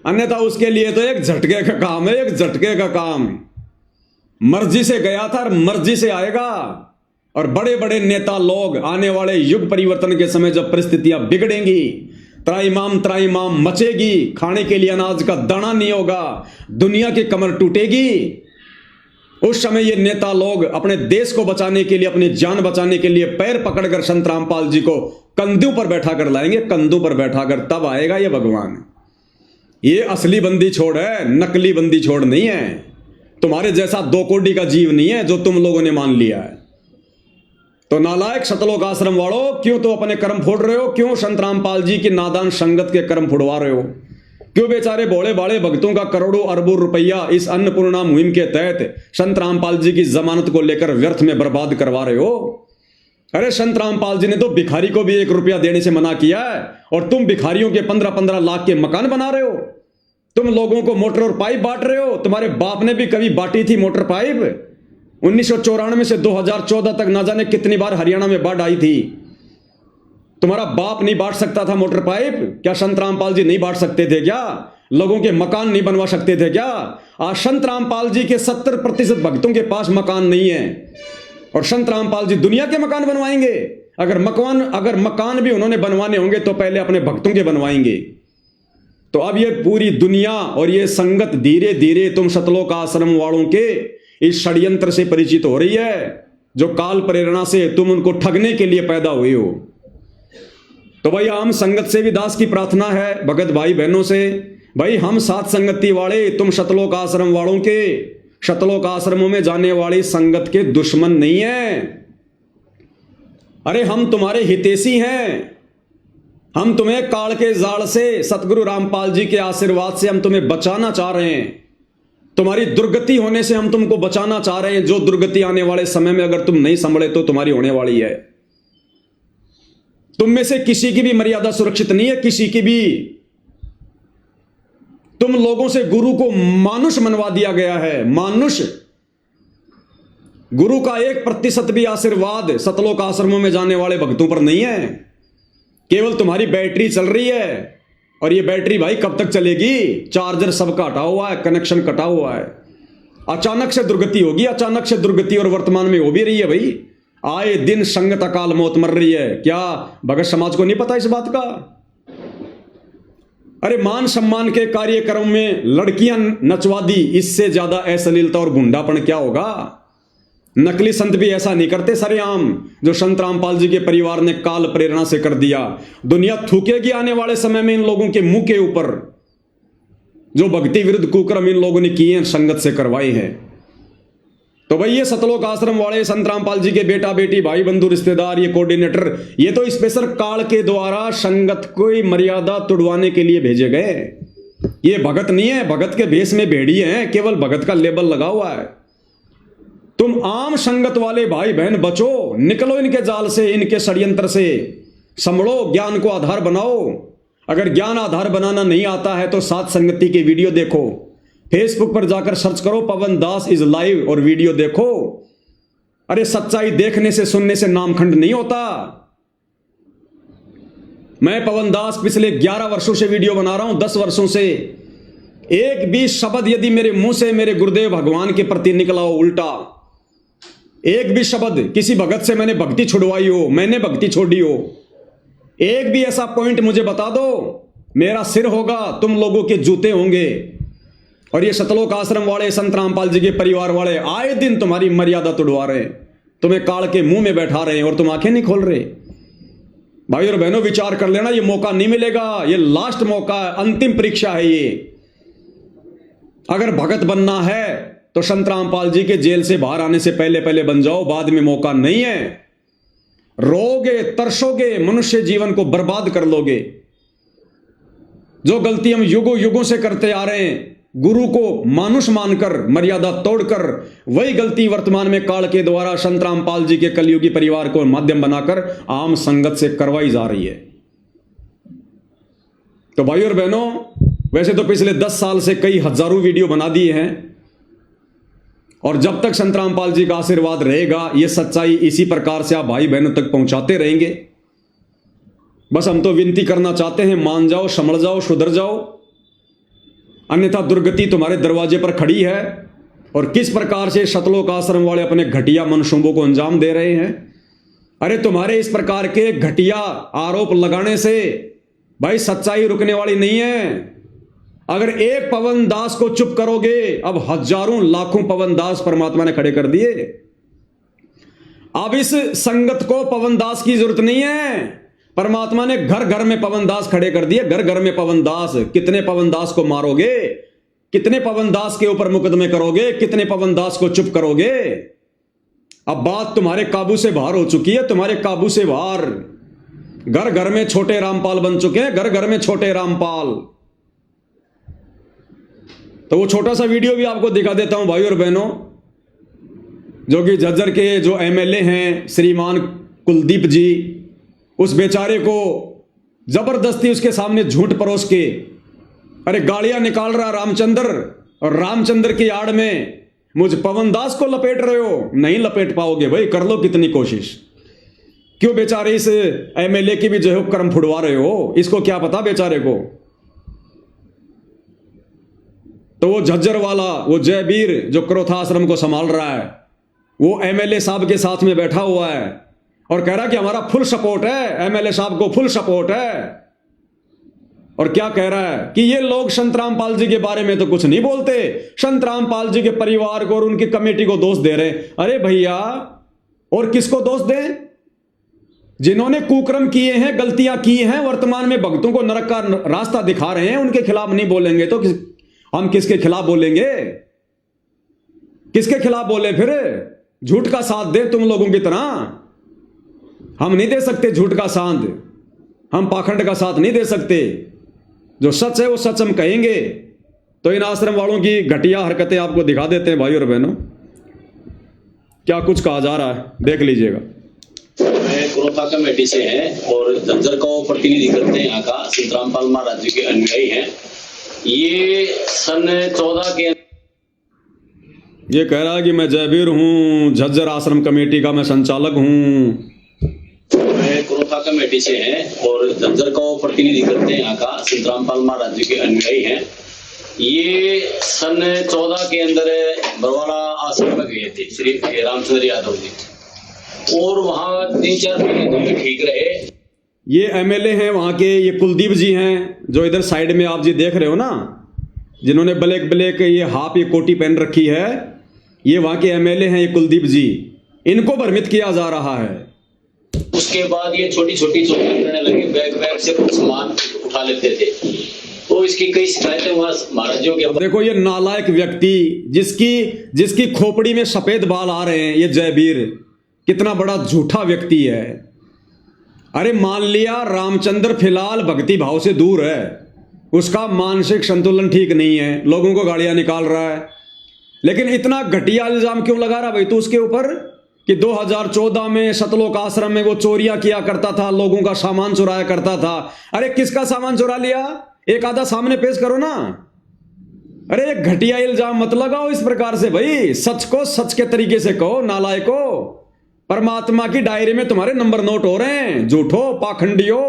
अन्यथा उसके लिए तो एक झटके का काम है, एक झटके का काम। मर्जी से गया था और मर्जी से आएगा। और बड़े बड़े नेता लोग आने वाले युग परिवर्तन के समय जब परिस्थितियां बिगड़ेंगी, त्राईमाम मचेगी, खाने के लिए अनाज का दाना नहीं होगा, दुनिया की कमर टूटेगी, उस समय ये नेता लोग अपने देश को बचाने के लिए, अपनी जान बचाने के लिए पैर पकड़कर संत रामपाल जी को कंधों पर बैठा कर लाएंगे, कंधों पर बैठाकर, तब आएगा ये भगवान। ये असली बंदी छोड़ है, नकली बंदी छोड़ नहीं है। तुम्हारे जैसा 2 कोड़ी का जीव नहीं है जो तुम लोगों ने मान लिया है। तो नालायक शतलोक आश्रम वालों, क्यों तो अपने कर्म फोड़ रहे हो? क्यों संत रामपाल जी की नादान संगत के कर्म फुड़वा रहे हो? क्यों बेचारे भोले भाले भक्तों का करोड़ों अरबों रुपया इस अन्नपूर्णा मुहिम के तहत संत रामपाल जी की जमानत को लेकर व्यर्थ में बर्बाद करवा रहे हो? अरे संत रामपाल जी ने तो भिखारी को भी 1 रुपया देने से मना किया है, और तुम भिखारियों के 15-15 लाख के मकान बना रहे हो। तुम लोगों को मोटर और पाइप बांट रहे हो। तुम्हारे बाप ने भी कभी बांटी थी मोटर पाइप। 1994 से 2014 तक ना जाने कितनी बार हरियाणा में बाढ़ आई थी। तुम्हारा बाप नहीं बांट सकता था मोटर पाइप? क्या संत रामपाल जी नहीं बांट सकते थे क्या? लोगों के मकान नहीं बनवा सकते थे क्या? आज संत रामपाल जी के 70% भक्तों के पास मकान नहीं है, और संत रामपाल जी दुनिया के मकान बनवाएंगे। अगर मकान भी उन्होंने बनवाने होंगे तो पहले अपने भक्तों के बनवाएंगे। तो अब ये पूरी दुनिया और ये संगत धीरे धीरे तुम शतलोक आश्रम वालों के इस षड्यंत्र से परिचित हो रही है, जो काल प्रेरणा से तुम उनको ठगने के लिए पैदा हुए हो। तो भाई आम संगत से भी दास की प्रार्थना है, भगत भाई बहनों से, भाई हम साथ संगति वाले, तुम शतलोक आश्रम वालों के, शतलोक आश्रमों में जाने वाली संगत के दुश्मन नहीं है। अरे हम तुम्हारे हितैषी हैं। हम तुम्हें काल के जाल से, सतगुरु रामपाल जी के आशीर्वाद से हम तुम्हें बचाना चाह रहे हैं। तुम्हारी दुर्गति होने से हम तुमको बचाना चाह रहे हैं। जो दुर्गति आने वाले समय में अगर तुम नहीं संभले तो तुम्हारी होने वाली है। तुम में से किसी की भी मर्यादा सुरक्षित नहीं है, किसी की भी। तुम लोगों से गुरु को मानुष मनवा दिया गया है, मानुष। गुरु का 1% भी आशीर्वाद सतलोक आश्रमों में जाने वाले भक्तों पर नहीं है। केवल तुम्हारी बैटरी चल रही है, और ये बैटरी भाई कब तक चलेगी? चार्जर सबका हटा हुआ है, कनेक्शन कटा हुआ है। अचानक से दुर्गति होगी, अचानक से दुर्गति, और वर्तमान में हो भी रही है भाई। आए दिन संगत अकाल मौत मर रही है। क्या भगत समाज को नहीं पता इस बात का? अरे मान सम्मान के कार्यक्रम में लड़कियां नचवा दी, इससे ज्यादा अश्लीलता और गुंडापन क्या होगा? नकली संत भी ऐसा नहीं करते सरेआम, जो संत रामपाल जी के परिवार ने काल प्रेरणा से कर दिया। दुनिया थूकेगी आने वाले समय में इन लोगों के मुंह के ऊपर, जो भक्ति विरुद्ध कुकर्म इन लोगों ने किए हैं, संगत से करवाए हैं। तो भाई ये सतलोक आश्रम वाले, संत रामपाल जी के बेटा बेटी, भाई बंधु रिश्तेदार, ये कोऑर्डिनेटर, ये तो स्पेशल काल के द्वारा संगत को मर्यादा तुड़वाने के लिए भेजे गए। ये भगत नहीं है, भगत के भेष में भेड़िए हैं, केवल भगत का लेबल लगा हुआ है। तुम आम संगत वाले भाई बहन बचो, निकलो इनके जाल से, इनके षड्यंत्र से, संभलो, ज्ञान को आधार बनाओ। अगर ज्ञान आधार बनाना नहीं आता है तो सात संगति की वीडियो देखो, फेसबुक पर जाकर सर्च करो पवन दास इज लाइव और वीडियो देखो। अरे सच्चाई देखने से सुनने से नामखंड नहीं होता। मैं पवन दास पिछले 11 वर्षों से वीडियो बना रहा हूं, 10 वर्षों से। एक भी शब्द यदि मेरे मुंह से मेरे गुरुदेव भगवान के प्रति निकला हो उल्टा, एक भी शब्द किसी भगत से मैंने भक्ति छुड़वाई हो, मैंने भक्ति छोड़ी हो, एक भी ऐसा पॉइंट मुझे बता दो, मेरा सिर होगा, तुम लोगों के जूते होंगे। और ये सतलोक आश्रम वाले, संत रामपाल जी के परिवार वाले आए दिन तुम्हारी मर्यादा तोड़वा रहे हैं, तुम्हें काल के मुंह में बैठा रहे हैं और तुम आंखें नहीं खोल रहे। भाई और बहनों, विचार कर लेना, ये मौका नहीं मिलेगा, ये लास्ट मौका है, अंतिम परीक्षा है ये। अगर भगत बनना है तो संत रामपाल जी के जेल से बाहर आने से पहले पहले बन जाओ, बाद में मौका नहीं है। रोगे, तरसोगे, मनुष्य जीवन को बर्बाद कर लोगे। जो गलती हम युगों युगों से करते आ रहे हैं, गुरु को मानुष मानकर, मर्यादा तोड़कर, वही गलती वर्तमान में काल के द्वारा संत रामपाल जी के कलयुगी परिवार को माध्यम बनाकर आम संगत से करवाई जा रही है। तो भाई और बहनों, वैसे तो पिछले 10 साल से कई हजारों वीडियो बना दिए हैं, और जब तक संत रामपाल जी का आशीर्वाद रहेगा, यह सच्चाई इसी प्रकार से आप भाई बहनों तक पहुंचाते रहेंगे। बस हम तो विनती करना चाहते हैं, मान जाओ, समझ जाओ, सुधर जाओ, अन्यथा दुर्गति तुम्हारे दरवाजे पर खड़ी है। और किस प्रकार से सतलोक आश्रम वाले अपने घटिया मनसूबों को अंजाम दे रहे हैं। अरे तुम्हारे इस प्रकार के घटिया आरोप लगाने से भाई सच्चाई रुकने वाली नहीं है। अगर एक पवन दास को चुप करोगे, अब हजारों लाखों पवन दास परमात्मा ने खड़े कर दिए। अब इस संगत को पवन दास की जरूरत नहीं है, परमात्मा ने घर घर में पवन दास खड़े कर दिए। घर घर में पवन दास। कितने पवन दास को मारोगे, कितने पवन दास के ऊपर मुकदमे करोगे, कितने पवन दास को चुप करोगे। अब बात तुम्हारे काबू से बाहर हो चुकी है, तुम्हारे काबू से बाहर। घर घर में छोटे रामपाल बन चुके हैं, घर घर में छोटे रामपाल। तो वो छोटा सा वीडियो भी आपको दिखा देता हूं भाई और बहनों, जो कि झज्जर के जो एमएलए हैं श्रीमान कुलदीप जी, उस बेचारे को जबरदस्ती उसके सामने झूठ परोस के अरे गालियां निकाल रहा रामचंद्र, और रामचंद्र की आड़ में मुझ पवन दास को लपेट रहे हो। नहीं लपेट पाओगे भाई, कर लो कितनी कोशिश। क्यों बेचारे इस एमएलए की भी जो है कर्म फुड़वा रहे हो, इसको क्या पता बेचारे को। तो वो झज्जर वाला, वो जयवीर जो क्रोथा आश्रम को संभाल रहा है, वो एमएलए साहब के साथ में बैठा हुआ है और कह रहा है कि हमारा फुल सपोर्ट है, एमएलए साहब को फुल सपोर्ट है। और क्या कह रहा है कि ये लोग संत रामपाल जी के बारे में तो कुछ नहीं बोलते, संत रामपाल जी के परिवार को और उनकी कमेटी को दोष दे रहे। अरे भैया, और किसको दोष दें? जिन्होंने कुकर्म किए हैं, गलतियां की हैं, वर्तमान में भक्तों को नरक का रास्ता दिखा रहे हैं, उनके खिलाफ नहीं बोलेंगे तो हम किसके खिलाफ बोलेंगे? किसके खिलाफ बोले फिर? झूठ का साथ दे तुम लोगों की तरह। हम नहीं दे सकते झूठ का साथ, हम पाखंड का साथ नहीं दे सकते। जो सच है वो सच हम कहेंगे। तो इन आश्रम वालों की घटिया हरकतें आपको दिखा देते हैं भाई और बहनों, क्या कुछ कहा जा रहा है, देख लीजिएगा। मैं क्रोथा कमेटी से हैं और झज्जर का प्रतिनिधि करते हैं। यहाँ का संत रामपाल महाराज जी के अनुयायी हैं। ये सन 14 के ये कह रहा है कि मैं जयवीर हूं, झज्जर आश्रम कमेटी का मैं संचालक हूं। मैं क्रोथा कमेटी से हैं और झज्जर का प्रतिनिधि करते हैं। यहाँ का संत रामपाल महाराज जी के अनुयायी हैं। ये सन 14 के अंदर बरवाड़ा आश्रम में गए थे श्री रामचंद्र यादव जी, और वहाँ 3-4 महीने तो ठीक रहे। ये एमएलए हैं वहां के, ये कुलदीप जी हैं जो इधर साइड में आप जी देख रहे हो ना, जिन्होंने ब्लैक ब्लैक ये हाफ ये कोटी पहन रखी है, ये वहां के एमएलए हैं, ये कुलदीप जी। इनको भ्रमित किया जा रहा है। उसके बाद ये छोटी छोटी चोरी करने लगे, बैग से कुछ सामान उठा लेते थे। तो इसकी कई शिकायतें वहां महाराजों के। देखो ये नालायक व्यक्ति, जिसकी खोपड़ी में सफेद बाल आ रहे हैं, ये जयवीर कितना बड़ा झूठा व्यक्ति है। अरे मान लिया रामचंद्र फिलहाल भक्ति भाव से दूर है, उसका मानसिक संतुलन ठीक नहीं है, लोगों को गालियां निकाल रहा है, लेकिन इतना घटिया इल्जाम क्यों लगा रहा भाई तू उसके ऊपर कि 2014 में सतलोक आश्रम में वो चोरियां किया करता था, लोगों का सामान चुराया करता था। अरे किसका सामान चुरा लिया? एक आधा सामने पेश करो ना। अरे एक घटिया इल्जाम मत लगाओ इस प्रकार से भाई, सच को सच के तरीके से कहो। नालायको, परमात्मा की डायरी में तुम्हारे नंबर नोट हो रहे हैं। झूठो, पाखंडियो,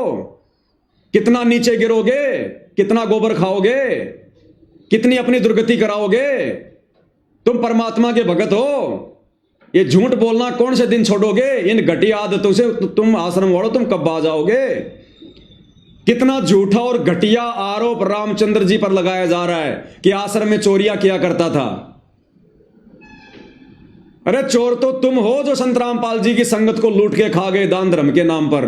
कितना नीचे गिरोगे, कितना गोबर खाओगे, कितनी अपनी दुर्गति कराओगे। तुम परमात्मा के भगत हो, ये झूठ बोलना कौन से दिन छोड़ोगे? इन घटिया आदतों से तुम आश्रम वालों तुम कब आ जाओगे? कितना झूठा और घटिया आरोप रामचंद्र जी पर लगाया जा रहा है कि आश्रम में चोरियां किया करता था। अरे चोर तो तुम हो जो संत रामपाल जी की संगत को लूट के खा गए दान धर्म के नाम पर।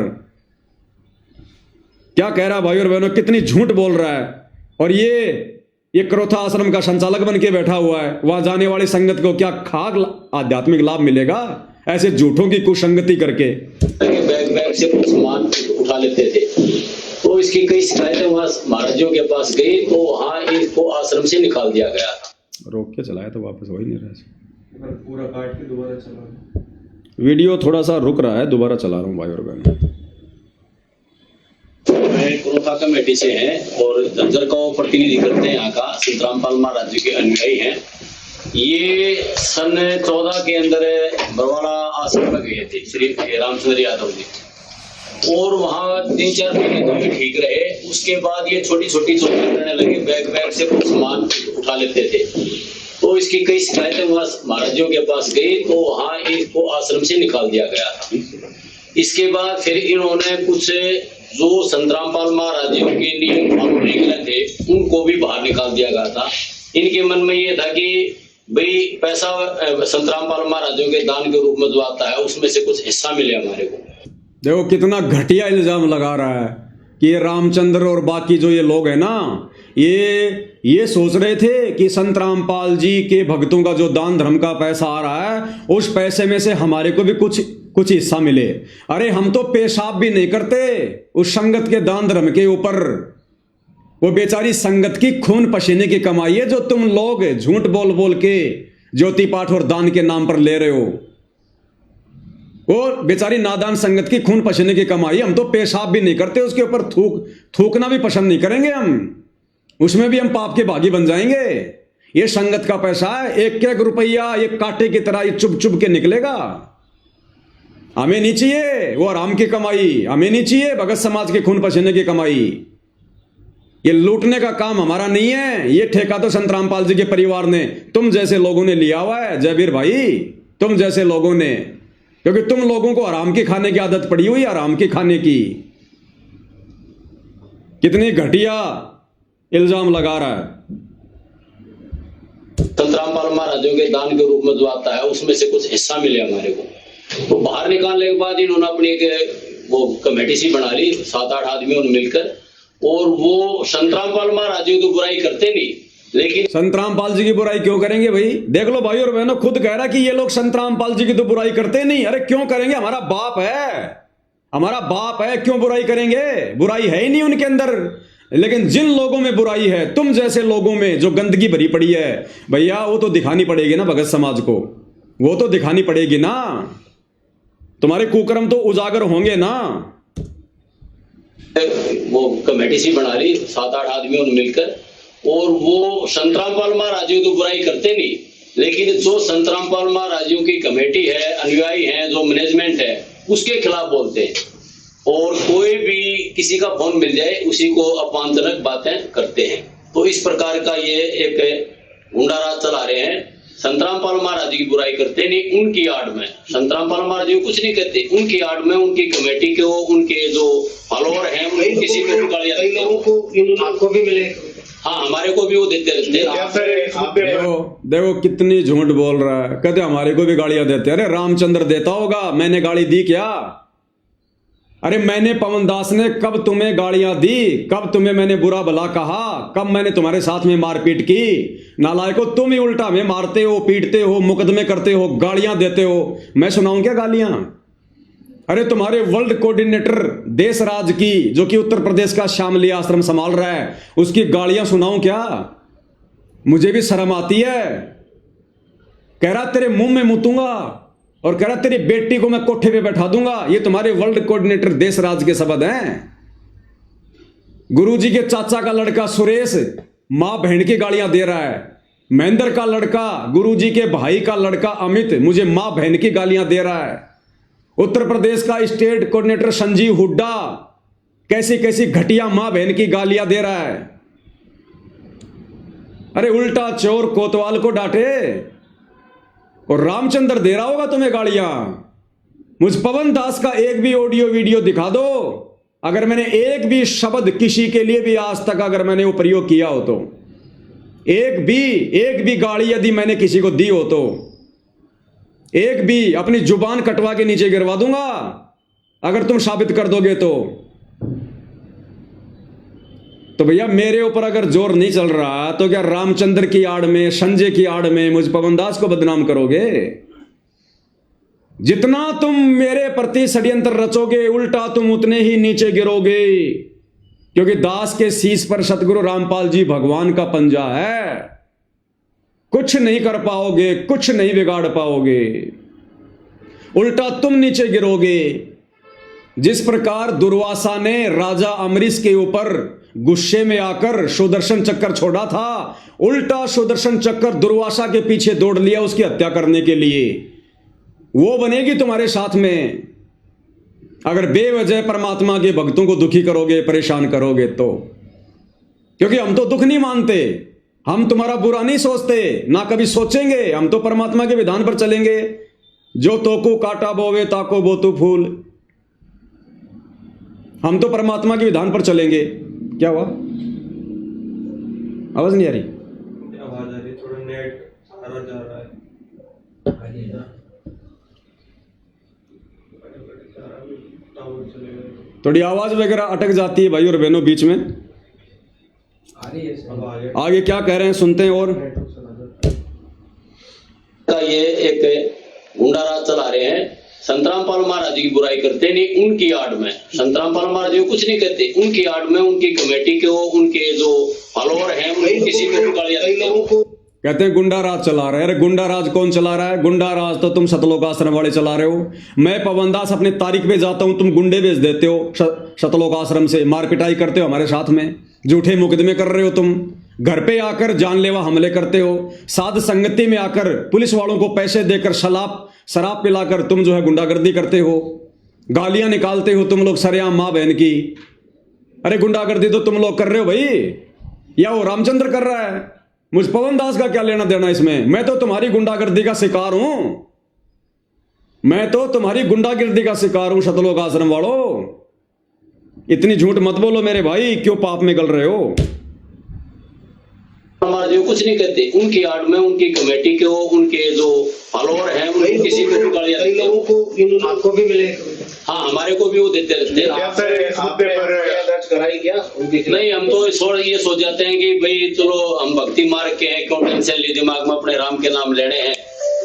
क्या कह रहा भाई और बहनों, कितनी झूठ बोल रहा है। और ये क्रोथा आश्रम का संचालक बन के बैठा हुआ है। वहां जाने वाली संगत को क्या खाक आध्यात्मिक लाभ मिलेगा ऐसे झूठों की कुसंगति करके? बैग बैग से कुछ सामान उठा लेते थे, तो इसकी कई शिकायतें वहां महाराजों के पास गई, तो वहां इनको आश्रम से निकाल दिया गया। रोक के चलाया तो वापस हो ही नहीं रहा। पूरा काट के दोबारा चला। वीडियो थोड़ा सा रुक रहा है, दोबारा चला रहा हूं भाई और बहनों। मैं क्रोथा कमेटी से हैं और झज्जर का प्रतिनिधि करते हैं। यहाँ का संत रामपाल महाराज जी के अनुयायी हैं। ये सन 14 के अंदर बरवाड़ा आश्रम में गए थे श्री रामचंद्र यादव जी, और वहाँ 3-4 महीने तो भी ठीक रहे। उसके बाद ये छोटी छोटी चोरियां करने लगे, बैग बैग से कुछ सामान उठा लेते थे, तो इसकी कई शिकायतें वहाँ महाराजों के पास गई, तो वहाँ इनको आश्रम से निकाल दिया गया था। इसके बाद फिर इन्होंने कुछ जो संत रामपाल महाराज जी के नियम फॉलो नहीं करे थे उनको भी बाहर निकाल दिया गया था। इनके मन में ये था कि भाई पैसा संत रामपाल महाराजों के दान के रूप में जो आता है उसमें से कुछ हिस्सा मिले हमारे को। देखो कितना घटिया इल्जाम लगा रहा है कि ये रामचंद्र और बाकी जो ये लोग हैं ना, ये सोच रहे थे कि संत रामपाल जी के भक्तों का जो दान धर्म का पैसा आ रहा है उस पैसे में से हमारे को भी कुछ हिस्सा मिले। अरे हम तो पेशाब भी नहीं करते उस संगत के दान धर्म के ऊपर। वो बेचारी संगत की खून पसीने की कमाई है जो तुम लोग झूठ बोल बोल के ज्योति पाठ और दान के नाम पर ले रहे हो। वो बेचारी नादान संगत की खून पसीने की कमाई। हम तो पेशाब भी नहीं करते उसके ऊपर, थूकना भी पसंद नहीं करेंगे हम, उसमें भी हम पाप के भागी बन जाएंगे। ये संगत का पैसा है, एक एक रुपया एक कांटे की तरह ये चुभ चुभ के निकलेगा। हमें नहीं चाहिए वो आराम की कमाई, हमें नहीं चाहिए भगत समाज के खून पसीने की कमाई। ये लूटने का काम हमारा नहीं है, ये ठेका तो संत रामपाल जी के परिवार ने, तुम जैसे लोगों ने लिया हुआ है जयवीर भाई, तुम जैसे लोगों ने, क्योंकि तुम लोगों को आराम की खाने की आदत पड़ी हुई, आराम की खाने की। कितनी घटिया इल्जाम लगा रहा है। संत रामपाल महाराजों के दान के रूप में जो आता है उसमें से कुछ हिस्सा मिले हमारे को। तो बाहर निकालने के बाद इन्होंने अपनी एक वो कमेटी सी बना ली, 7-8 आदमियों ने मिलकर, और वो संत रामपाल महाराज जी की बुराई करते नहीं, लेकिन संत रामपाल जी की बुराई क्यों करेंगे भाई? देख लो भाई और बहनों, खुद कह रहा कि ये लोग संत रामपाल जी की तो बुराई करते नहीं। अरे क्यों करेंगे? हमारा बाप है, हमारा बाप है, क्यों बुराई करेंगे? बुराई है ही नहीं उनके अंदर। लेकिन जिन लोगों में बुराई है, तुम जैसे लोगों में जो गंदगी भरी पड़ी है भैया, वो तो दिखानी पड़ेगी ना भगत समाज को, वो तो दिखानी पड़ेगी ना। तुम्हारे कुकर्म तो उजागर होंगे ना। वो कमेटी सी बना ली 7-8 आदमियों ने मिलकर, और वो संत रामपाल महाराज जी की बुराई करते नहीं, लेकिन जो संत रामपाल महाराज जी की कमेटी है, अनुयायी है, जो मैनेजमेंट है, उसके खिलाफ बोलते हैं। और कोई भी किसी का फोन मिल जाए उसी को अपमानजनक बातें करते हैं। तो इस प्रकार का ये एक गुंडा राज चला रहे हैं। संत रामपाल महाराज जी की बुराई करते नहीं, उनकी आड़ में संत रामपाल महाराज जी कुछ नहीं कहते, उनकी आड़ में उनकी कमेटी को, उनके जो फॉलोअर हैं, उनको किसी को भी गालियां देते हैं। आपको भी मिले? हाँ, हमारे को भी वो देते रहते हैं। देखो कितनी झूठ बोल रहा है, कहते हमारे को भी गालियां देते। अरे रामचंद्र देता होगा, मैंने गाली दी क्या? अरे मैंने, पवन दास ने कब तुम्हें गालियां दी? कब तुम्हें मैंने बुरा भला कहा? कब मैंने तुम्हारे साथ में मारपीट की? नालायको, तुम ही उल्टा में मारते हो, पीटते हो, मुकदमे करते हो, गालियां देते हो। मैं सुनाऊं क्या गालियां? अरे तुम्हारे वर्ल्ड कोऑर्डिनेटर देशराज की, जो कि उत्तर प्रदेश का श्यामली आश्रम संभाल रहा है, उसकी गालियां सुनाऊं क्या? मुझे भी शर्म आती है। कह रहा तेरे मुंह में मुतूंगा और कह रहा तेरी बेटी को मैं कोठे पे बैठा दूंगा। ये तुम्हारे वर्ल्ड कोऑर्डिनेटर देश राज के शब्द हैं। गुरुजी के चाचा का लड़का सुरेश मां बहन की गालियां दे रहा है। महेंद्र का लड़का गुरुजी के भाई का लड़का अमित मुझे मां बहन की गालियां दे रहा है। उत्तर प्रदेश का स्टेट कोऑर्डिनेटर संजीव हुड्डा कैसी कैसी घटिया मां बहन की गालियां दे रहा है। अरे उल्टा चोर कोतवाल को डांटे और रामचंद्र दे रहा होगा तुम्हें गालियां। मुझ पवन दास का एक भी ऑडियो वीडियो दिखा दो, अगर मैंने एक भी शब्द किसी के लिए भी आज तक अगर मैंने वो प्रयोग किया हो तो, एक भी गाली यदि मैंने किसी को दी हो तो, एक भी अपनी जुबान कटवा के नीचे गिरवा दूंगा अगर तुम साबित कर दोगे तो भैया मेरे ऊपर अगर जोर नहीं चल रहा तो क्या रामचंद्र की आड़ में, संजय की आड़ में मुझ पवन दास को बदनाम करोगे? जितना तुम मेरे प्रति षड्यंत्र रचोगे उल्टा तुम उतने ही नीचे गिरोगे, क्योंकि दास के शीश पर सतगुरु रामपाल जी भगवान का पंजा है। कुछ नहीं कर पाओगे, कुछ नहीं बिगाड़ पाओगे, उल्टा तुम नीचे गिरोगे। जिस प्रकार दुर्वासा ने राजा अमरीश के ऊपर गुस्से में आकर सुदर्शन चक्कर छोड़ा था, उल्टा सुदर्शन चक्कर दुर्वासा के पीछे दौड़ लिया उसकी हत्या करने के लिए। वो बनेगी तुम्हारे साथ में अगर बेवजह परमात्मा के भक्तों को दुखी करोगे, परेशान करोगे तो। क्योंकि हम तो दुख नहीं मानते, हम तुम्हारा बुरा नहीं सोचते, ना कभी सोचेंगे। हम तो परमात्मा के विधान पर चलेंगे। जो तोको काटा बोवे ताको बोतु फूल, हम तो परमात्मा के विधान पर चलेंगे। क्या हुआ? आवाज नहीं आ रही? आवाज आ रही, थोड़ा नेट सारा जा रहा है। थोड़ी आवाज वगैरह अटक जाती है भाई और बहनों बीच में। आगे क्या कह रहे हैं सुनते हैं। और ये एक गुंडा राज चला रहे हैं। संतरामपाल महाराज जी की बुराई करते नहीं, उनकी आड़ में संतरामपाल महाराज जी कुछ नहीं कहते, उनकी आड़ में उनकी कमेटी के उनके जो फॉलोअर हैं उनको किसी को गालियां देते हैं। कहते हैं गुंडा राज चला रहे हैं। अरे गुंडा राज कौन चला रहा है? गुंडा राज तो तुम सतलोक आश्रम वाले चला रहे हो। मैं पवन दास अपने तारीख पे जाता हूं, तुम गुंडे भेज देते हो सतलोक आश्रम से, मार पिटाई करते हो हमारे साथ में, झूठे मुकदमे कर रहे हो तुम, घर पे आकर जानलेवा हमले करते हो, साध संगति में आकर पुलिस वालों को पैसे देकर शराब पिलाकर तुम जो है गुंडागर्दी करते हो, गालियां निकालते हो तुम लोग सरेआम मां बहन की। अरे गुंडागर्दी तो तुम लोग कर रहे हो भाई, या वो रामचंद्र कर रहा है? मुझ पवन दास का क्या लेना देना इसमें? मैं तो तुम्हारी गुंडागर्दी का शिकार हूं, मैं तो तुम्हारी गुंडागर्दी का शिकार हूं सतलोक आश्रम वालों। इतनी झूठ मत बोलो मेरे भाई, क्यों पाप में गल रहे हो? महाराज जी कुछ नहीं कहते, उनकी आड़ में उनकी कमेटी के उनके जो फॉलोअर हैं उनको किसी को गालियां देते हैं। आपको भी मिले? हाँ, हमारे को भी वो देते रहते हैं। कराई क्या उनकी? नहीं, हम तो ये सोच जाते हैं कि भाई चलो हम भक्ति मार्ग के हैं, क्यों टेंशन ली दिमाग में, अपने राम के नाम लेने हैं,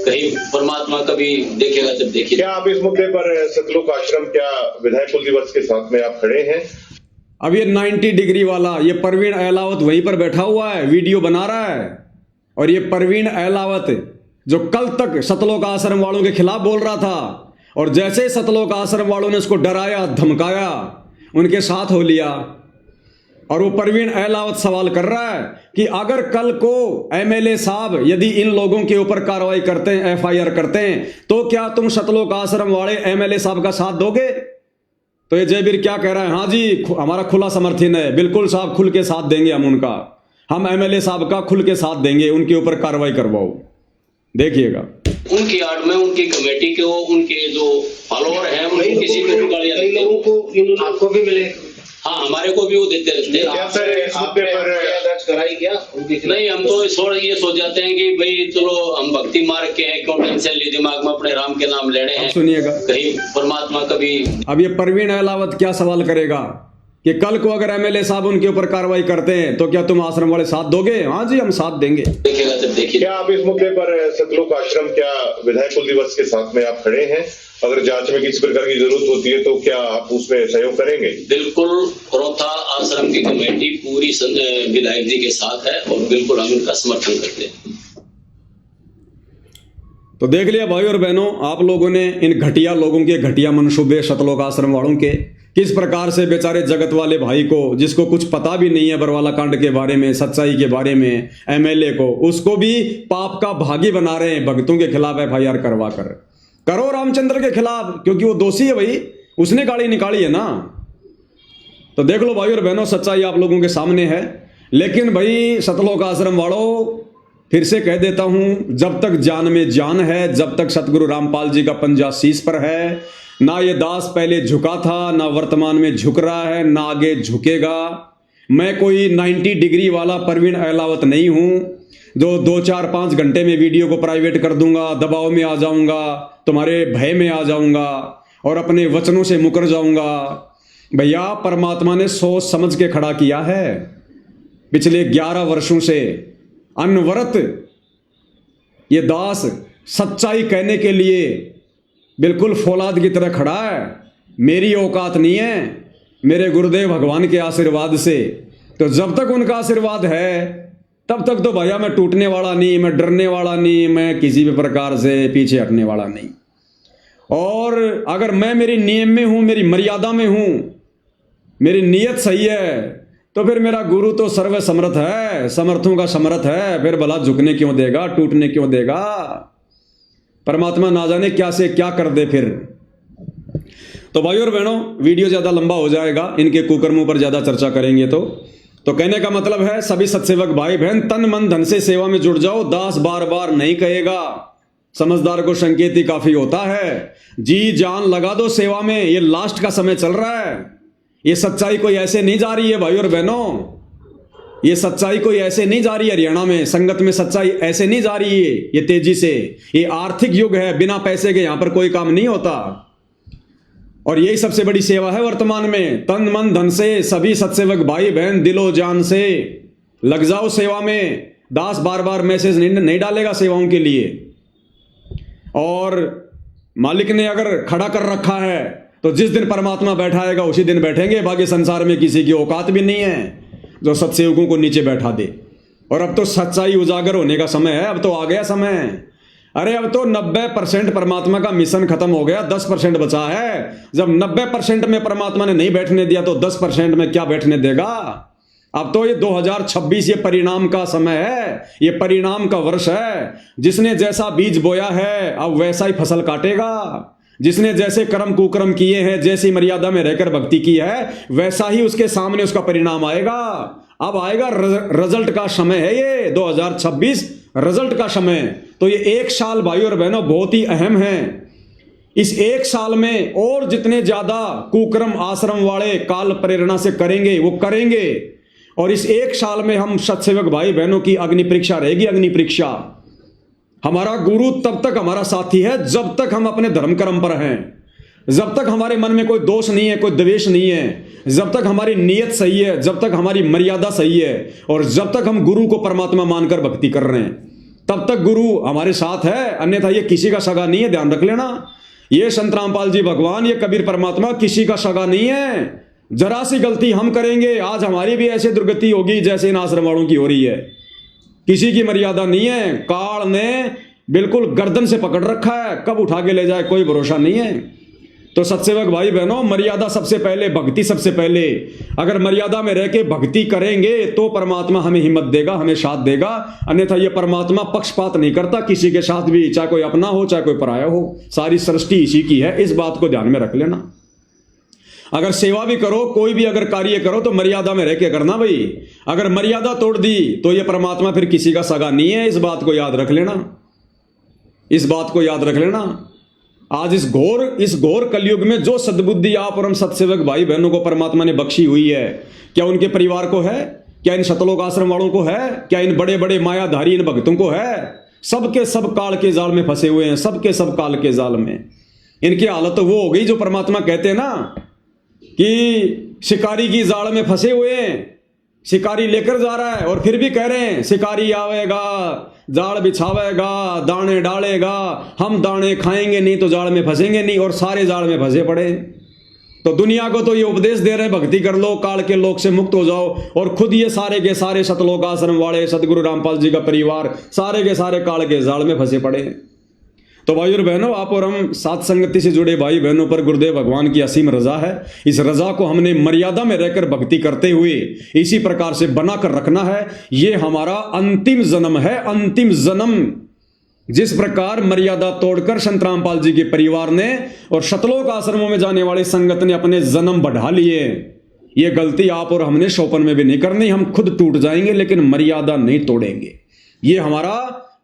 कहीं परमात्मा कभी देखेगा जब देखिए। क्या आप इस मुद्दे पर सतलोक आश्रम क्या विधायक कुल दिवस के साथ में आप खड़े हैं? अब ये 90 डिग्री वाला ये परवीन अहलावत वहीं पर बैठा हुआ है, वीडियो बना रहा है। और ये परवीन अहलावत जो कल तक सतलोक आश्रम वालों के खिलाफ बोल रहा था, और जैसे सतलोक आश्रम वालों ने उसको डराया धमकाया, उनके साथ हो लिया। और वो परवीन अहलावत सवाल कर रहा है कि अगर कल को एमएलए साहब यदि इन लोगों के ऊपर कार्रवाई करते हैं, एफआईआर करते हैं, तो क्या तुम सतलोक आश्रम वाले एमएलए साहब का साथ दोगे? तो ये जयवीर क्या कह रहा है? हाँ जी, हमारा खुला समर्थन है, बिल्कुल साहब, खुल के साथ देंगे हम एमएलए साहब का खुल के साथ देंगे, उनके ऊपर कार्रवाई करवाओ। देखिएगा उनकी आड़ में उनकी कमेटी के उनके जो फॉलोअर हैं उनको किसी को गालियां देते हैं। आपको भी मिले? हाँ, हमारे को भी वो देते रहते हैं। कराई क्या उनकी? नहीं, हम तो ये सोच जाते हैं कि भाई चलो हम भक्ति मार्ग के हैं, क्यों टेंशन ली दिमाग में, अपने राम के नाम लेने हैं, सुनिएगा कहीं परमात्मा कभी। अब ये परवीन अहलावत क्या सवाल करेगा कि कल को अगर एमएलए साहब उनके ऊपर कार्रवाई करते हैं तो क्या तुम आश्रम वाले साथ दोगे? हाँ जी, हम साथ देंगे, देखेगा जब देखिए। क्या आप इस मुद्दे पर सतलोक आश्रम क्या विधायक कुल दिवस के साथ में आप खड़े हैं? अगर जांच में किसी प्रकार की जरूरत होती है तो क्या आप उसमें सहयोग करेंगे? बिल्कुल, क्रोथा आश्रम की कमेटी पूरी विधायक जी के साथ है और बिल्कुल हम इनका समर्थन करते हैं। तो देख लिया भाई और बहनों, आप लोगों ने इन घटिया लोगों के घटिया मनसूबे, शतलोक आश्रम वालों के, किस प्रकार से बेचारे जगत वाले भाई को, जिसको कुछ पता भी नहीं है बरवाला कांड के बारे में, सच्चाई के बारे में, एमएलए को, उसको भी पाप का भागी बना रहे हैं। भक्तों के खिलाफ एफआईआर करवा कर, करो रामचंद्र के खिलाफ, क्योंकि वो दोषी है भाई, उसने गाड़ी निकाली है ना। तो देख लो भाई और बहनों, सच्चाई आप लोगों के सामने है। लेकिन भाई सतलोक आश्रम वालों, फिर से कह देता हूं, जब तक जान में जान है, जब तक सतगुरु रामपाल जी का पंजा शीश पर है, ना ये दास पहले झुका था, ना वर्तमान में झुक रहा है, ना आगे झुकेगा। मैं कोई 90 डिग्री वाला परवीन अहलावत नहीं हूं जो 2, 4, 5 घंटे में वीडियो को प्राइवेट कर दूंगा, दबाव में आ जाऊंगा, तुम्हारे भय में आ जाऊंगा और अपने वचनों से मुकर जाऊंगा। भैया परमात्मा ने सोच समझ के खड़ा किया है। पिछले 11 वर्षों से अनवरत ये दास सच्चाई कहने के लिए बिल्कुल फौलाद की तरह खड़ा है। मेरी औकात नहीं है, मेरे गुरुदेव भगवान के आशीर्वाद से। तो जब तक उनका आशीर्वाद है तब तक तो भैया मैं टूटने वाला नहीं, मैं डरने वाला नहीं, मैं किसी भी प्रकार से पीछे हटने वाला नहीं। और अगर मैं मेरी नियम में हूं, मेरी मर्यादा में हूं, मेरी नीयत सही है, तो फिर मेरा गुरु तो सर्व समर्थ है, समर्थों का समर्थ है। फिर भला झुकने क्यों देगा, टूटने क्यों देगा? परमात्मा ना जाने क्या से क्या कर दे फिर। तो भाई और बहनों, वीडियो ज्यादा लंबा हो जाएगा, इनके कुकर्मों पर ज्यादा चर्चा करेंगे तो कहने का मतलब है, सभी सत्सेवक भाई बहन तन मन धन से सेवा में जुड़ जाओ। दास बार बार नहीं कहेगा, समझदार को संकेत ही काफी होता है। जी जान लगा दो सेवा में, ये लास्ट का समय चल रहा है। ये सच्चाई कोई ऐसे नहीं जा रही है भाई और बहनों, ये सच्चाई कोई ऐसे नहीं जा रही है। हरियाणा में संगत में सच्चाई ऐसे नहीं जा रही है ये तेजी से। ये आर्थिक युग है, बिना पैसे के यहां पर कोई काम नहीं होता। और यही सबसे बड़ी सेवा है वर्तमान में। तन मन धन से सभी सत्सेवक भाई बहन दिलो जान से लग जाओ सेवा में। दास बार बार मैसेज नहीं डालेगा सेवाओं के लिए। और मालिक ने अगर खड़ा कर रखा है तो जिस दिन परमात्मा बैठाएगा उसी दिन बैठेंगे। बाकी संसार में किसी की औकात भी नहीं है जो सत्सेवकों को नीचे बैठा दे। और अब तो सच्चाई उजागर होने का समय है, अब तो आ गया समय। अरे अब तो 90% परमात्मा का मिशन खत्म हो गया, 10% बचा है। जब 90% में परमात्मा ने नहीं बैठने दिया तो 10% में क्या बैठने देगा? अब तो ये 2026 ये परिणाम का समय है, ये परिणाम का वर्ष है। जिसने जैसा बीज बोया है अब वैसा ही फसल काटेगा। जिसने जैसे कर्म कुकर्म किए हैं, जैसी मर्यादा में रहकर भक्ति की है, वैसा ही उसके सामने उसका परिणाम आएगा। अब आएगा रिजल्ट का समय है ये 2026 रिजल्ट का समय। तो ये 1 साल भाई और बहनों बहुत ही अहम है। इस 1 साल में और जितने ज्यादा कुकर्म आश्रम वाले काल प्रेरणा से करेंगे वो करेंगे। और इस 1 साल में हम सत्सेवक भाई बहनों की अग्नि परीक्षा रहेगी, अग्नि परीक्षा। हमारा गुरु तब तक हमारा साथी है जब तक हम अपने धर्म कर्म पर हैं, जब तक हमारे मन में कोई दोष नहीं है, कोई द्वेष नहीं है, जब तक हमारी नीयत सही है, जब तक हमारी मर्यादा सही है और जब तक हम गुरु को परमात्मा मानकर भक्ति कर रहे हैं तब तक गुरु हमारे साथ है। अन्यथा ये किसी का सगा नहीं है, ध्यान रख लेना। ये संत रामपाल जी भगवान, ये कबीर परमात्मा किसी का सगा नहीं है। जरा सी गलती हम करेंगे, आज हमारी भी ऐसे दुर्गति होगी जैसे इन आश्रम वालों की हो रही है। किसी की मर्यादा नहीं है। काल ने बिल्कुल गर्दन से पकड़ रखा है, कब उठा के ले जाए कोई भरोसा नहीं है। तो सत्सेवक भाई बहनों, मर्यादा सबसे पहले, भक्ति सबसे पहले। अगर मर्यादा में रह के भक्ति करेंगे तो परमात्मा हमें हिम्मत देगा, हमें साथ देगा। अन्यथा ये परमात्मा पक्षपात नहीं करता किसी के साथ भी, चाहे कोई अपना हो चाहे कोई पराया हो। सारी सृष्टि इसी की है, इस बात को ध्यान में रख लेना। अगर सेवा भी करो, कोई भी अगर कार्य करो तो मर्यादा में रह के करना भाई। अगर मर्यादा तोड़ दी तो ये परमात्मा फिर किसी का सगा नहीं है। इस बात को याद रख लेना, इस बात को याद रख लेना। आज इस घोर कलयुग में जो सद्बुद्धि आप और हम सत्सेवक भाई बहनों को परमात्मा ने बख्शी हुई है, क्या उनके परिवार को है? क्या इन शतलोक आश्रम वालों को है? क्या इन बड़े बड़े मायाधारी इन भक्तों को है? सबके सब काल के जाल में फंसे हुए हैं, सबके सब काल के जाल में। इनकी हालत तो वो हो गई जो परमात्मा कहते हैं ना कि शिकारी की जाल में फंसे हुए हैं। शिकारी लेकर जा रहा है और फिर भी कह रहे हैं शिकारी आवेगा, जाल बिछावेगा, दाने डालेगा, हम दाने खाएंगे नहीं तो जाल में फंसेंगे नहीं, और सारे जाल में फंसे पड़े। तो दुनिया को तो ये उपदेश दे रहे हैं, भक्ति कर लो, काल के लोक से मुक्त हो जाओ। और खुद ये सारे के सारे सतलोक आश्रम वाले, सतगुरु रामपाल जी का परिवार, सारे के सारे काल के जाल में फंसे पड़े। तो भाई और बहनों, आप और हम साथ संगति से जुड़े भाई बहनों पर गुरुदेव भगवान की असीम रजा है। इस रजा को हमने मर्यादा में रहकर भक्ति करते हुए इसी प्रकार से बना कर रखना है। ये हमारा अंतिम जन्म है, अंतिम जन्म। जिस प्रकार मर्यादा तोड़कर संत रामपाल जी के परिवार ने और शतलोक आश्रमों में जाने वाले संगत ने अपने जन्म बढ़ा लिए, ये गलती आप और हमने शोपन में भी नहीं करनी। हम खुद टूट जाएंगे लेकिन मर्यादा नहीं तोड़ेंगे। ये हमारा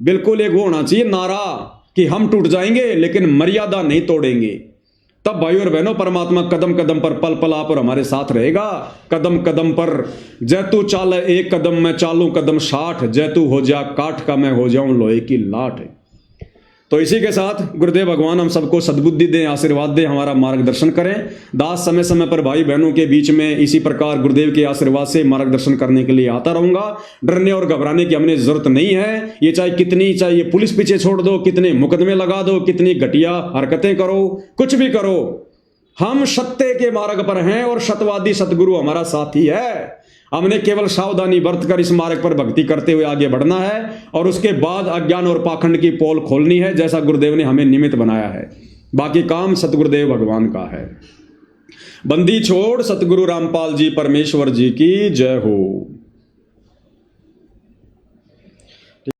बिल्कुल एक वो होना चाहिए नारा कि हम टूट जाएंगे लेकिन मर्यादा नहीं तोड़ेंगे। तब भाई और बहनों, परमात्मा कदम कदम पर पल पल आप और हमारे साथ रहेगा। कदम कदम पर जैतू चाल एक कदम मैं चालू कदम 60, जैतू हो जा काठ का मैं हो जाऊं लोहे की लाठ। तो इसी के साथ गुरुदेव भगवान हम सबको सद्बुद्धि दें, आशीर्वाद दें, हमारा मार्गदर्शन करें। दास समय समय पर भाई बहनों के बीच में इसी प्रकार गुरुदेव के आशीर्वाद से मार्गदर्शन करने के लिए आता रहूंगा। डरने और घबराने की हमने जरूरत नहीं है। ये चाहे पुलिस पीछे छोड़ दो, कितने मुकदमे लगा दो, कितनी घटिया हरकतें करो, कुछ भी करो, हम सत्य के मार्ग पर हैं और सत्यवादी सतगुरु हमारा साथी है। हमने केवल सावधानी बरतकर इस मार्ग पर भक्ति करते हुए आगे बढ़ना है और उसके बाद अज्ञान और पाखंड की पोल खोलनी है, जैसा गुरुदेव ने हमें निमित्त बनाया है। बाकी काम सतगुरुदेव भगवान का है। बंदी छोड़ सतगुरु रामपाल जी परमेश्वर जी की जय हो।